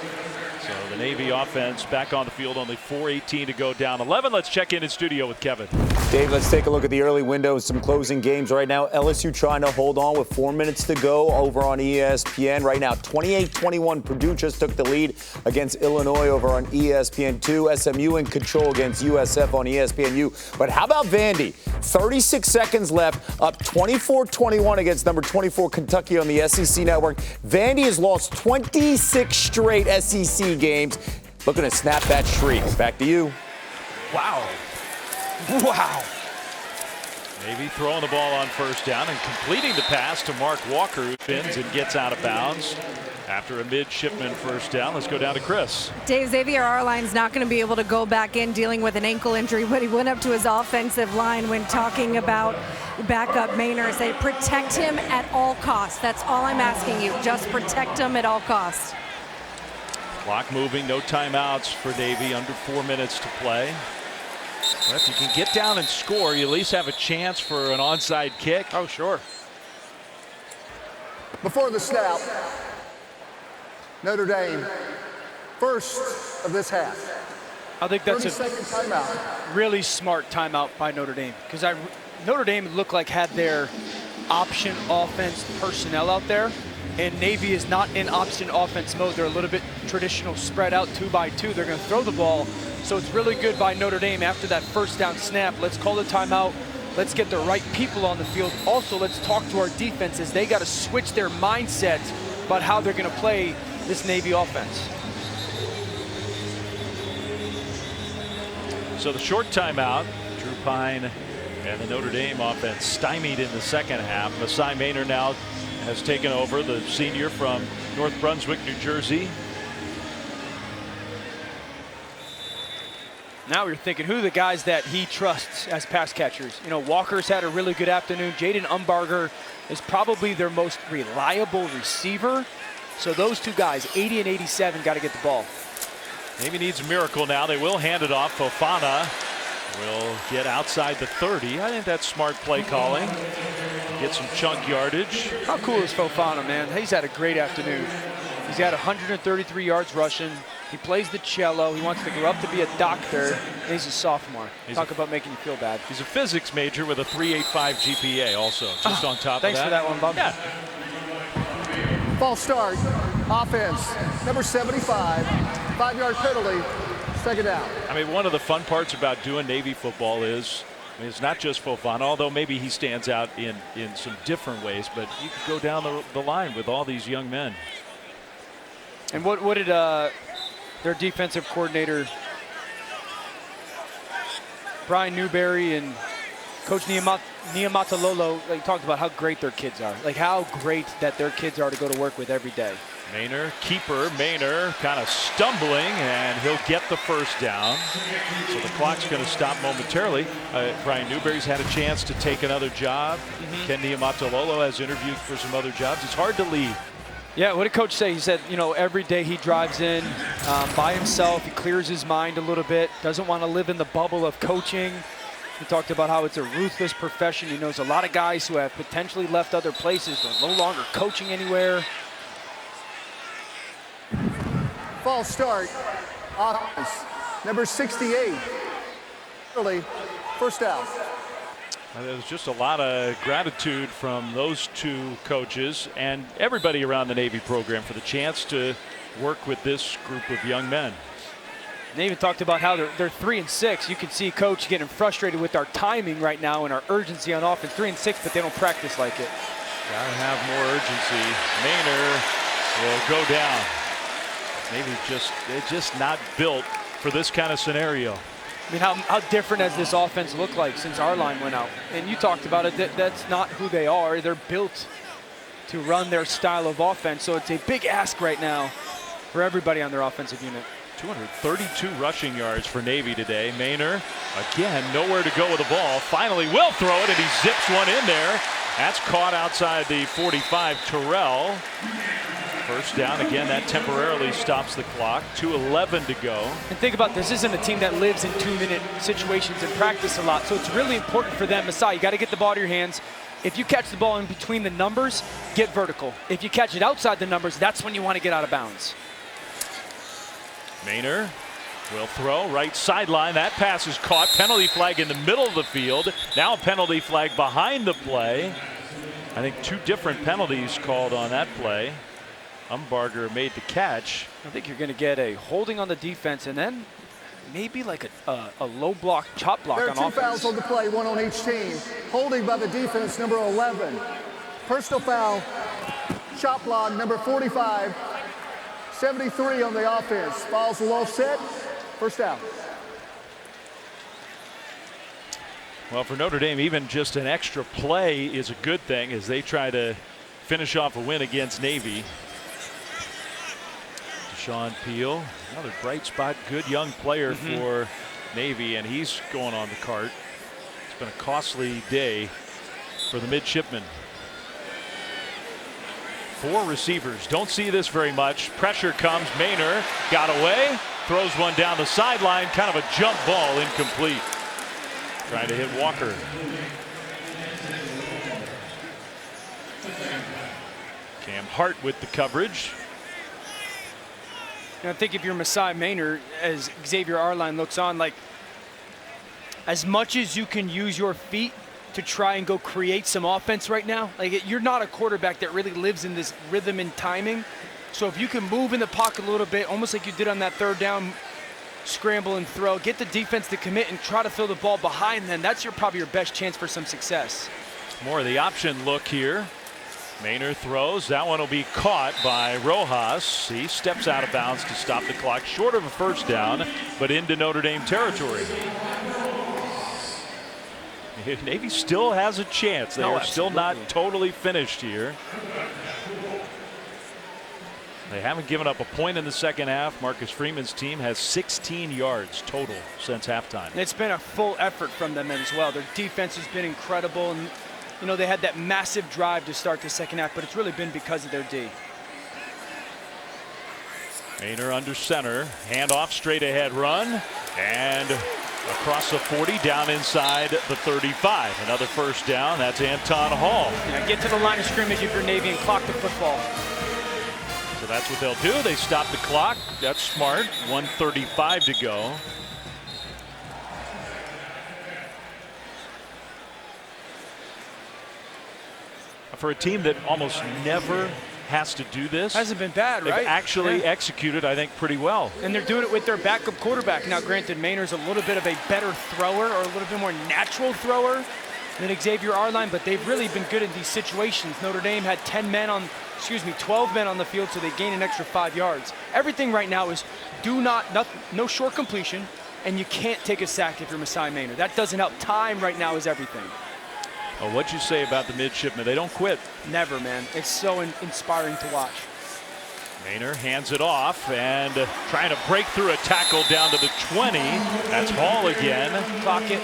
So the Navy offense back on the field, only 4:18 to go, down 11. Let's check in studio with Kevin. Dave, let's take a look at the early window and some closing games right now. LSU trying to hold on with 4 minutes to go over on ESPN. Right now, 28-21, Purdue just took the lead against Illinois over on ESPN2. SMU in control against USF on ESPNU. But how about Vandy? 36 seconds left, up 24-21 against number 24 Kentucky on the SEC Network. Vandy has lost 26 straight SEC games. Looking to snap that streak. Back to you. Wow. Wow. Navy throwing the ball on first down and completing the pass to Mark Walker, who spins and gets out of bounds after a midshipman first down. Let's go down to Chris. Dave, Xavier Arline's not going to be able to go back in dealing with an ankle injury, but he went up to his offensive line when talking about backup Maynor. Say protect him at all costs. That's all I'm asking you. Just protect him at all costs. Clock moving, no timeouts for Navy, under 4 minutes to play. But if you can get down and score, you at least have a chance for an onside kick. Oh, sure. Before the snap, Notre Dame, first of this half. I think that's a 30-second timeout. really smart timeout by Notre Dame, because Notre Dame looked like had their option offense personnel out there, and Navy is not in option offense mode. They're a little bit traditional spread out 2-by-2. They're going to throw the ball, so it's really good by Notre Dame after that first down snap. Let's call the timeout. Let's get the right people on the field. Also, let's talk to our defenses. They got to switch their mindset about how they're going to play this Navy offense. So the short timeout, Drew Pine and the Notre Dame offense stymied in the second half. Masai Maynor now has taken over, the senior from North Brunswick, New Jersey. Now you're thinking, who are the guys that he trusts as pass catchers? You know, Walker's had a really good afternoon. Jaden Umbarger is probably their most reliable receiver. So those two guys, 80 and 87, got to get the ball. Navy needs a miracle now. They will hand it off. Fofana will get outside the 30. I think that's smart play calling. Get some chunk yardage. How cool is Fofana, man? He's had a great afternoon. He's got 133 yards rushing. He plays the cello. He wants to grow up to be a doctor, and he's a sophomore. Talk about making you feel bad. He's a physics major with a 3.85 GPA also, just on top of that. Thanks for that one, Bob. Yeah. False start, offense, number 75, 5-yard penalty, second down. I mean, one of the fun parts about doing Navy football is, I mean, it's not just Fofana, although maybe he stands out in some different ways, but you could go down the line with all these young men. And what did their defensive coordinator, Brian Newberry, and Coach Niamatalolo, they talked about how great their kids are, like how great that their kids are to go to work with every day. Maynor, keeper, Maynor kind of stumbling, and he'll get the first down. So the clock's going to stop momentarily. Brian Newberry's had a chance to take another job. Ken Niamatalolo has interviewed for some other jobs. It's hard to lead. Yeah, what did Coach say? He said, you know, every day he drives in by himself. He clears his mind a little bit, doesn't want to live in the bubble of coaching. He talked about how it's a ruthless profession. He knows a lot of guys who have potentially left other places. They're no longer coaching anywhere. False start, offense, number 68, early, first down. There's just a lot of gratitude from those two coaches and everybody around the Navy program for the chance to work with this group of young men. They even talked about how they're 3-6. You can see Coach getting frustrated with our timing right now and our urgency on offense. 3-6, but they don't practice like it. Gotta have more urgency. Maynor will go down. Maybe they're just not built for this kind of scenario. I mean, how different has this offense looked like since our line went out? And you talked about it, that's not who they are. They're built to run their style of offense, so it's a big ask right now for everybody on their offensive unit. 232 rushing yards for Navy today. Maynor, again, nowhere to go with the ball. Finally will throw it, and he zips one in there. That's caught outside the 45. Terrell. First down. Again, that temporarily stops the clock. 2:11 to go. And think about this isn't a team that lives in 2-minute situations and practice a lot, so it's really important for them. Masai, you got to get the ball to your hands. If you catch the ball in between the numbers, get vertical. If you catch it outside the numbers, that's when you want to get out of bounds. Maynor will throw right sideline. That pass is caught. Penalty flag in the middle of the field. Now a penalty flag behind the play. I think 2 different penalties called on that play. Umbarger made the catch. I think you're going to get a holding on the defense and then maybe like a low block, chop block on offense. There are 2 fouls on the play, 1 on each team. Holding by the defense, number 11. Personal foul, chop block, number 45. 73 on the offense. Fouls will offset. First down. Well, for Notre Dame, even just an extra play is a good thing as they try to finish off a win against Navy. Sean Peel, another bright spot, good young player for Navy, and he's going on the cart. It's been a costly day for the Midshipmen. 4 receivers. Don't see this very much. Pressure comes. Maynor got away. Throws one down the sideline. Kind of a jump ball, incomplete. Trying to hit Walker. Cam Hart with the coverage. And I think if you're Masai Maynor, as Xavier Arline looks on, like as much as you can use your feet to try and go create some offense right now, like you're not a quarterback that really lives in this rhythm and timing. So if you can move in the pocket a little bit, almost like you did on that 3rd down, scramble and throw, get the defense to commit and try to throw the ball behind them, that's probably your best chance for some success. More of the option look here. Maynor throws. That one will be caught by Rojas. He steps out of bounds to stop the clock, short of a first down, but into Notre Dame territory. Navy still has a chance. They are still not totally finished here. They haven't given up a point in the second half. Marcus Freeman's team has 16 yards total since halftime. It's been a full effort from them as well. Their defense has been incredible, and you know, they had that massive drive to start the second half, but it's really been because of their D. Maynor under center, handoff, straight ahead run, and across the 40, down inside the 35. Another first down. That's Anton Hall. Yeah, get to the line of scrimmage if you're Navy and clock the football. So that's what they'll do. They stop the clock. That's smart. 1:35 to go. For a team that almost never has to do this. Hasn't been bad, right? They've actually executed, I think, pretty well. And they're doing it with their backup quarterback. Now, granted, Maynor's a little bit of a better thrower, or a little bit more natural thrower than Xavier Arline, but they've really been good in these situations. Notre Dame had 12 men on the field, so they gained an extra 5 yards. Everything right now is no short completion, and you can't take a sack if you're Masai Maynor. That doesn't help. Time right now is everything. Well, what'd you say about the Midshipmen? They don't quit. Never, man. It's so inspiring to watch. Maynor hands it off and trying to break through a tackle down to the 20. That's Hall again. Clock it.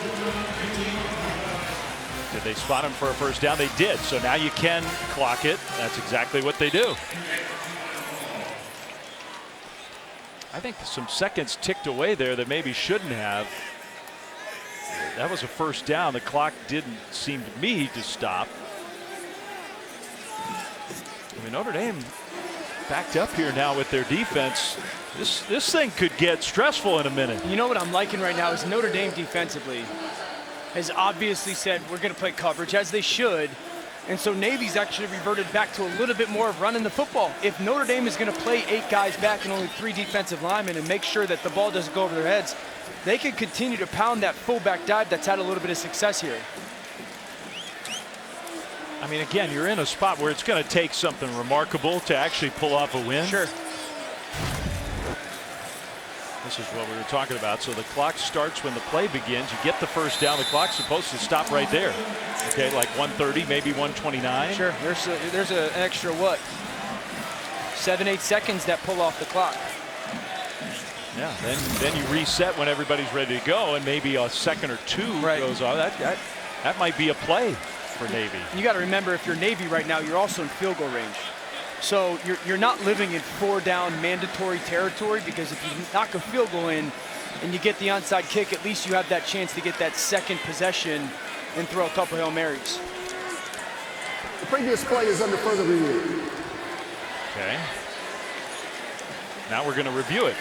Did they spot him for a first down? They did. So now you can clock it. That's exactly what they do. I think some seconds ticked away there that maybe shouldn't have. That was a first down. The clock didn't seem to me to stop. I mean, Notre Dame backed up here now with their defense. This thing could get stressful in a minute. You know what I'm liking right now is Notre Dame defensively has obviously said we're going to play coverage, as they should. And so Navy's actually reverted back to a little bit more of running the football. If Notre Dame is going to play 8 guys back and only 3 defensive linemen and make sure that the ball doesn't go over their heads, they can continue to pound that fullback dive that's had a little bit of success here. I mean, again, you're in a spot where it's going to take something remarkable to actually pull off a win. Sure. This is what we were talking about. So the clock starts when the play begins. You get the first down. The clock's supposed to stop right there. Okay, like 1:30, maybe 1:29. Sure. There's an extra what? 7-8 seconds that pull off the clock. Yeah. Then you reset when everybody's ready to go, and maybe a second or two goes off. That might be a play for Navy. You got to remember, if you're Navy right now, you're also in field goal range. So you're not living in 4-down mandatory territory, because if you knock a field goal in and you get the onside kick, at least you have that chance to get that second possession and throw a couple Hail Marys. The previous play is under further review. Okay. Now we're going to review it.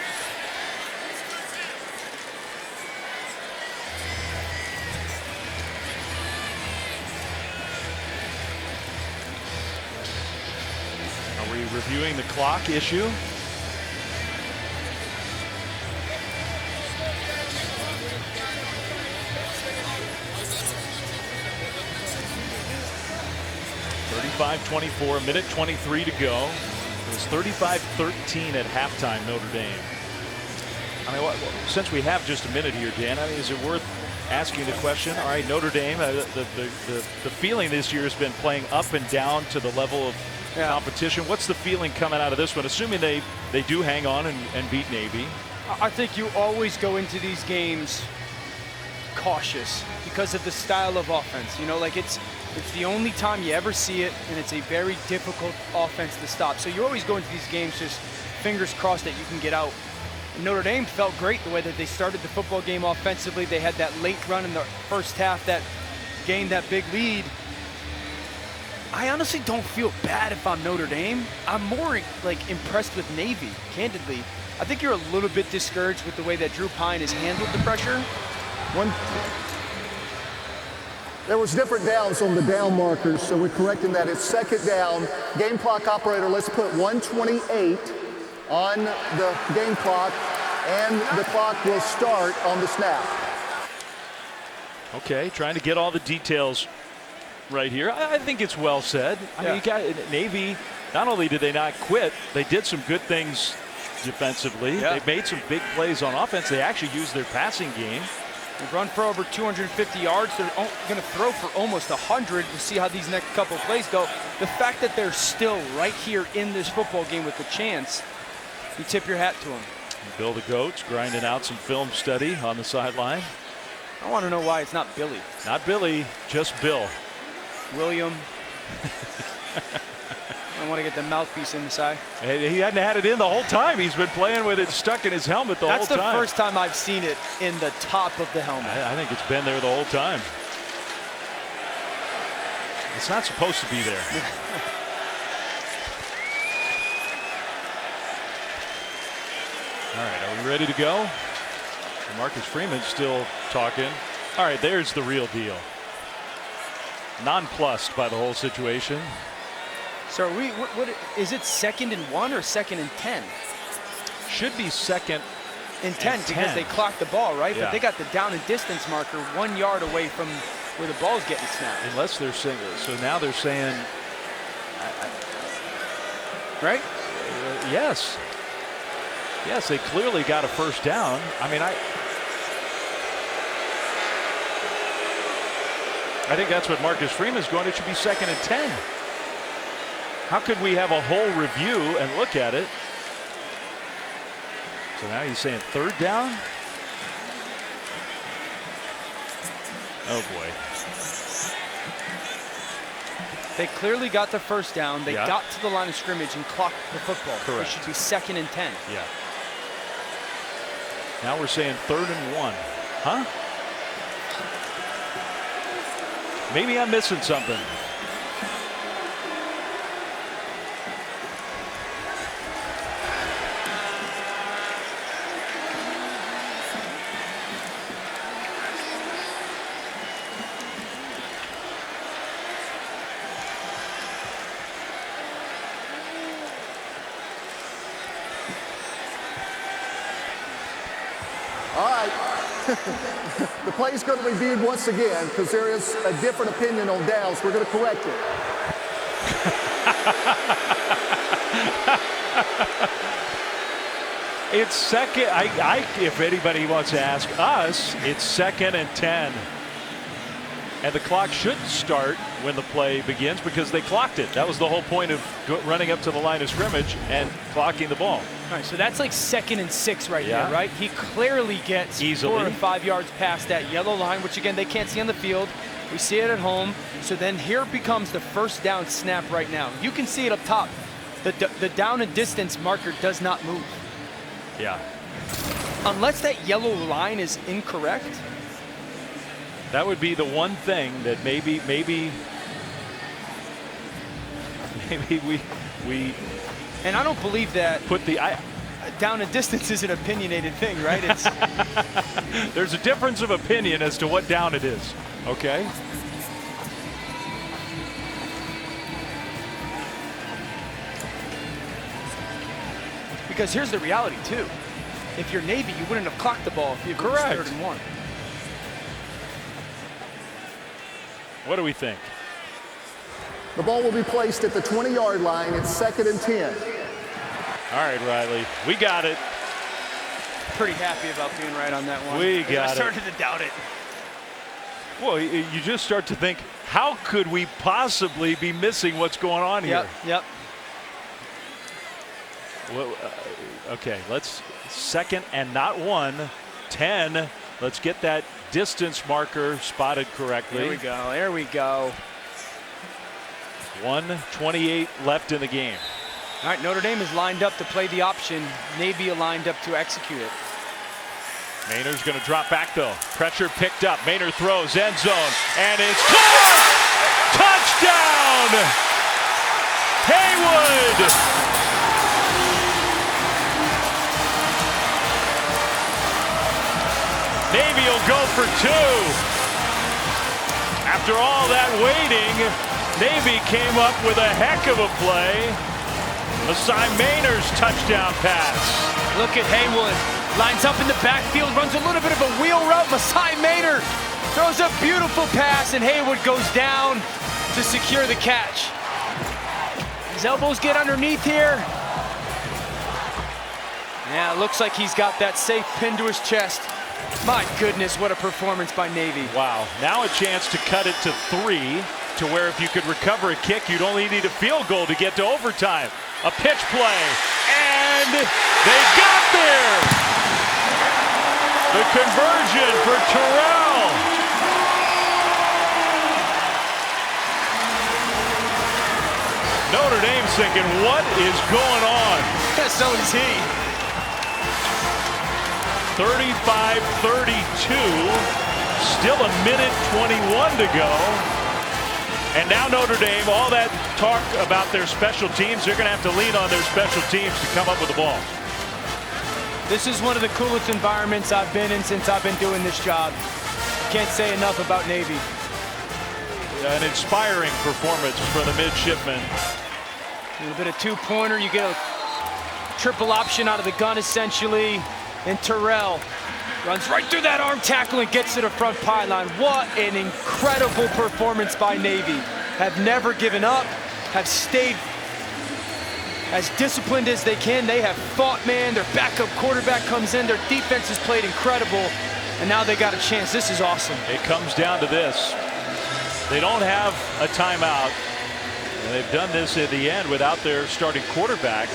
Reviewing the clock issue. (35-24), a minute 23 to go. It was 35-13 at halftime, Notre Dame. I mean, since we have just a minute here, Dan, I mean, is it worth asking the question? All right, Notre Dame, the feeling this year has been playing up and down to the level of competition. What's the feeling coming out of this one, assuming they do hang on and beat Navy? I think you always go into these games cautious because of the style of offense. You know, like it's the only time you ever see it, and it's a very difficult offense to stop. So you always go into these games just fingers crossed that you can get out. And Notre Dame felt great the way that they started the football game offensively. They had that late run in the first half that gained that big lead. I honestly don't feel bad if I'm Notre Dame. I'm more like impressed with Navy, candidly. I think you're a little bit discouraged with the way that Drew Pine has handled the pressure. There was different downs on the down markers, so we're correcting that. It's second down. Game clock operator, let's put 1:28 on the game clock, and the clock will start on the snap. Okay, trying to get all the details right here. I think it's well said. I mean, you got Navy. Not only did they not quit, they did some good things defensively. They made some big plays on offense. They actually used their passing game. They run for over 250 yards. They're going to throw for almost 100. We'll see how these next couple plays go. The fact that they're still right here in this football game with a chance, you tip your hat to them. Bill the Goats grinding out some film study on the sideline. I want to know why it's not Billy. Not Billy, just Bill. William. I want to get the mouthpiece inside. He hadn't had it in the whole time. He's been playing with it stuck in his helmet the whole time. That's the first time I've seen it in the top of the helmet. I think it's been there the whole time. It's not supposed to be there. All right, are we ready to go? Marcus Freeman's still talking. All right, there's the real deal. Nonplussed by the whole situation. So what is it, 2nd and 1 or 2nd and 10? Should be 2nd and 10 because they clocked the ball, right? But they got the down and distance marker 1 yard away from where the ball's getting snapped. Unless they're saying, so now they're saying, right? Yes. Yes, they clearly got a first down. I mean, I think that's what Marcus Freeman's going. It should be 2nd and 10. How could we have a whole review and look at it? So now he's saying 3rd down. Oh boy. They clearly got the first down. They got to the line of scrimmage and clocked the football. Correct. It should be 2nd and 10. Yeah. Now we're saying 3rd and 1. Huh? Maybe I'm missing something. All right. The play's going to be reviewed once again because there is a different opinion on downs. We're going to correct it. It's second. If anybody wants to ask us, it's 2nd and 10. And the clock should start when the play begins because they clocked it. That was the whole point of running up to the line of scrimmage and clocking the ball. All right, so that's like 2nd and 6 right there, right? He clearly gets easily 4 or 5 yards past that yellow line, which again, they can't see on the field. We see it at home. So then here becomes the first down snap right now. You can see it up top. The down and distance marker does not move. Yeah. Unless that yellow line is incorrect. That would be the one thing that maybe we. And I don't believe that put the down and distance is an opinionated thing, right? It's there's a difference of opinion as to what down it is. Okay. Because here's the reality too. If you're Navy, you wouldn't have clocked the ball if you were 3rd and 1. What do we think? The ball will be placed at the 20-yard line. It's 2nd and 10. All right, Riley, we got it. Pretty happy about being right on that one. We got it. I started to doubt it. Well, you just start to think, how could we possibly be missing what's going on here? Yep. Well, okay, let's 2nd and not 1, 10. Let's get that distance marker spotted correctly. There we go. 1:28 left in the game. All right, Notre Dame is lined up to play the option. Navy lined up to execute it. Maynard's going to drop back though. Pressure picked up. Maynard throws end zone, and it's caught! Touchdown! Haywood! Navy will go for 2. After all that waiting, Navy came up with a heck of a play. Masai Maynard's touchdown pass. Look at Haywood. Lines up in the backfield, runs a little bit of a wheel route. Masai Maynard throws a beautiful pass, and Haywood goes down to secure the catch. His elbows get underneath here. Yeah, it looks like he's got that safe pin to his chest. My goodness, what a performance by Navy. Wow, now a chance to cut it to 3, to where if you could recover a kick, you'd only need a field goal to get to overtime. A pitch play, and they got there! The conversion for Terrell. Notre Dame's thinking, what is going on? Yeah, so is he. 35-32, still a minute 21 to go. And now Notre Dame, all that talk about their special teams, they're going to have to lean on their special teams to come up with the ball. This is one of the coolest environments I've been in since I've been doing this job. Can't say enough about Navy. An inspiring performance for the Midshipmen. A little bit of two-pointer, you get a triple option out of the gun essentially. And Terrell runs right through that arm tackle and gets to the front pylon. What an incredible performance by Navy. Have never given up, have stayed as disciplined as they can. They have fought, man. Their backup quarterback comes in. Their defense has played incredible. And now they got a chance. This is awesome. It comes down to this. They don't have a timeout. And they've done this at the end without their starting quarterback.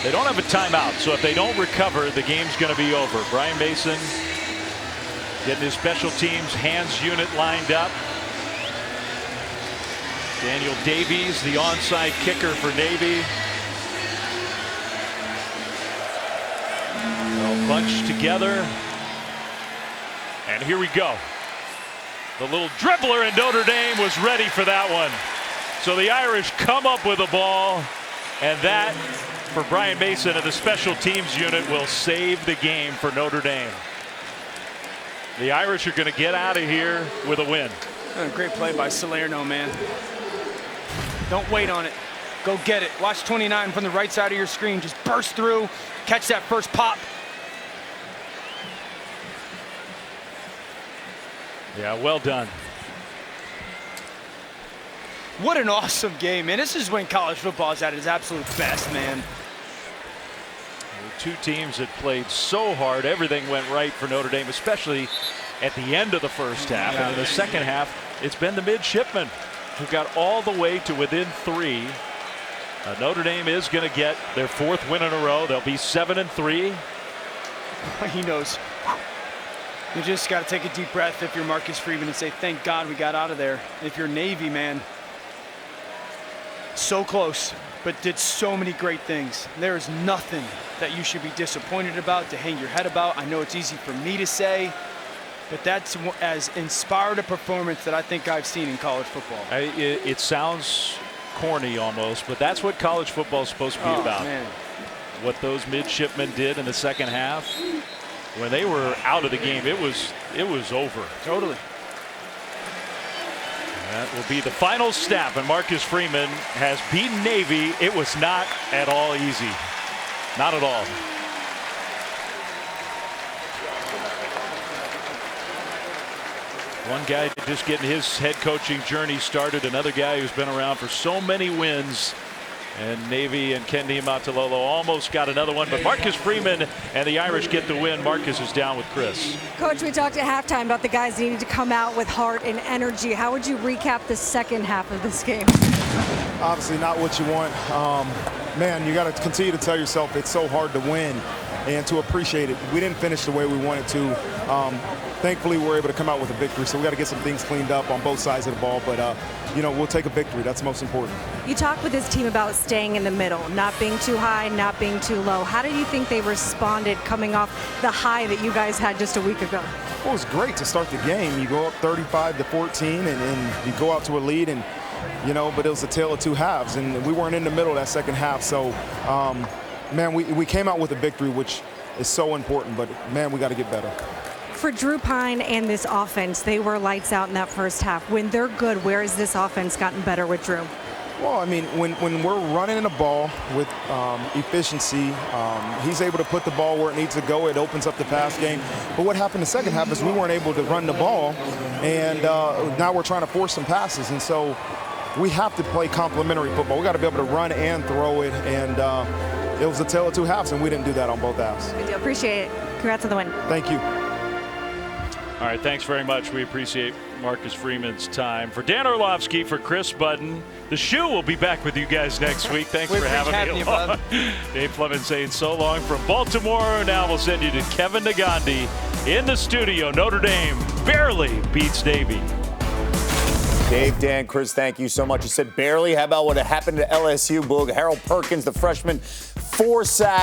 They don't have a timeout, so if they don't recover, the game's going to be over. Brian Mason getting his special teams hands unit lined up. Daniel Davies, the onside kicker for Navy. They'll bunch together. And here we go. The little dribbler in Notre Dame was ready for that one. So the Irish come up with the ball, and that, for Brian Mason and the special teams unit, will save the game for Notre Dame. The Irish are going to get out of here with a win. Oh, great play by Salerno, man. Don't wait on it. Go get it. Watch 29 from the right side of your screen. Just burst through, catch that first pop. Yeah, well done. What an awesome game, man. This is when college football is at its absolute best, man. Two teams that played so hard. Everything went right for Notre Dame, especially at the end of the first half. And in the second half, it's been the Midshipmen who got all the way to within 3. Notre Dame is going to get their 4th win in a row. They'll be 7-3. He knows. You just got to take a deep breath if you're Marcus Freeman and say, thank God we got out of there. If you're Navy, man, so close, but did so many great things. There is nothing that you should be disappointed about, to hang your head about. I know it's easy for me to say, but that's as inspired a performance that I think I've seen in college football. It sounds corny almost, but that's what college football is supposed to be about. Man. What those midshipmen did in the second half, when they were out of the game, it was over. Totally. That will be the final snap, and Marcus Freeman has beaten Navy. It was not at all easy. Not at all. One guy just getting his head coaching journey started. Another guy who's been around for so many wins. And Navy and Ken Niumatalolo almost got another one, but Marcus Freeman and the Irish get the win. Marcus is down with Chris. Coach, we talked at halftime about the guys needing to come out with heart and energy. How would you recap the second half of this game? Obviously not what you want. Man, you got to continue to tell yourself it's so hard to win and to appreciate it. We didn't finish the way we wanted to. Thankfully, we're able to come out with a victory, so we got to get some things cleaned up on both sides of the ball, but you know, we'll take a victory. That's most important. You talked with this team about staying in the middle, not being too high, not being too low. How do you think they responded coming off the high that you guys had just a week ago? Well, it was great to start the game. You go up 35-14 and you go out to a lead, and you know, but it was a tale of two halves, and we weren't in the middle of that second half. So, man, we came out with a victory, which is so important, but man, we got to get better. For Drew Pine and this offense, they were lights out in that first half. When they're good, where has this offense gotten better with Drew? Well, I mean, when we're running the ball with efficiency, he's able to put the ball where it needs to go. It opens up the pass game. But what happened in the second half is we weren't able to run the ball, and now we're trying to force some passes. And so we have to play complementary football. We got to be able to run and throw it, and it was a tale of two halves, and we didn't do that on both halves. Good deal. Appreciate it. Congrats on the win. Thank you. All right, thanks very much. We appreciate Marcus Freeman's time. For Dan Orlovsky, for Chris Budden, the Shoe will be back with you guys next week. Thanks for having me along. Dave Fleming saying so long from Baltimore. Now we'll send you to Kevin Nagandi in the studio. Notre Dame barely beats Navy. Dave, Dan, Chris, thank you so much. You said barely. How about what happened to LSU? Harold Perkins, the freshman, 4 sacks.